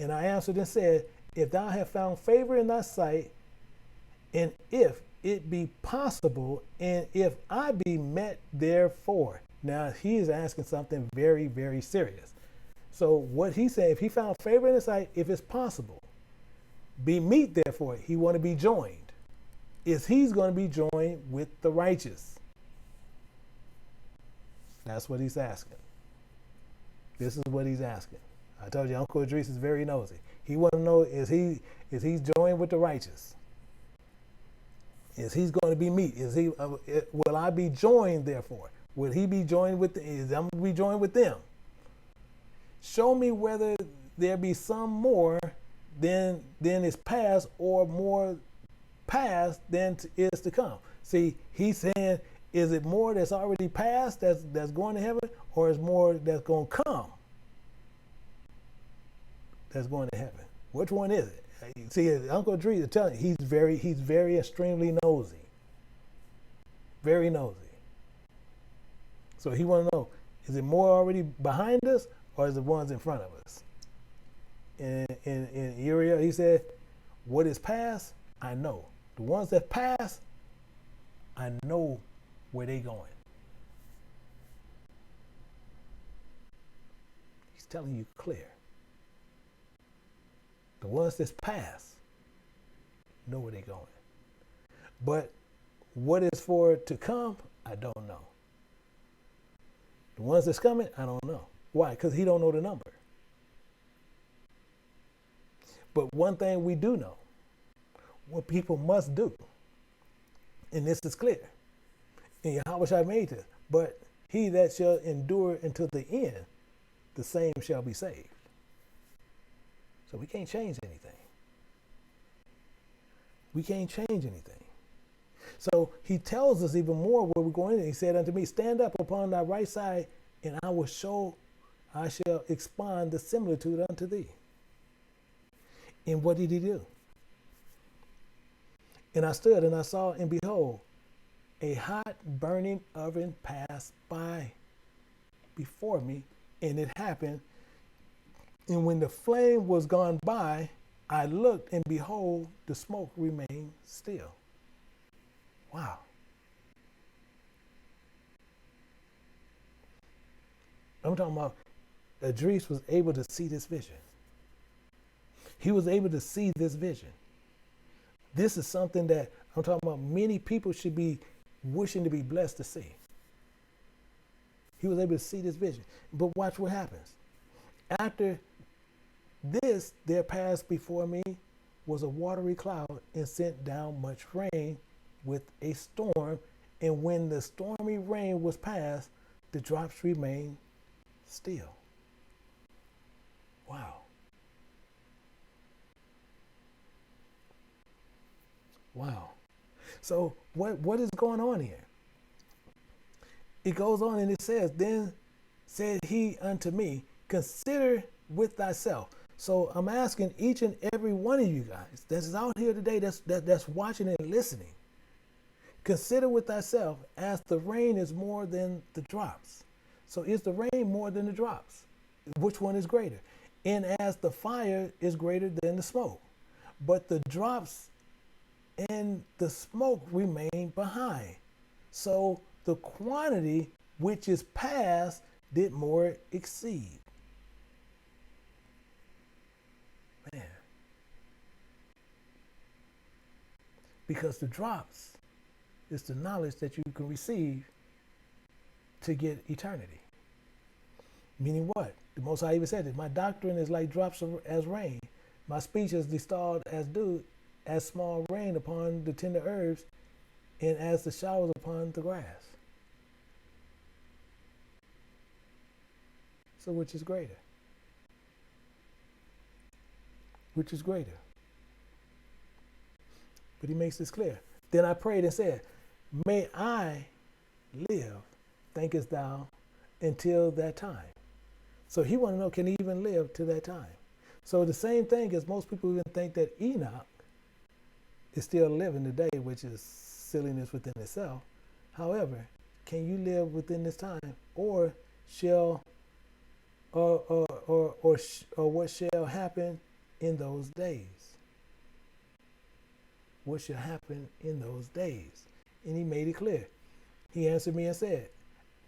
And I answered and said, if thou have found favor in thy sight, and if it be possible, and if I be met therefore. Now he is asking something very, very serious. So what he said, if he found favor in his sight, if it's possible, be meet therefore. He want to be joined. Is he's going to be joined with the righteous? That's what he's asking. This is what he's asking. I told you, Uncle Idris is very nosy. He want to know, is he joined with the righteous? Is he going to be meet? Is he? Will I be joined therefore? Will he be joined with? Is I'm going to be joined with them? Show me whether there be some more than is past, or more past than is to come. See, he's saying, is it more that's already passed that's going to heaven, or is more that's going to come that's going to heaven? Which one is it? See, Uncle Idris is telling you, he's very extremely nosy. Very nosy. So he want to know, is it more already behind us, or is it ones in front of us? In Uriel, he said, what is past, I know. The ones that pass, I know where they going. He's telling you clear. The ones that's past, know where they going. But what is for to come, I don't know. The ones that's coming, I don't know. Why? Because he don't know the number. But one thing we do know, what people must do, and this is clear, and Yahweh made this, but he that shall endure until the end, the same shall be saved. So we can't change anything. We can't change anything. So he tells us even more where we're going. He said unto me, stand up upon thy right side, and I shall expand the similitude unto thee. And what did he do? And I stood and I saw, and behold, a hot burning oven passed by before me, and it happened. And when the flame was gone by, I looked, and behold, the smoke remained still. Wow. I'm talking about Idris was able to see this vision. He was able to see this vision. This is something that I'm talking about many people should be wishing to be blessed to see. He was able to see this vision. But watch what happens. After this, there passed before me was a watery cloud, and sent down much rain with a storm. And when the stormy rain was past, the drops remained still. Wow. Wow. So what is going on here? It goes on and it says, then said he unto me, consider with thyself. So I'm asking each and every one of you guys that's out here today, that's watching and listening. Consider with thyself, as the rain is more than the drops. So is the rain more than the drops? Which one is greater? And as the fire is greater than the smoke. But the drops and the smoke remain behind. So the quantity which is past did more exceed. Because the drops is the knowledge that you can receive to get eternity. Meaning what? The Most High even said it. My doctrine is like drops as rain. My speech is distilled as dew, as small rain upon the tender herbs, and as the showers upon the grass. So which is greater? Which is greater? But he makes this clear. Then I prayed and said, may I live, thinkest thou, until that time. So he want to know, can he even live to that time? So the same thing as most people even think that Enoch is still living today, which is silliness within itself. However, can you live within this time, or shall, or what shall happen in those days? What shall happen in those days? And he made it clear. He answered me and said,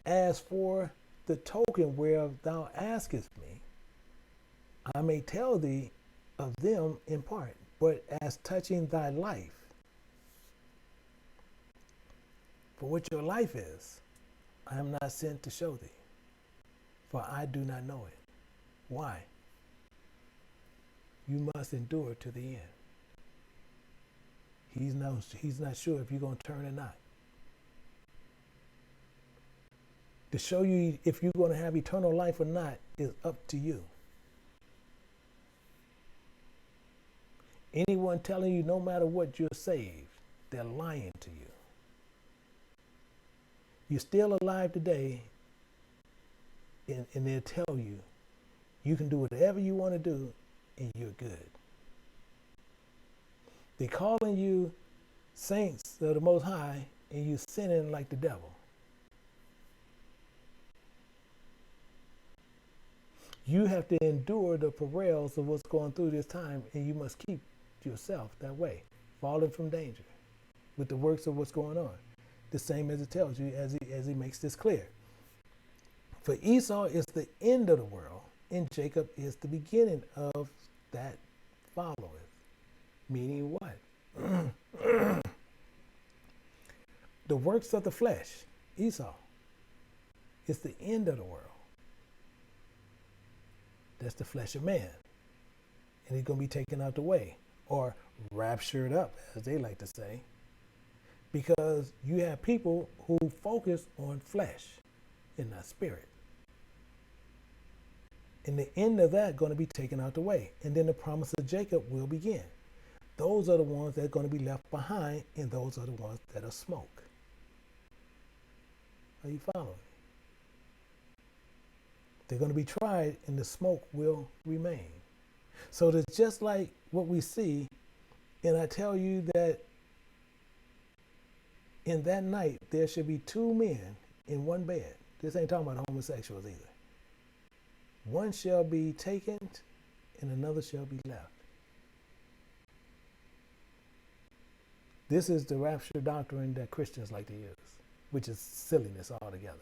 as for the token whereof thou askest me, I may tell thee of them in part, but as touching thy life, for what your life is, I am not sent to show thee, for I do not know it. Why? You must endure to the end. He's not sure if you're going to turn or not. To show you if you're going to have eternal life or not is up to you. Anyone telling you no matter what you're saved, they're lying to you. You're still alive today, and they'll tell you you can do whatever you want to do and you're good. They're calling you saints of the Most High, and you're sinning like the devil. You have to endure the perils of what's going through this time, and you must keep yourself that way, falling from danger with the works of what's going on. The same as it tells you, as he makes this clear. For Esau is the end of the world, and Jacob is the beginning of that followeth. Meaning what? The works of the flesh, Esau, is the end of the world. That's the flesh of man. And he's going to be taken out the way, or raptured up, as they like to say, because you have people who focus on flesh and not spirit. And the end of that going to be taken out the way. And then the promise of Jacob will begin. Those are the ones that are going to be left behind, and those are the ones that are smoke. Are you following? They're going to be tried, and the smoke will remain. So it's just like what we see, and I tell you that in that night there should be two men in one bed. This ain't talking about homosexuals either. One shall be taken, and another shall be left. This is the rapture doctrine that Christians like to use, which is silliness altogether.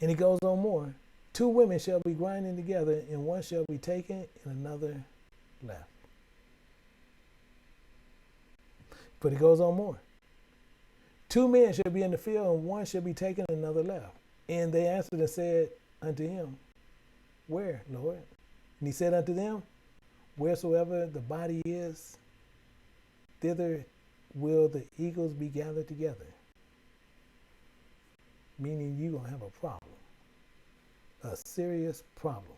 And he goes on more. Two women shall be grinding together, and one shall be taken, and another left. But he goes on more. Two men shall be in the field, and one shall be taken, and another left. And they answered and said unto him, where, Lord? And he said unto them, wheresoever the body is, thither will the eagles be gathered together. Meaning you're going to have a problem. A serious problem.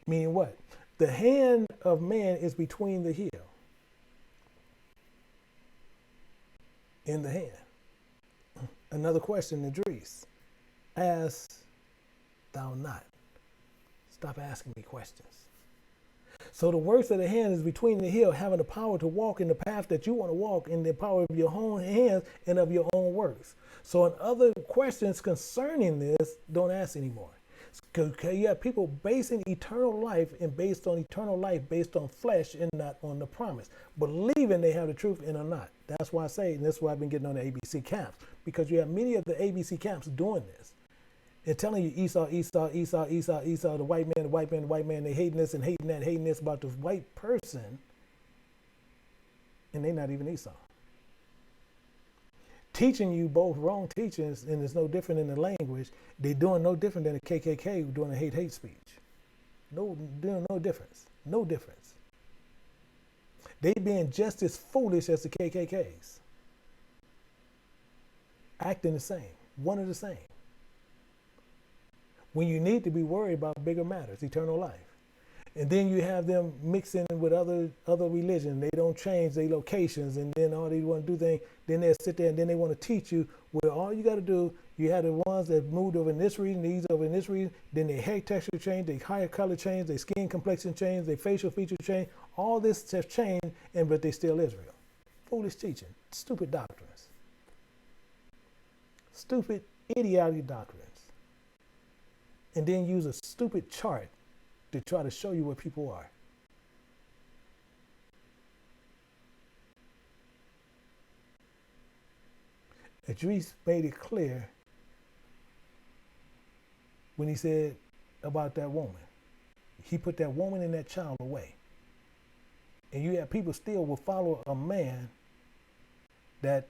Meaning what? The hand of man is between the heel and the hand. Another question, Idris. Ask thou not. Stop asking me questions. So the works of the hand is between the heel, having the power to walk in the path that you want to walk, in the power of your own hands and of your own works. So in other questions concerning this, don't ask anymore. Because you have people basing eternal life and based on eternal life based on flesh and not on the promise. Believing they have the truth and are not. That's why I say, and that's why I've been getting on the ABC camps. Because you have many of the ABC camps doing this. And telling you Esau, Esau, Esau, Esau, Esau, the white man, the white man, the white man, they hating this and hating that, hating this about this white person, and they not even Esau. Teaching you both wrong teachings, and it's no different in the language. They doing no different than the KKK doing a hate speech. No, doing no difference. No difference. They being just as foolish as the KKKs. Acting the same. One of the same. When you need to be worried about bigger matters, eternal life. And then you have them mixing with other religion. They don't change their locations, and then all they want to do things, then they'll sit there and then they want to teach you, well, all you got to do, you have the ones that moved over in this region, these over in this region, then their hair texture change, their hair color change, their skin complexion change, their facial features change. All this has changed, but they still Israel. Foolish teaching, stupid doctrines. Stupid, idiotic doctrines. And then use a stupid chart to try to show you where people are. Idris made it clear when he said about that woman. He put that woman and that child away. And you have people still will follow a man that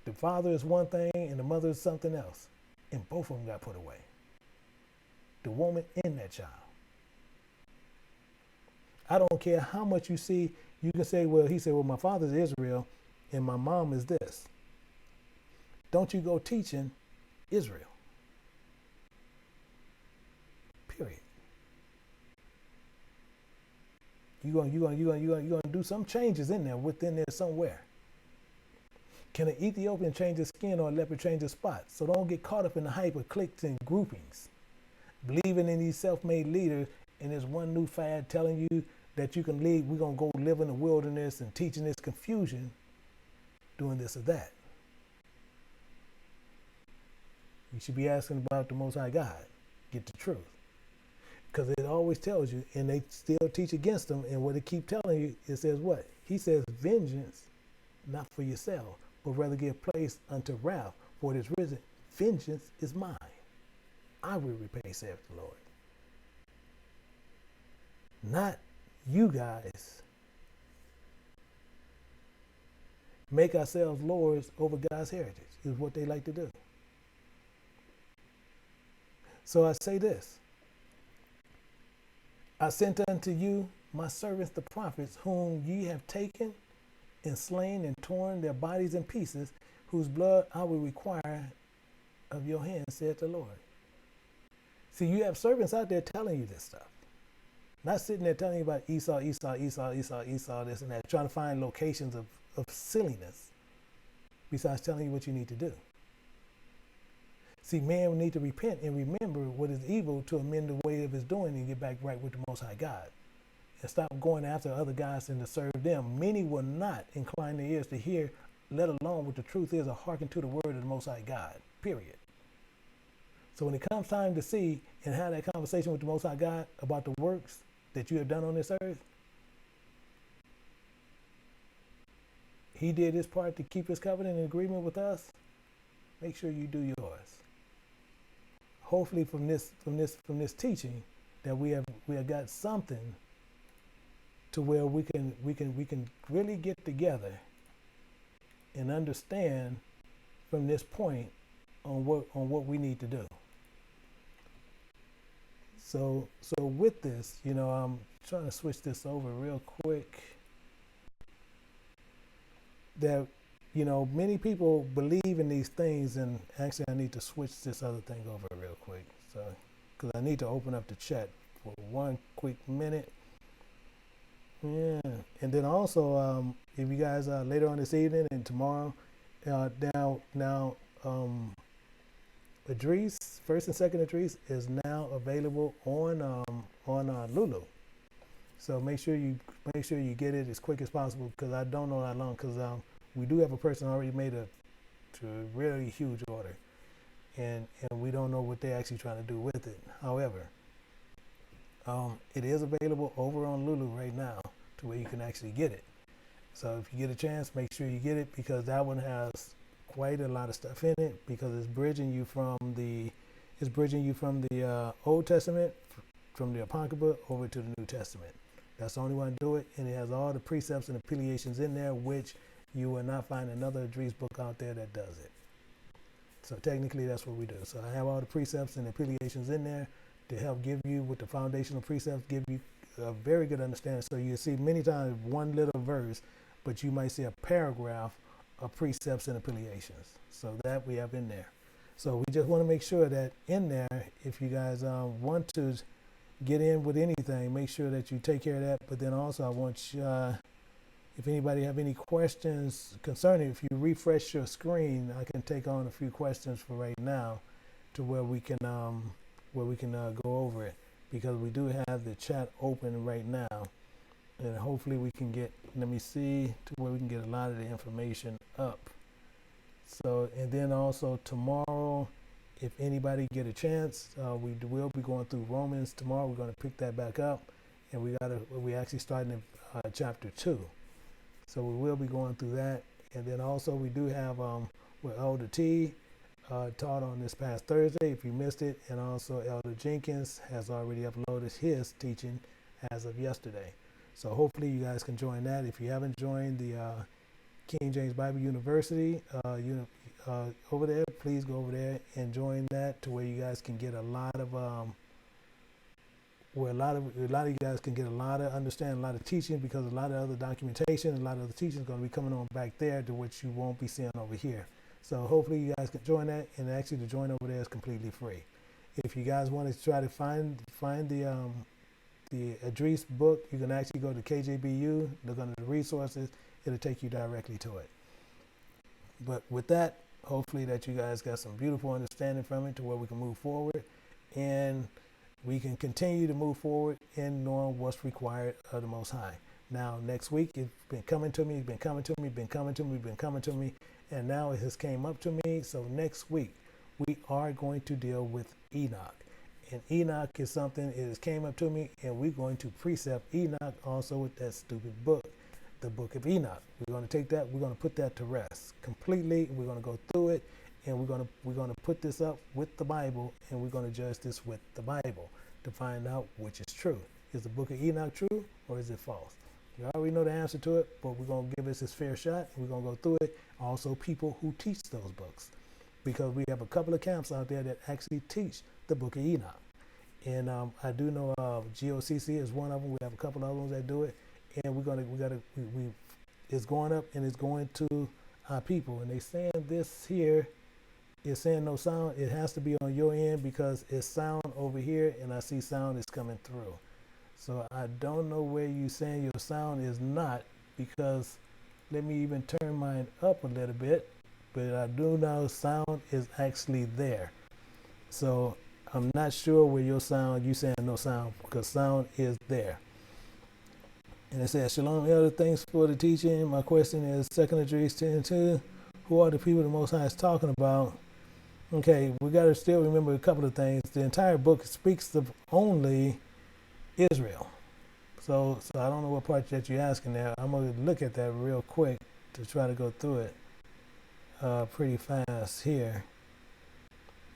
the father is one thing and the mother is something else. And both of them got put away. The woman and that child. I don't care how much you see, you can say, well, he said, well, my father's Israel and my mom is this. Don't you go teaching Israel. Period. You're gonna do some changes in there, within there somewhere. Can an Ethiopian change his skin or a leopard change his spots? So don't get caught up in the hype of cliques and groupings. Believing in these self-made leaders, and there's one new fad telling you that you can leave, we're going to go live in the wilderness and teaching this confusion, doing this or that. You should be asking about the Most High God. Get the truth. Because it always tells you, and they still teach against them, and what they keep telling you, it says what? He says, vengeance, not for yourself, but rather give place unto wrath, for it is written, vengeance is mine. I will repay, saith the Lord. Not you guys make ourselves lords over God's heritage, is what they like to do. So I say this. I sent unto you my servants the prophets, whom ye have taken and slain and torn their bodies in pieces, whose blood I will require of your hands, saith the Lord. See, you have servants out there telling you this stuff. Not sitting there telling you about Esau, Esau, Esau, Esau, Esau, this and that, trying to find locations of silliness, besides telling you what you need to do. See, man will need to repent and remember what is evil to amend the way of his doing and get back right with the Most High God. And stop going after other guys and to serve them. Many will not incline their ears to hear, let alone what the truth is, or hearken to the word of the Most High God, period. So when it comes time to see and have that conversation with the Most High God about the works that you have done on this earth, he did his part to keep his covenant in agreement with us. Make sure you do yours. Hopefully from this teaching that we have got something to where we can really get together and understand from this point on what we need to do. So with this, I'm trying to switch this over real quick. That, many people believe in these things, and actually I need to switch this other thing over real quick. So, because I need to open up the chat for one quick minute. Yeah, and then also, if you guys later on this evening and tomorrow, now Idris, first and second Idris is now available on Lulu. So make sure you get it as quick as possible, because I don't know how long, because we do have a person already made a really huge order, and we don't know what they're actually trying to do with it. However, it is available over on Lulu right now to where you can actually get it. So if you get a chance, make sure you get it, because that one has quite a lot of stuff in it because it's bridging you from the Old Testament, from the Apocrypha over to the New Testament. That's the only one to do it, and it has all the precepts and affiliations in there, which you will not find another Idris book out there that does it. So technically, that's what we do. So I have all the precepts and affiliations in there to help give you, with the foundational precepts, give you a very good understanding. So you see many times one little verse, but you might see a paragraph of precepts and affiliations. So that we have in there. So we just want to make sure that in there, if you guys want to get in with anything, make sure that you take care of that. But then also I want you, if anybody have any questions concerning, if you refresh your screen, I can take on a few questions for right now to where we can go over it, because we do have the chat open right now, and hopefully we can get, let me see, to where we can get a lot of the information up. So, and then also tomorrow, if anybody get a chance, we will be going through Romans tomorrow. We're going to pick that back up, and we actually starting in chapter 2. So we will be going through that, and then also we do have with Elder T taught on this past Thursday, if you missed it, and also Elder Jenkins has already uploaded his teaching as of yesterday. So hopefully you guys can join that. If you haven't joined the King James Bible University over there, please go over there and join that, to where you guys can get a lot of where a lot of you guys can get a lot of understanding, a lot of teaching, because a lot of other documentation, a lot of the teaching is going to be coming on back there, to which you won't be seeing over here. So hopefully you guys can join that, and actually to join over there is completely free. If you guys want to try to find the Idris book, you can actually go to KJBU, look under the resources, it'll take you directly to it. But with that, hopefully that you guys got some beautiful understanding from it, to where we can move forward, and we can continue to move forward in knowing what's required of the Most High. Now, next week, it's been coming to me, and now it has came up to me. So next week, we are going to deal with Enoch. And Enoch is something, it has came up to me, and we're going to precept Enoch also with that stupid book, the Book of Enoch. We're going to take that, we're going to put that to rest completely. We're going to go through it, and we're going to put this up with the Bible, and we're going to judge this with the Bible to find out which is true. Is the Book of Enoch true, or is it false? You already know the answer to it, but we're going to give us this fair shot. We're going to go through it. Also, people who teach those books, because we have a couple of camps out there that actually teach the Book of Enoch. And I do know GOCC is one of them. We have a couple of others that do it, and it's going up, and it's going to our people. And they saying this here is saying no sound. It has to be on your end, because it's sound over here, and I see sound is coming through. So I don't know where you saying your sound is not, because let me even turn mine up a little bit, but I do know sound is actually there. So I'm not sure where your sound, you saying no sound, because sound is there. And it says, Shalom, Elder, thanks for the teaching. My question is, 2 Idris 10:2, who are the people the Most High is talking about? Okay, we got to still remember a couple of things. The entire book speaks of only Israel. So I don't know what part that you're asking there. I'm going to look at that real quick to try to go through it pretty fast here.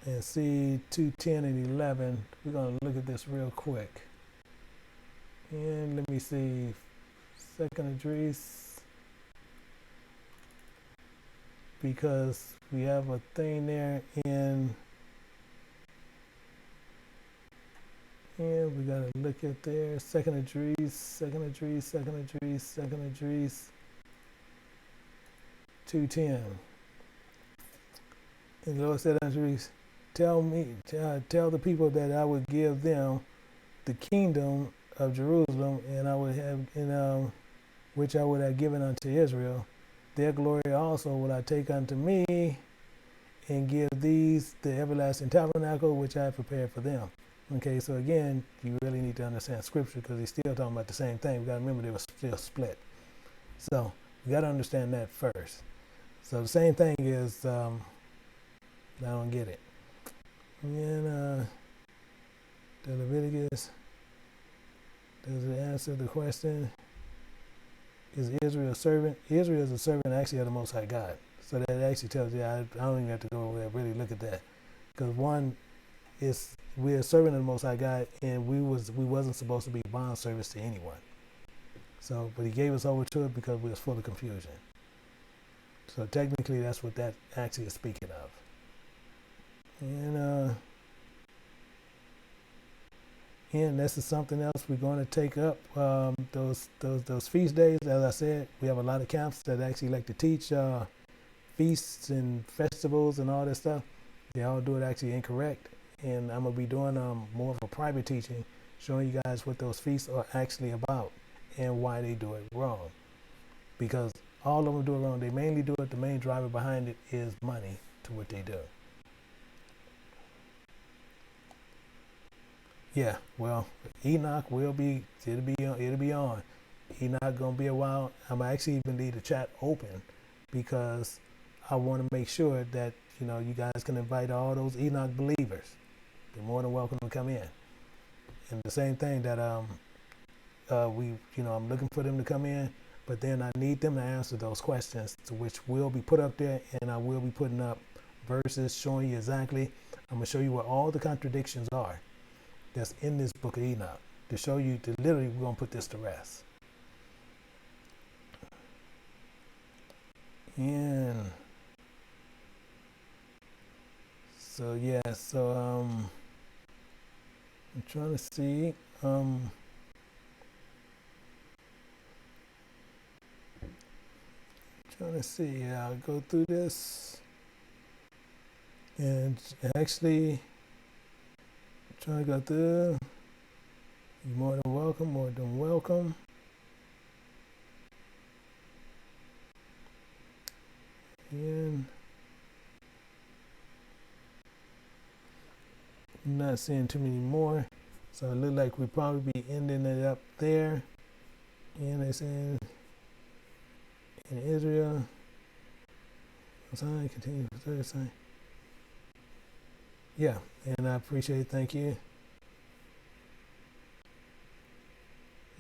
And see 2:10 and 11. We're going to look at this real quick. And let me see, 2nd Idris, because we have a thing there in, and we got to look at there, 2nd Idris, 2:10. And the Lord said unto Idris, tell the people that I would give them the kingdom of Jerusalem, and I would have, which I would have given unto Israel. Their glory also will I take unto me, and give these the everlasting tabernacle which I have prepared for them. Okay, so again, you really need to understand Scripture, because he's still talking about the same thing. We got to remember they were still split. So we got to understand that first. So the same thing is, I don't get it. And the Leviticus, does it answer the question? Is Israel a servant? Israel is a servant actually of the Most High God. So that actually tells you I don't even have to go over there really look at that, because one is we're serving the Most High God, and we wasn't supposed to be bond service to anyone. So, but He gave us over to it because we was full of confusion. So technically, that's what that actually is speaking of. And this is something else we're going to take up. Those feast days, as I said, we have a lot of camps that actually like to teach feasts and festivals and all that stuff. They all do it actually incorrect. And I'm going to be doing more of a private teaching, showing you guys what those feasts are actually about and why they do it wrong. Because all of them do it wrong. They mainly do it, the main driver behind it is money to what they do. Yeah, well, Enoch it'll be on. Enoch gonna be a while. I'm actually even leave the chat open because I want to make sure that you guys can invite all those Enoch believers. They're more than welcome to come in. And the same thing that I'm looking for them to come in, but then I need them to answer those questions, to which will be put up there, and I will be putting up verses showing you exactly. I'm gonna show you what all the contradictions are that's in this book of Enoch, to show you that literally we're going to put this to rest. And so, yeah, I'm trying to see, I'll go through this, and actually, trying to go through. You're more than welcome, more than welcome. And I'm not seeing too many more. So it looks like we'll probably be ending it up there. And they saying in Israel, sign continue for third sign. Yeah, and I appreciate it. Thank you.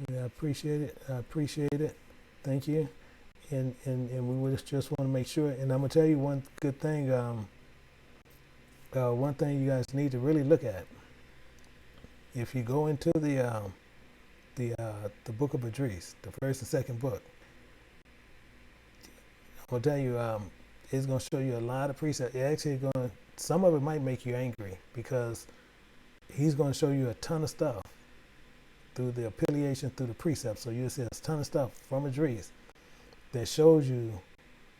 Yeah, I appreciate it. Thank you. And we would just want to make sure. And I'm gonna tell you one good thing. One thing you guys need to really look at. If you go into the book of Idris, the first and second book, I'm gonna tell you, it's gonna show you a lot of precepts. Some of it might make you angry because he's gonna show you a ton of stuff through the affiliation, through the precepts. So you'll see a ton of stuff from Idris that shows you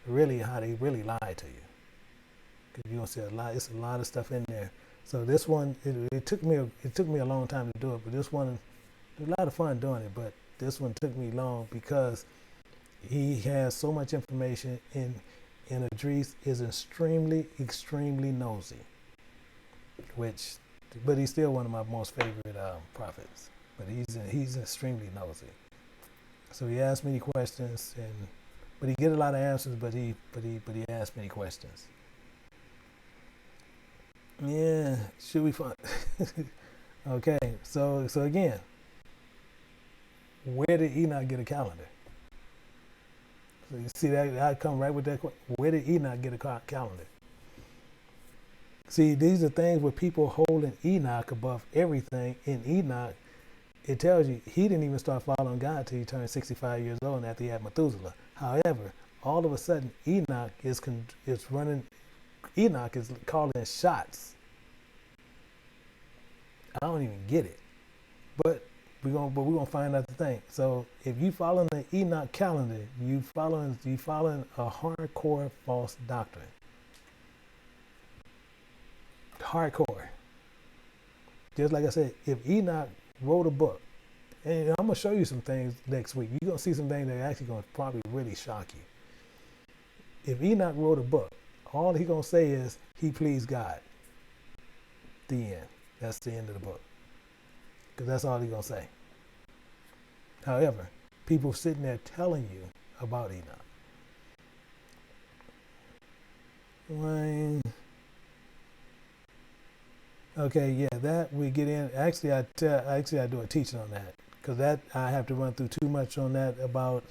really how they really lied to you. Because you're gonna see it's a lot of stuff in there. So this one, it took me a long time to do it, but this one, a lot of fun doing it. But this one took me long because he has so much information, and Idris is extremely nosy. But he's still one of my most favorite prophets. But he's extremely nosy. So he asked many questions, but he get a lot of answers. But he asked many questions. Yeah, should be fun. Okay, so again, where did Enoch get a calendar? So you see that I come right with that question. Where did Enoch get a calendar? See, these are things where people holding Enoch above everything. In Enoch, it tells you he didn't even start following God until he turned 65 years old, and after he had Methuselah. However, all of a sudden, Enoch is calling shots. I don't even get it, but we're gonna find out the thing. So if you follow the Enoch calendar, you following a hardcore false doctrine. Hardcore. Just like I said, if Enoch wrote a book, and I'm gonna show you some things next week. You're gonna see some things that are actually gonna probably really shock you. If Enoch wrote a book, all he gonna say is he pleased God. The end. That's the end of the book. Because that's all he's gonna say. However, people sitting there telling you about Enoch. Okay, yeah, that we get in. Actually, I do a teaching on that, because that I have to run through too much on that about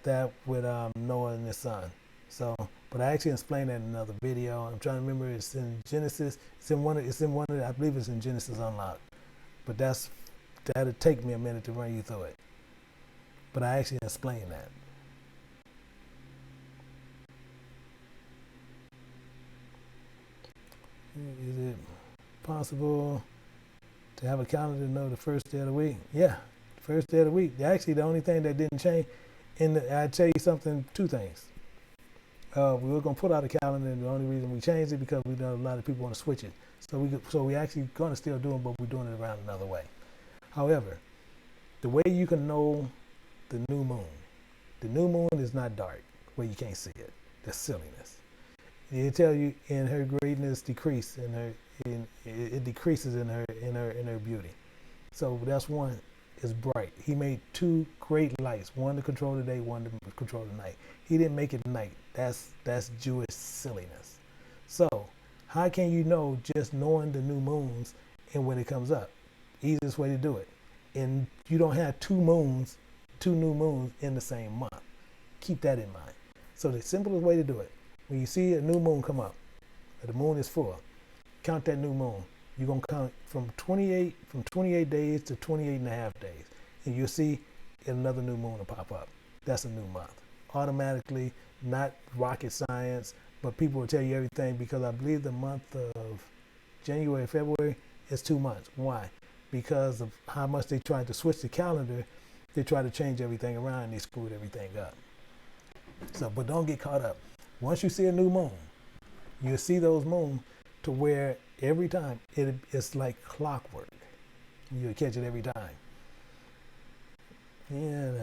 that with Noah and his son. So But I actually explained that in another video. I'm trying to remember. It's in Genesis. It's in one. I believe it's in Genesis Unlocked. But that'll take me a minute to run you through it. But I actually explained that. Is it possible to have a calendar to know the first day of the week? Yeah, first day of the week. Actually, the only thing that didn't change, I tell you something, two things. We were going to put out a calendar, and the only reason we changed it because we know a lot of people want to switch it. So we actually going to still do it, but we're doing it around another way. However, the way you can know the new moon is not dark where you can't see it. That's silliness. It tell you in her greatness decrease, it decreases in her beauty. So that's one, is bright. He made two great lights, one to control the day, one to control the night. He didn't make it night. That's Jewish silliness. So how can you know just knowing the new moons and when it comes up? Easiest way to do it. And you don't have two new moons in the same month. Keep that in mind. So the simplest way to do it, when you see a new moon come up, the moon is full, count that new moon. You're going to count from 28 days to 28 and a half days. And you'll see another new moon will pop up. That's a new month. Automatically, not rocket science, but people will tell you everything because I believe the month of January, February is 2 months. Why? Because of how much they tried to switch the calendar, they tried to change everything around and they screwed everything up. So, but don't get caught up. Once you see a new moon, you'll see those moons to where every time it's like clockwork. You'll catch it every time. And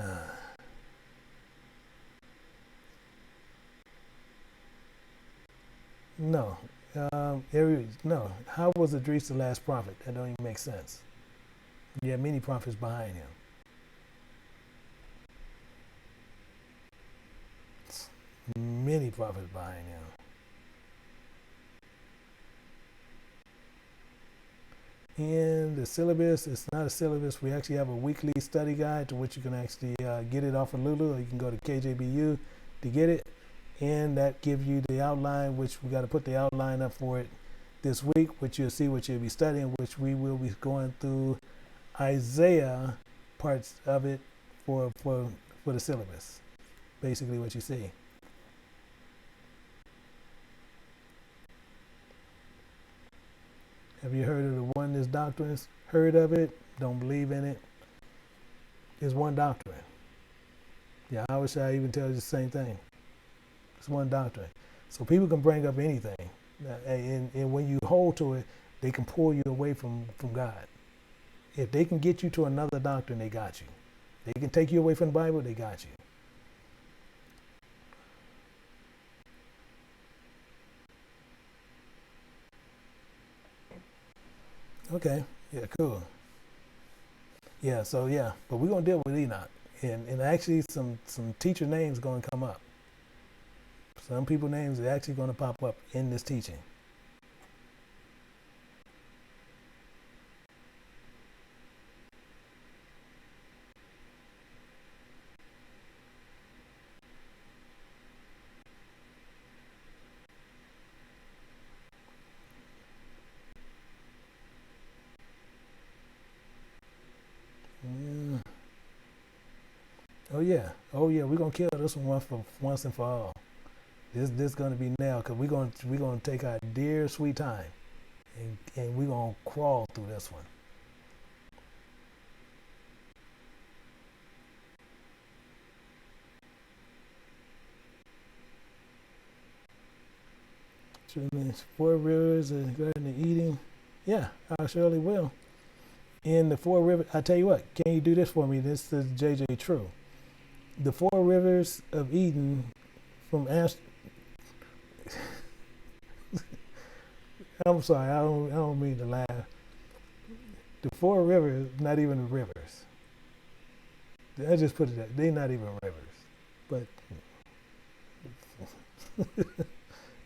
no. How was Idris the last prophet? That don't even make sense. You have many prophets behind him. Many prophets behind him. And the syllabus, it's not a syllabus. We actually have a weekly study guide to which you can actually get it off of Lulu, or you can go to KJBU to get it. And that gives you the outline, which we got to put the outline up for it this week, which you'll see what you'll be studying, which we will be going through Isaiah parts of it for the syllabus. Basically what you see. Have you heard of the oneness doctrines? Heard of it? Don't believe in it? It's one doctrine. Yeah, I wish I even tell you the same thing. It's one doctrine. So people can bring up anything. And when you hold to it, they can pull you away from God. If they can get you to another doctrine, they got you. They can take you away from the Bible, they got you. Okay, yeah, cool. Yeah, so yeah, but we're going to deal with Enoch. And actually some teacher names going to come up. Some people names are actually going to pop up in this teaching. Yeah. Oh yeah, we're going to kill this one once and for all. This gonna be now, because we're gonna take our dear sweet time, and we're gonna crawl through this one. Four rivers and Garden of Eden. Yeah, I surely will. In the four rivers, I tell you what, can you do this for me? This is JJ True. The four rivers of Eden from I'm sorry, I don't mean to laugh. The four rivers, not even rivers. I just put it that they're not even rivers. But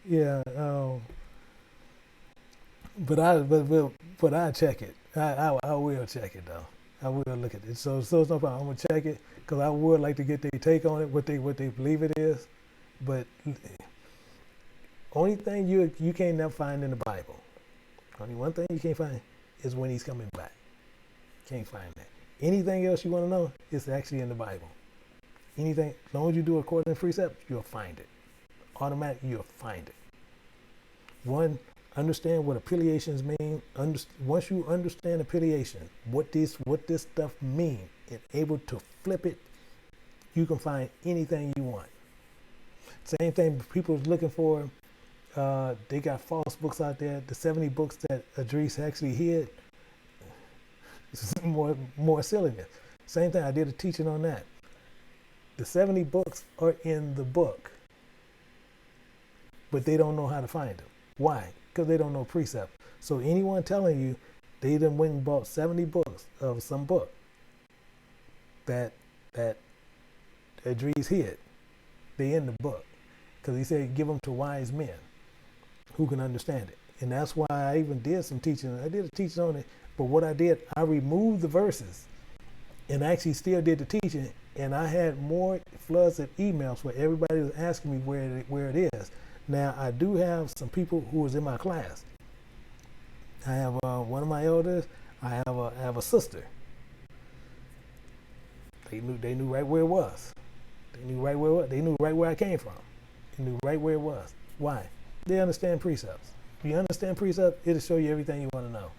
yeah, but I check it. I will check it though. I will look at it. So it's no problem. I'm gonna check it because I would like to get their take on it, what they believe it is. But Only thing you can't never find in the Bible. Only one thing you can't find is when he's coming back. Can't find that. Anything else you want to know is actually in the Bible. Anything, as long as you do according to precepts, you'll find it. Automatically, you'll find it. One, understand what affiliations mean. Once you understand affiliation, what this stuff mean, and able to flip it, you can find anything you want. Same thing people are looking for. They got false books out there. The 70 books that Idris actually hid. more silliness. Same thing. I did a teaching on that. The 70 books are in the book, but they don't know how to find them. Why? Because they don't know precept. So anyone telling you they done went and bought 70 books of some book that Idris hid, they in the book. Because he said give them to wise men who can understand it. And that's why I even did some teaching. I did a teaching on it, but what I did, I removed the verses and actually still did the teaching. And I had more floods of emails where everybody was asking me where it is. Now, I do have some people who was in my class. I have one of my elders. I have a sister. They knew right where it was. They knew right where it was. They knew right where I came from. They knew right where it was. Why? They understand precepts. If you understand precepts, it'll show you everything you want to know.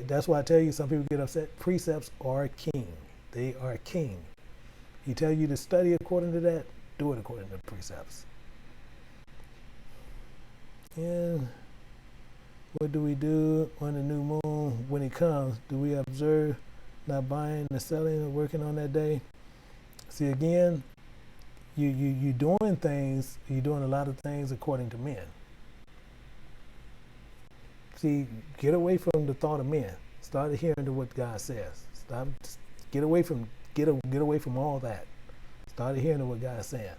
That's why I tell you, some people get upset. Precepts are king. They are king. He tell you to study according to that, do it according to the precepts. And what do we do on the new moon when it comes? Do we observe not buying and selling or working on that day? See, again, you doing things, you're doing a lot of things according to men. See, get away from the thought of men. Start adhering to what God says. Get away from all that. Start adhering to what God's saying.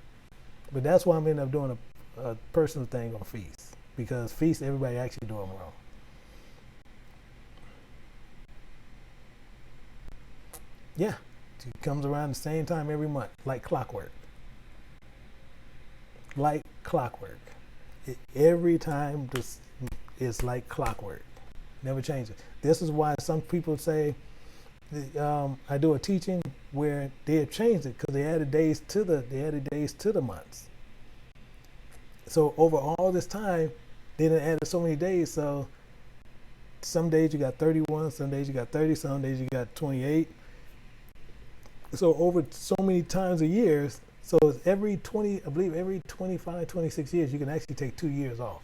But that's why I'm ending up doing a personal thing on feasts, because feasts everybody actually do them wrong. Yeah, it comes around the same time every month, like clockwork. Like clockwork. Every time it's like clockwork. Never changes. This is why some people say. I do a teaching where they have changed it because they added days to the months. So over all this time, they done added so many days. So some days you got 31, some days you got 30, some days you got 28. So over so many times a year, so it's every 25, 26 years, you can actually take 2 years off.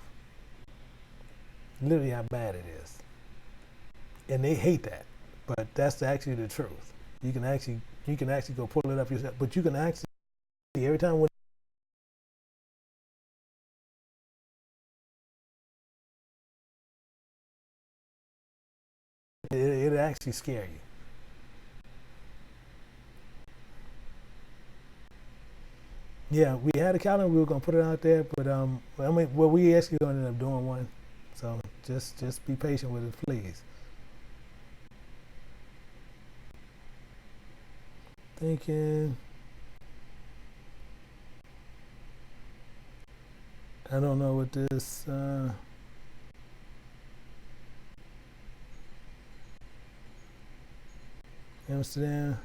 Literally how bad it is. And they hate that. But that's actually the truth. You can actually go pull it up yourself. But you can actually every time when it'll actually scare you. Yeah, we had a calendar. We were gonna put it out there, but we actually gonna end up doing one. So just be patient with it, please. Thinking. I don't know what this. Amsterdam.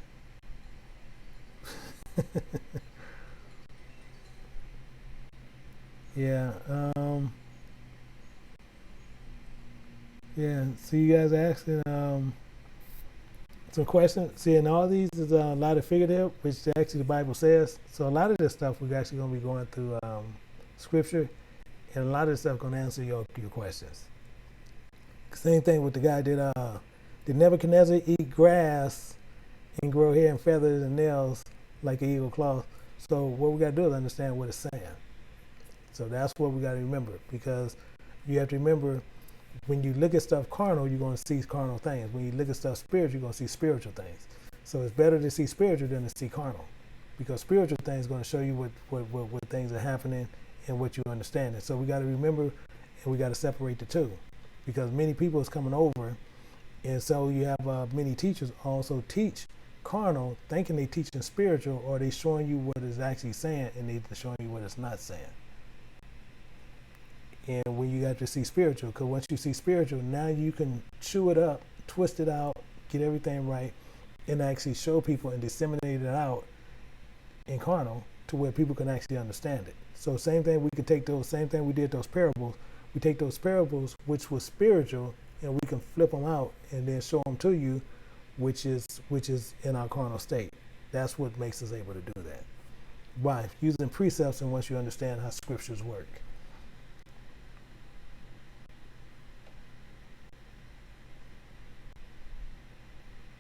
Yeah. Yeah. So you guys are asking some questions. See, and all these is a lot of figurative, which actually the Bible says. So a lot of this stuff we're actually going to be going through scripture, and a lot of this stuff going to answer your questions. Same thing with the guy did Nebuchadnezzar eat grass and grow hair and feathers and nails like an eagle claw? So what we got to do is understand what it's saying. So that's what we got to remember, because you have to remember, when you look at stuff carnal, you're going to see carnal things. When you look at stuff spiritual, you're going to see spiritual things. So it's better to see spiritual than to see carnal, because spiritual things are going to show you what things are happening and what you understand. So we got to remember, and we got to separate the two, because many people is coming over, and so you have many teachers also teach carnal, thinking they teaching spiritual, or they showing you what it's actually saying, and they showing you what it's not saying. and when you got to see spiritual, because once you see spiritual, now you can chew it up, twist it out, get everything right, and actually show people and disseminate it out in carnal to where people can actually understand it. So same thing, we could take those, same thing we did those parables. We take those parables, which was spiritual, and we can flip them out and then show them to you, which is in our carnal state. That's what makes us able to do that. Why? Using precepts, and once you understand how scriptures work.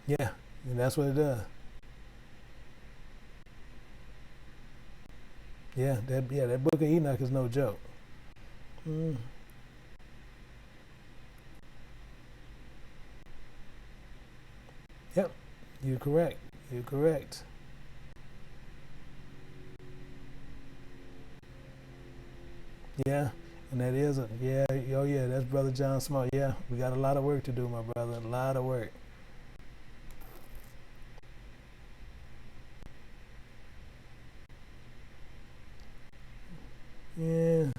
Yeah, and that's what it does. Yeah, that book of Enoch is no joke. Mm. Yep, you're correct. You're correct. Yeah, and that is oh yeah, that's Brother John Smart. Yeah, we got a lot of work to do, my brother. A lot of work. Yeah.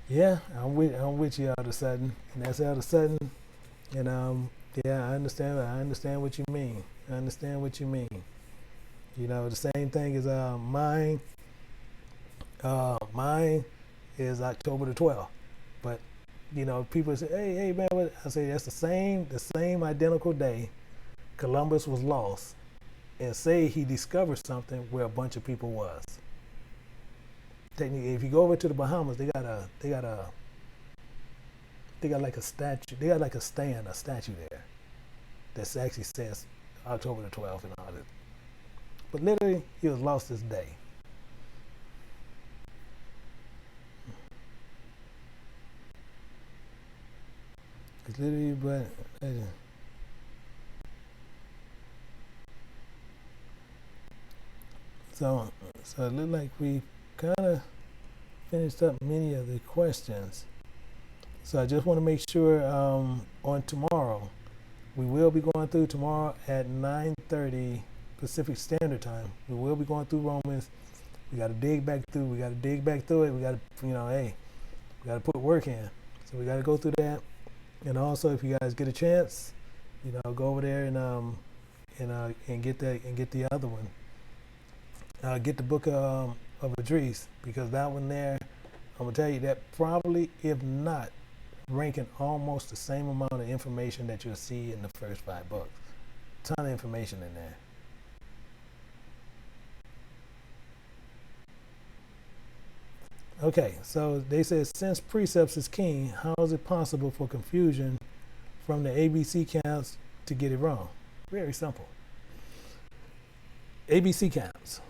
Yeah, I'm with you all of a sudden, and that's all of a sudden, and yeah, I understand what you mean. I understand what you mean. You know, the same thing as mine is October the 12th, but you know, people say, hey man, what? I say that's the same identical day Columbus was lost, and say he discovered something where a bunch of people was. Technically, if you go over to the Bahamas, they got like a statue. They got like a statue there that actually says October the 12th and all that. But literally, he was lost this day. It's literally, so it looked like we kind of finished up many of the questions. So I just want to make sure on tomorrow, we will be going through tomorrow at 9:30 Pacific Standard Time. We will be going through Romans. We got to dig back through. We got to dig back through it. We got to, hey, we got to put work in. So we got to go through that. And also, if you guys get a chance, go over there and get the other one. Get the book of Idris, because that one there, I'm gonna tell you that probably, if not, ranking almost the same amount of information that you'll see in the first 5 books. Ton of information in there. Okay, so they said, since precepts is king, how is it possible for confusion from the ABC camps to get it wrong? Very simple. ABC camps.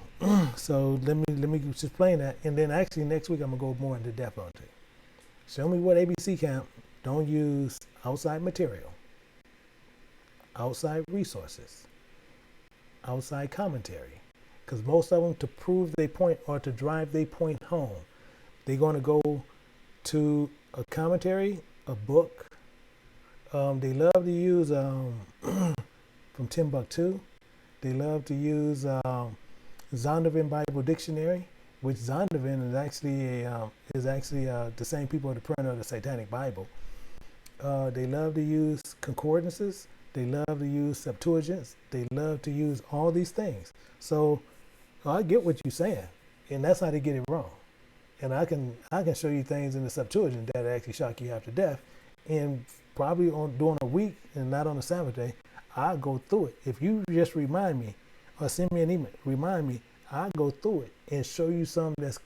So let me just explain that, and then actually next week I'm gonna go more into depth on it. Show me what ABC camp don't use outside material, outside resources, outside commentary, because most of them, to prove their point or to drive their point home, they're gonna go to a commentary, a book. They love to use from Timbuktu. They love to use Zondervan Bible Dictionary, which Zondervan is actually the same people at the printer of the Satanic Bible. They love to use concordances. They love to use Septuagints. They love to use all these things. So I get what you're saying, and that's how they get it wrong. And I can show you things in the Septuagint that actually shock you half to death, and probably during a week and not on a Sabbath day, I'll go through it. If you just remind me or send me an email, remind me, I'll go through it and show you something that's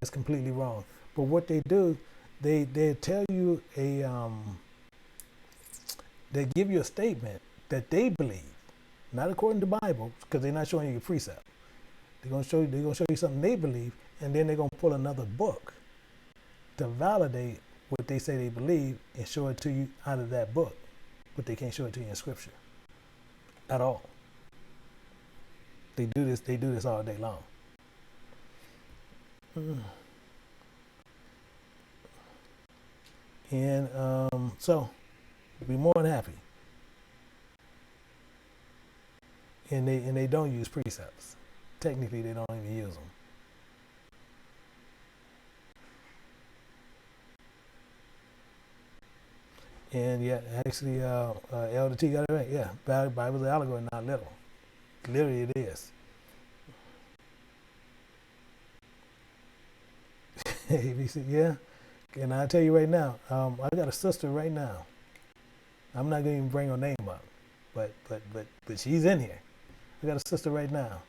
completely wrong. But what they do, they tell you they give you a statement that they believe, not according to the Bible, because they're not showing you a precept. They're gonna show you something they believe, and then they're gonna pull another book to validate what they say they believe and show it to you out of that book, but they can't show it to you in Scripture at all. They do this all day long. And so be more than happy. and they don't use precepts. Technically, they don't even use them. And yeah, actually, Elder T got it right. Yeah, Bible's an allegory, not literal. Literally, it is. ABC, yeah. And I tell you right now, I got a sister right now. I'm not gonna even bring her name up, but she's in here. I got a sister right now.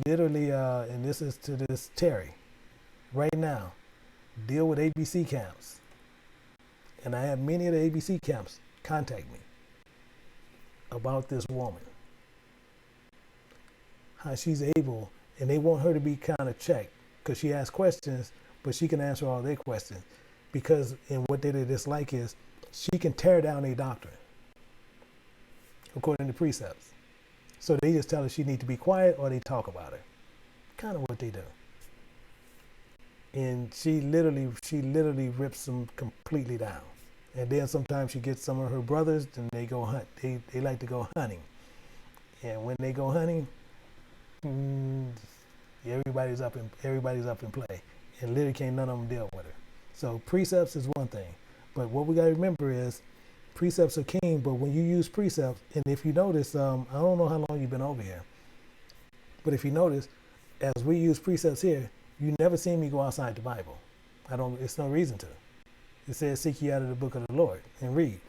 Literally, and this is to this Terry. Right now, deal with ABC camps. And I have many of the ABC camps contact me about this woman. How she's able, and they want her to be kind of checked because she asks questions, but she can answer all their questions. Because in what they dislike is she can tear down a doctrine according to precepts. So they just tell her she needs to be quiet or they talk about her. Kind of what they do. And she literally rips them completely down. And then sometimes she gets some of her brothers and they go hunt. They like to go hunting. And when they go hunting, everybody's up in play. And literally can't none of them deal with her. So precepts is one thing. But what we got to remember is precepts are king, but when you use precepts, and if you notice, I don't know how long you've been over here, but if you notice, as we use precepts here, you never see me go outside the Bible. It's no reason to. It says, seek ye out of the book of the Lord and read.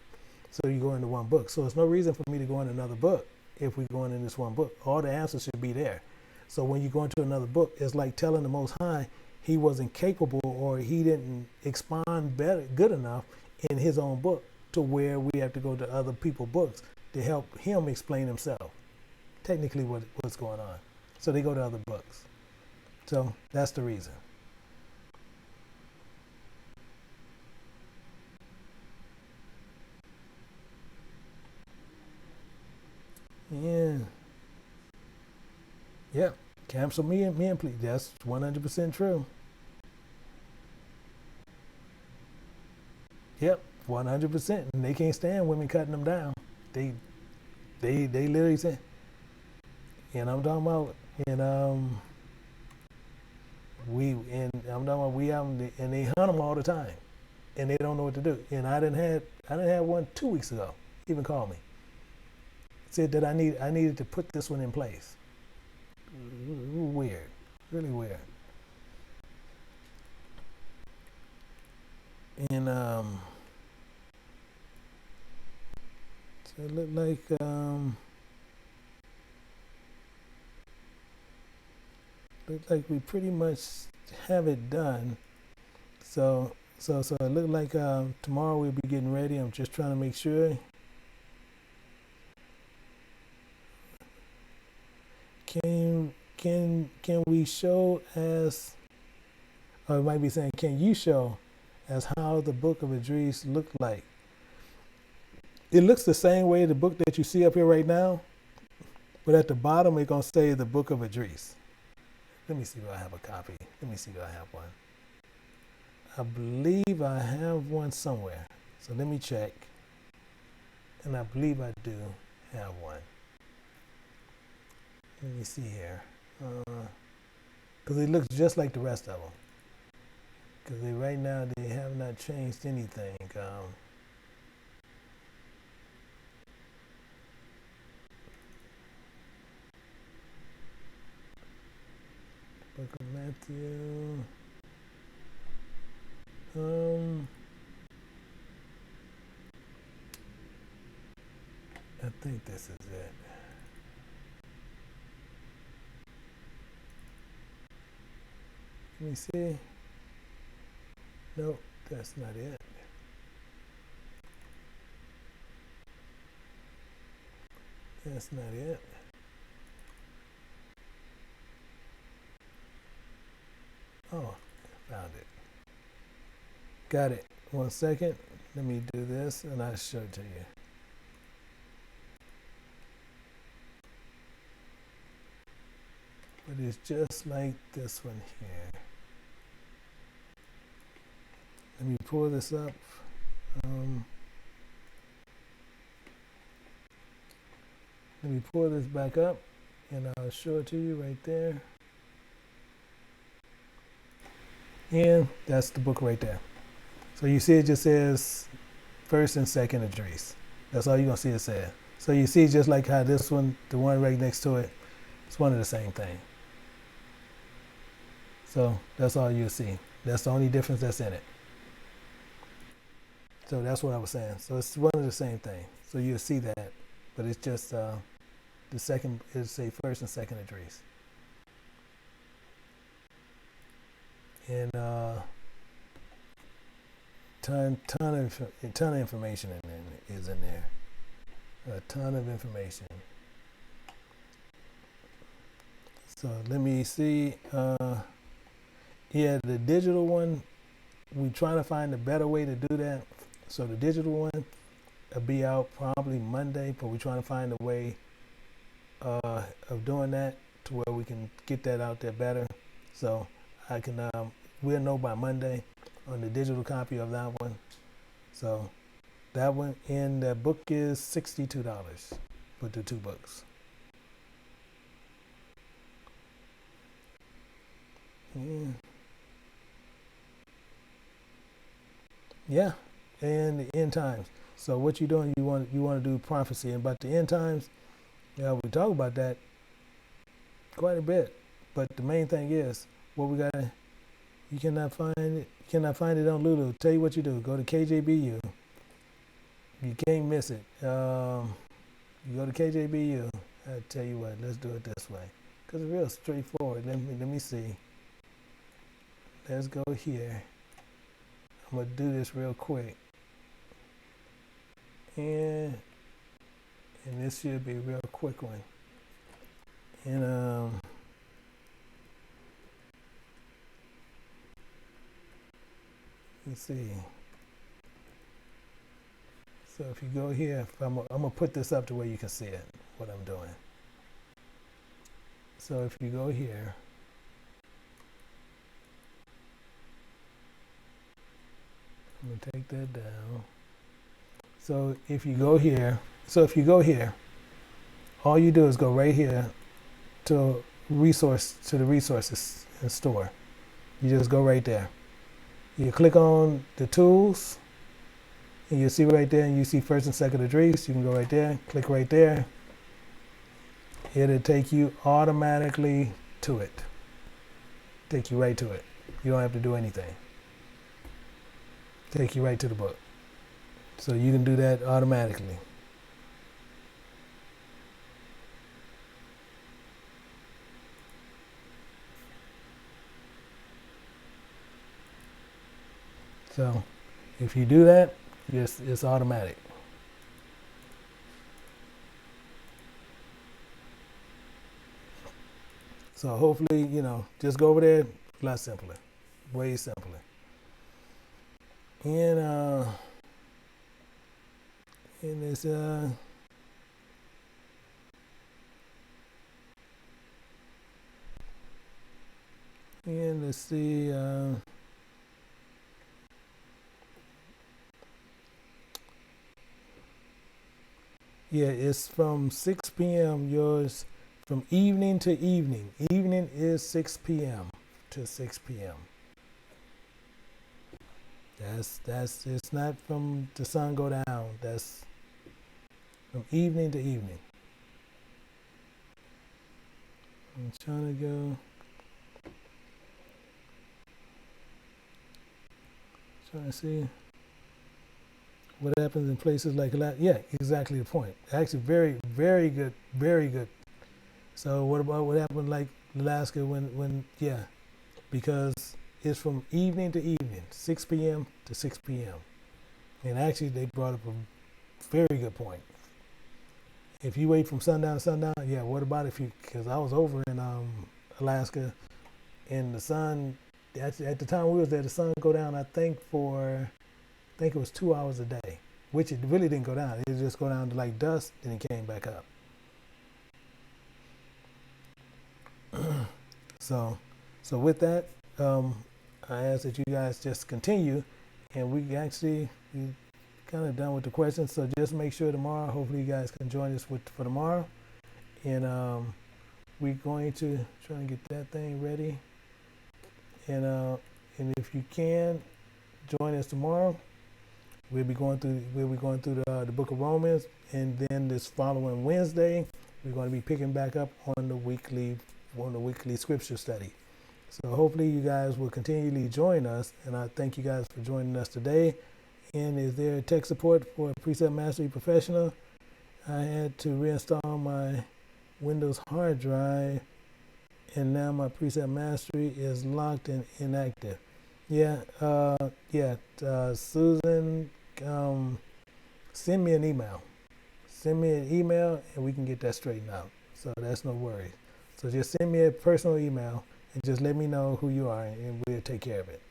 So you go into one book. So it's no reason for me to go in another book if we're going in this one book. All the answers should be there. So when you go into another book, it's like telling the Most High he wasn't capable or he didn't expound good enough in his own book to where we have to go to other people's books to help him explain himself. Technically what's going on. So they go to other books. So that's the reason. Yeah. Yep. Cancel me and please. That's 100% true. Yep. 100%. And they can't stand women cutting them down. They literally say, and I'm talking about, and I'm talking about we have them, and they hunt them all the time, and they don't know what to do. And I didn't have one 2 weeks ago. Even called me. Said that I needed to put this one in place. Weird, really weird. And so it looked like we pretty much have it done. So it looked like tomorrow we'll be getting ready. I'm just trying to make sure. Can we show as, or it might be saying, can you show as how the book of Idris looked like? It looks the same way the book that you see up here right now, but at the bottom it's gonna say the book of Idris. Let me see if I have a copy. Let me see if I have one. I believe I have one somewhere. So let me check. And I believe I do have one. Let me see here. Because it looks just like the rest of them. Because right now they have not changed anything. Book of Matthew. I think this is it. Let me see. Nope, that's not it. That's not it. Oh, found it. Got it. 1 second. Let me do this and I'll show it to you. But it's just like this one here. Let me pull this up. Let me pull this back up. and I'll show it to you right there. And that's the book right there. So you see it just says first and second address. That's all you're gonna see it say. So you see just like how this one, the one right next to it, it's one of the same thing. So that's all you'll see. That's the only difference that's in it. So that's what I was saying. So it's one of the same thing. So you'll see that, but it's just the second, it'll say first and second address. And ton of information is in there. A ton of information. So let me see. Yeah, the digital one, we're trying to find a better way to do that. So the digital one will be out probably Monday, but we're trying to find a way of doing that to where we can get that out there better. So I can, we'll know by Monday on the digital copy of that one. So that one, and the book is $62 for the 2 books. Yeah, and the end times. So what you're doing, you want to do prophecy, and about the end times. Yeah, we talk about that quite a bit. But the main thing is what we got. You cannot find it. You cannot find it on Lulu. Tell you what you do. Go to KJBU. You can't miss it. You go to KJBU. I tell you what. Let's do it this way, cause it's real straightforward. Let me see. Let's go here. I'm gonna do this real quick, and this should be a real quick one. And let's see. So if you go here, I'm gonna put this up to where you can see it, what I'm doing. So if you go here, I'm gonna take that down. So if you go here, all you do is go right here to the resources and store. You just go right there. You click on the tools, and you see right there, and you see first and second address. You can go right there, click right there. It'll take you automatically to it. Take you right to it. You don't have to do anything. Take you right to the book. So you can do that automatically. So if you do that, yes, it's automatic. So hopefully, just go over there, a lot simpler, way simpler. And it's and let's see, yeah, it's from 6 p.m. yours, from evening to evening. Evening is 6 p.m. to 6 p.m. That's it's not from the sun go down. That's from evening to evening. I'm trying to go. Trying to see what happens in places like that. Yeah, exactly the point. Actually, very, very good, very good. So what about what happened like Alaska when yeah, because it's from evening to evening, 6 p.m. to 6 p.m. And actually, they brought up a very good point. If you wait from sundown to sundown, yeah, what about if you, because I was over in Alaska, and the sun, at the time we was there, the sun go down, I think it was 2 hours a day, which it really didn't go down. It just go down to like dusk, then it came back up. So with that, I ask that you guys just continue, and we kind of done with the questions. So just make sure tomorrow, hopefully you guys can join us for tomorrow, and we're going to try and get that thing ready. And if you can join us tomorrow, we'll be going through the book of Romans, and then this following Wednesday, we're going to be picking back up on the weekly scripture study. So hopefully you guys will continually join us, and I thank you guys for joining us today. And is there tech support for Precept Mastery Professional? I had to reinstall my Windows hard drive, and now my Precept Mastery is locked and inactive. Susan, send me an email. Send me an email, and we can get that straightened out. So that's no worries. So just send me a personal email, and just let me know who you are, and we'll take care of it.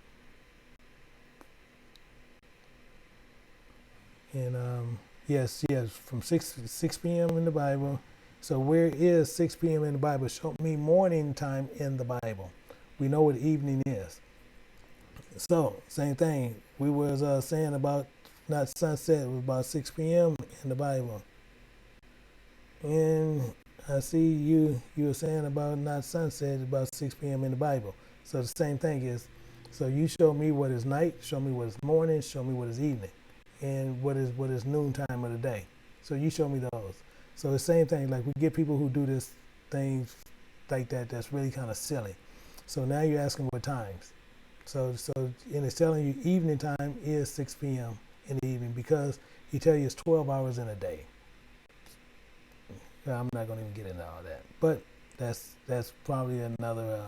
And yes, from 6 p.m. in the Bible. So where is 6 p.m. in the Bible? Show me morning time in the Bible. We know what evening is. So same thing. We was saying about not sunset. It was about 6 p.m. in the Bible. And I see you were saying about not sunset about 6 p.m. in the Bible. So the same thing is, so you show me what is night, show me what is morning, show me what is evening, and what is noon time of the day. So you show me those. So the same thing, like we get people who do this things like that that's really kind of silly. So now you're asking what times. So and it's telling you evening time is 6 p.m. in the evening, because he tell you it's 12 hours in a day. I'm not going to even get into all that, but that's probably another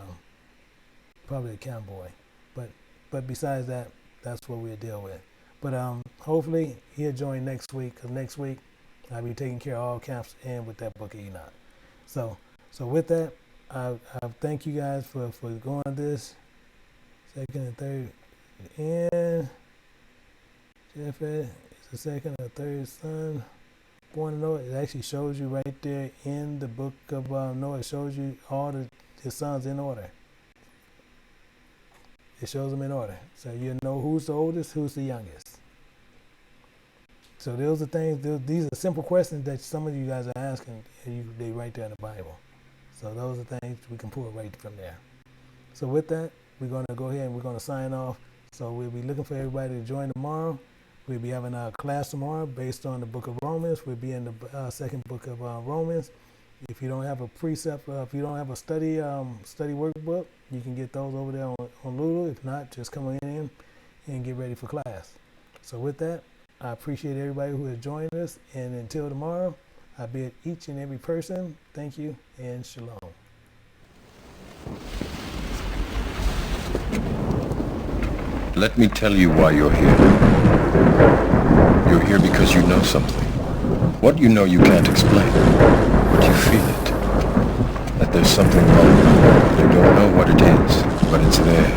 probably a cowboy. But besides that, that's what we'll deal with. But hopefully he'll join next week, because next week I'll be taking care of all camps and with that book of Enoch. So with that, I thank you guys for going this second and third. And Japhet is the second or third son born in Noah. It actually shows you right there in the book of Noah. It shows you all his sons in order. It shows them in order. So you know who's the oldest, who's the youngest. So those are things, these are simple questions that some of you guys are asking, and they right there in the Bible. So those are things we can pull right from there. So with that, we're going to go ahead and we're going to sign off. So we'll be looking for everybody to join tomorrow. We'll be having a class tomorrow based on the book of Romans. We'll be in the second book of Romans. If you don't have a precept, if you don't have a study workbook, you can get those over there on Lulu. If not, just come in and get ready for class. So with that, I appreciate everybody who has joined us. And until tomorrow, I bid each and every person thank you and shalom. Let me tell you why you're here. You're here because you know something. What you know you can't explain, but you feel it. That there's something wrong. You don't know what it is, but it's there,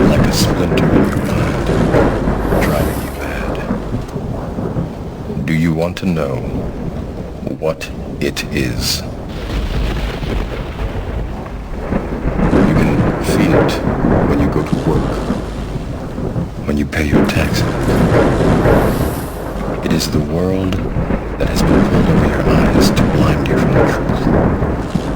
like a splinter in your mind, driving you mad. Do you want to know what it is? You can feel it when you go to work, when you pay your taxes. It is the world that has been pulled over your eyes to blind you from the truth.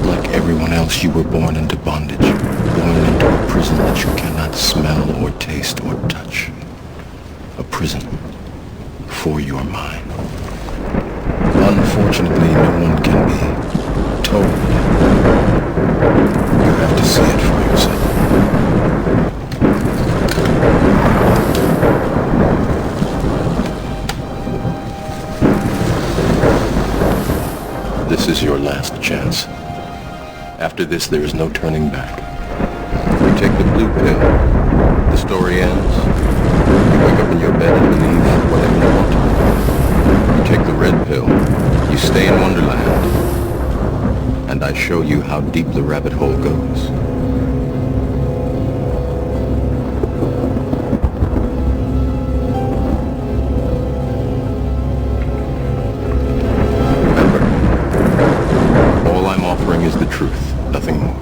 Like everyone else, you were born into bondage, born into a prison that you cannot smell or taste or touch. A prison for your mind. Unfortunately, no one can be told. You have to see it for yourself. This is your last chance. After this, there is no turning back. You take the blue pill. The story ends. You wake up in your bed and believe whatever you want to believe. You take the red pill. You stay in Wonderland. And I show you how deep the rabbit hole goes. Is the truth, nothing more.